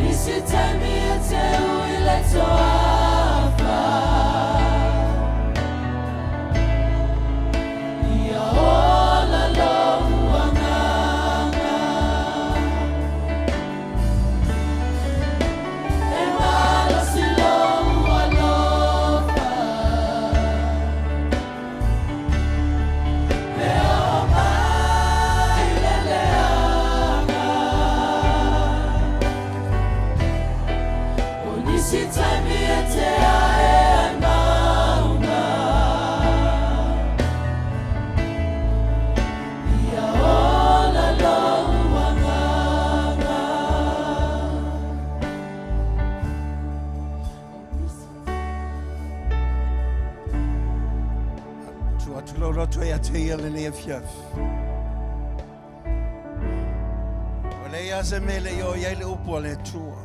S3: Mele yo yele upo le tua.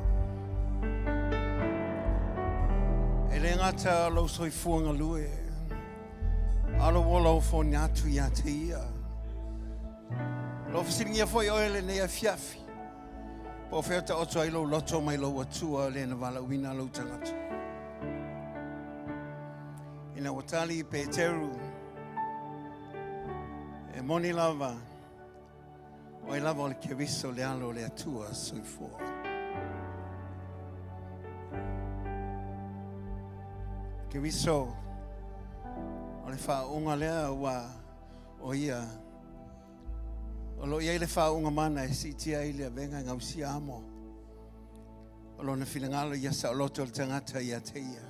S3: Ele ngata lo soi fuanga lue. Alo wola o fo nyatu ya te ia. Lo fisingia fo yo ele ne fiafi. Po feta o toi lo loto mai lo watua le na vala wina lo tangata. Ina watali Peteru. E moni lava. O e lava o le keviso le alo le atua sui fua. Keviso o le wha unga lea wa o ia. O lo ia le wha unga mana e si tia i le venga ngau si amo. O lo na filangalo ia sa o loto le tangata ia te ia.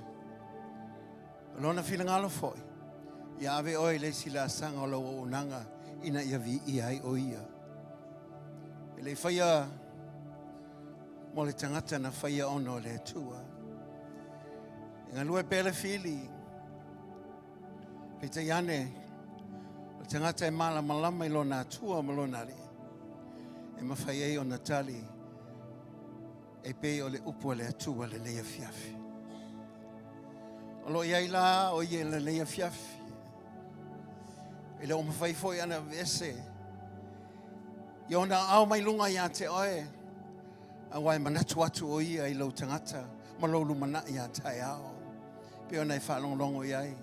S3: O lo na filangalo foi. Ia ave oi le sila sanga o lo o unanga ina ia vi ia o ia. Le whaia mo le tangata na whaia ono le tua. Ngā lue pele whili. Pe te iane, le tangata e mala malama ilo nā tua malonari. E ma whaia i o Natali. E pe o le upo le atua le leia fiafi. O lo iai la o ie le leia fiafi. E le o mawhai foi ana vese. Yo na au mai lunga ia te oe. A wai manatu atu o ia i lau tangata. Ma lau lumana ia tai ao. Peo nei whalonglongo iai.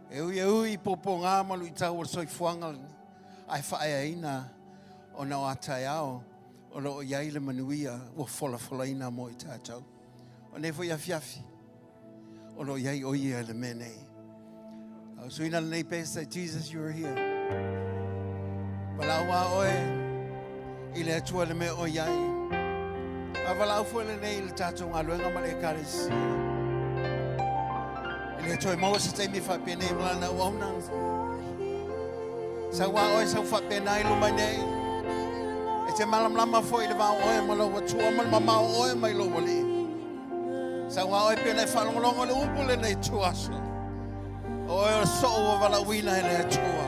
S3: E ui popo ngā malu i tau o soi fuanga. Ai whae ina o na o a tai ao. O lo o iai le manuia o fola ina mo i tātou. O ne fo ia fiafi. O lo iai o ia le menei. Au suina le nei pesa, Jesus, you are here. Palawa oe. I le atua le me o iai. A wala ufu le nei le tatou ngā luenga ma le ekalesi. I le atua I maua sa taimi whapena I mlana wauna. Sa wā oi sa whapena I lumai nei. E te malamlama fo I le wā oe ma lau atua ma le mamau oe mai lo wali. Sa wā oi pena I whalongolongo le upu le nei tuaso. Oe o so o wala wina I le atua.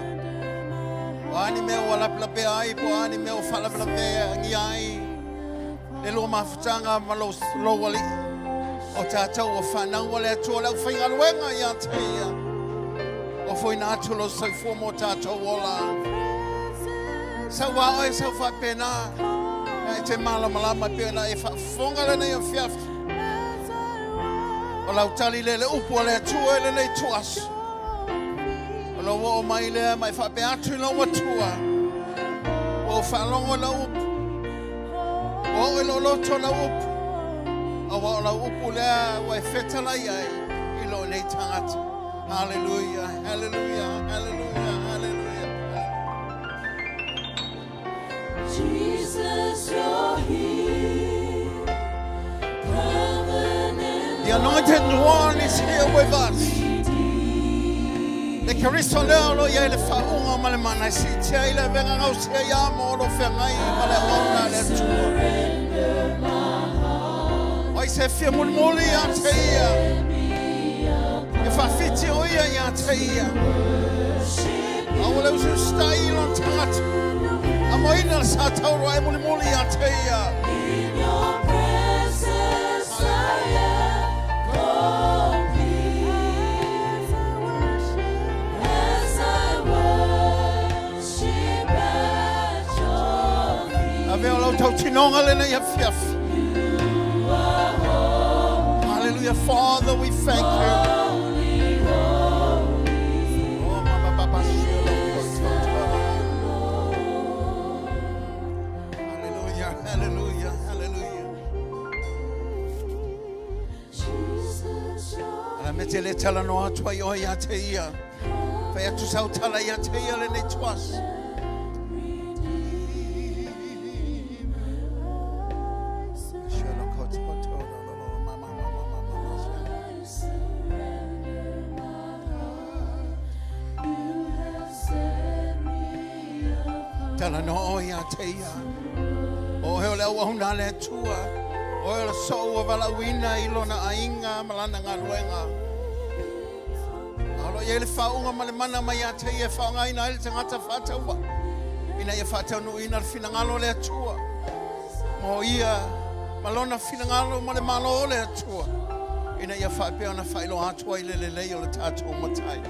S3: O ani mea wala plape ai, po ani mea o whala plape angi ai. Le lo mafutanga ma lo wali. O tātou o whanau wale atua lau whainga luenga I a teia. O fwoi nā tulo sau fōmo tātou ola. Sa wā oi sau whapena. E te malamalama pēna e whafonga le nei o fiafti. O lau tali le upu o le atua le nei tuasu. O lo o mai lea mai whape atu no watua. O whalongo la upu. O e lo loto la upu. O wa la upu lea wa e whetala iai. I lo nei tangata. Hallelujah, hallelujah, hallelujah, hallelujah.
S2: Jesus, you're here. Covenant.
S3: The anointed one is here with us. Le kariso leo lo ia le whaunga ma le mana si tia I le venga ngau sia ia mo lo whengai ma le ona le tua. Oi se fia mulmuli a te ia. E whawhiti o ia I a te ia. A o leo su stai lon tangata. A moina le sa tauro ai mulmuli a te ia.
S2: In your presence I am complete. As I worship at your feet.
S3: A veo lau tau tinonga le na ia fiafi. Hallelujah, Father, we thank you. Hallelujah, hallelujah, hallelujah. Ala me te le tala no atua I oi a te ia. Whai atu sau tala I a te ia le nei tuas. Tala no oi a te ia. O heo leo wahuna le tua. O heo le so o wala wina I lona ainga malana ngā luenga. Alo ia le whaunga ma le mana mai a te ia whaunga ina ele tangata whataua. Ina ia whatau no ina le finangalo le atua. Mo ia malona finangalo ma le malo le atua. Ina ia whapea na whailo atua I le lei o le tātou matai.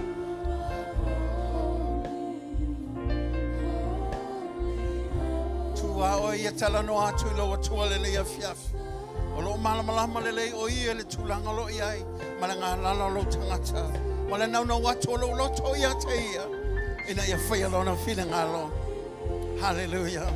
S3: Tua o ia tala no atu I lo atua le lei a fiafi. O lo malamalama le lei o ia le tūlanga lo iai. Ma le ngā lala lo tangata. Ma le nau no atu o lo loto ia te ia. Ina ia whaia lo na finangalo. Hallelujah.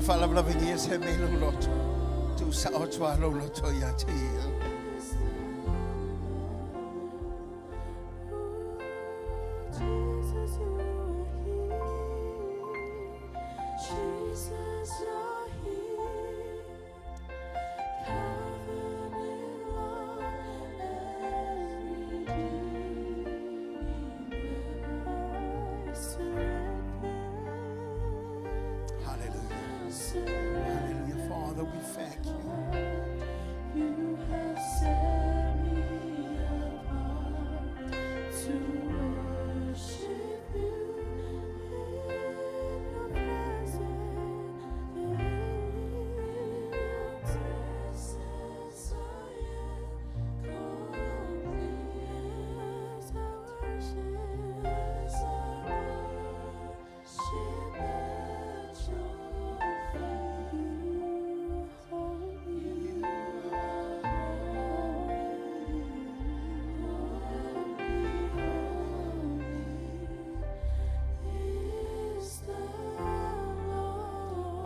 S3: Whalawarawingi se me lo loto. Tu sa o tua lo loto ia te ia.
S2: Jesus, you're here. Covenant love and surrender.
S3: Hallelujah, Father, we thank you.
S2: You have set me apart to worship you.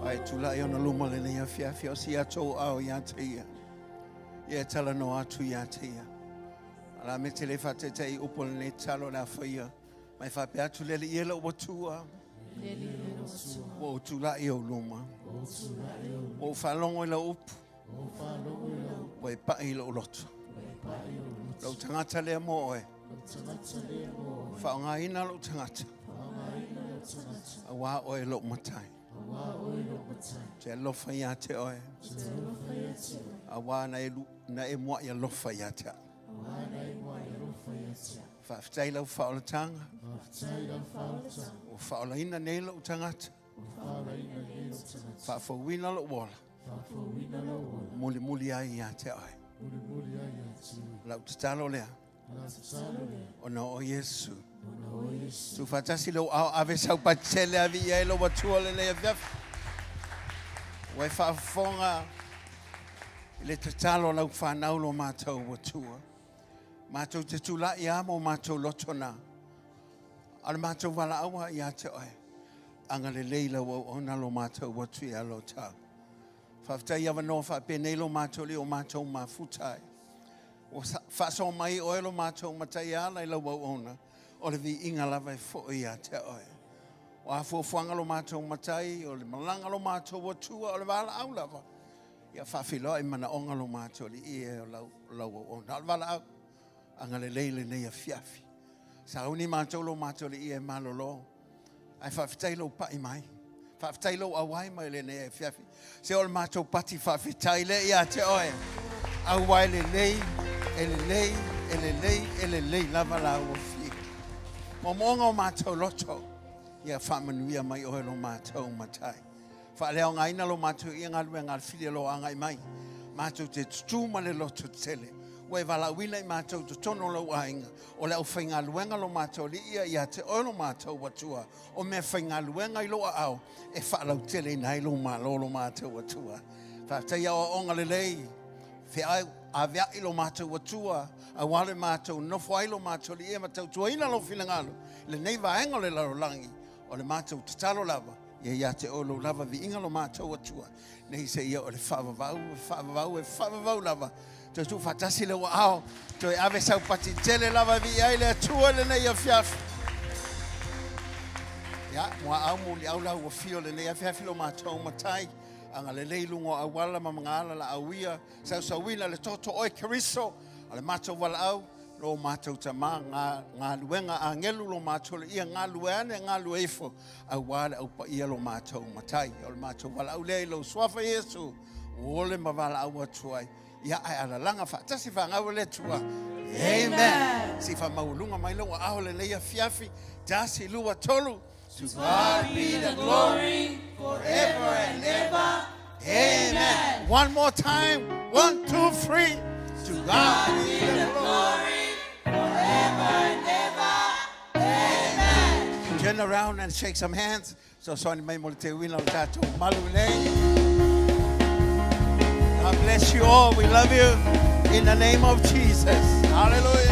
S3: Pai tula i ona luma le nei afiafi o si atou au ia te ia. Ia tala no atu ia te ia. Ala me te le whatetei upo le nei talo na whaia. Mai whape atu lele i ela ua tua. O tula i o luma. O whalongo i la upu. O e pai i la ulotu. Lau tangata lea mo oe. Whaonga ina lau tangata. A wā oe lau matai. Te alofa ia te oe. A wā na e mua i alofa ia te. Whaafitai lau whaolatanga. O whaolaina nei lau tangata. Whaafawina lau wola. Muli muli ai ia te oe. Lau tatalo lea. O na o Yesu. Tu fatasi lo au ave sau patele avi ia lo watua le le vef. Wai fa fonga le tatalo lau fa naulo matou watua. Matou te tula ia mo matou lotona. Al matou wala awa ia te oe. Anga le leila wa ona lo matou watu ia lo ta. Fa fta ia no fa penelo matou le o matou mafutai. O fa so mai o lo matou matai ala lo wa ona. O le vi inga lava fo ia te oe. O a fuanga lo matou matai, o le malanga lo matou watua, o le wala au lava. Ia whawhilo i mana onga lo matou li ia o lau o na. Al wala au, anga le leile nei a fiafi. Sa uni matou lo matou li ia malolo. Ai whawhitai lo pai mai. Whawhitai lo awai mai le nei a fiafi. Se o le matou pati whawhitai le ia te oe. Awai le lei, ele lei, lava la o fi. Mo monga o mātou loto. Ia whamanuia mai oe lo mātou matai. Whaaleo ngaina lo mātou ia ngalue ngal while lo angai mai. Mātou te tutu ma le loto tele. Ue wala wila i mātou te tono lo ainga. O le au whainga luenga lo mātou li ia te oe lo mātou watua. O mea whainga luenga i loa au. E whaalau tele nai lo mātou watua. Whaatai au onga le lei. Wheai a vea ilo mātou watua. A wale mātou nofo ailo mātou li e matau tuaina lo whilangalo. Le nei vaenga le laro langi. O le mātou tatalo lava. Ia te o lo lava vi inga lo mātou watua. Nei se ia o le whaavavau lava. Te tu fatasi le wa ao. Toi ave sau pati tele lava vi ai le atua le nei a fiafi. Ia, mua au muli au lau wa fio le nei a fiafi lo mātou matai. Anga le leilungo a wala ma mga ala la awia. Sau wina le toto oi kariso. Ale mātou wala au, lo mātou tama, ngā luenga a ngelu lo mātou ia ngā lueane, ngā lueifo, au wale au pa ia lo mātou matai. O le mātou wala au lei lo swafa Yesu, o le mawala au atuai. Ia ai ala langa whaatasi whangau le tua. Amen. Si wha maulunga mai lo a aho le leia fiafi, dasi lua tolu. To God be the glory forever and ever. Amen. One more time. 1, 2, 3. To God be the glory forever and ever. Amen. Turn around and shake some hands. So sorry, may mo te wina tato malune. God bless you all. We love you in the name of Jesus. Hallelujah.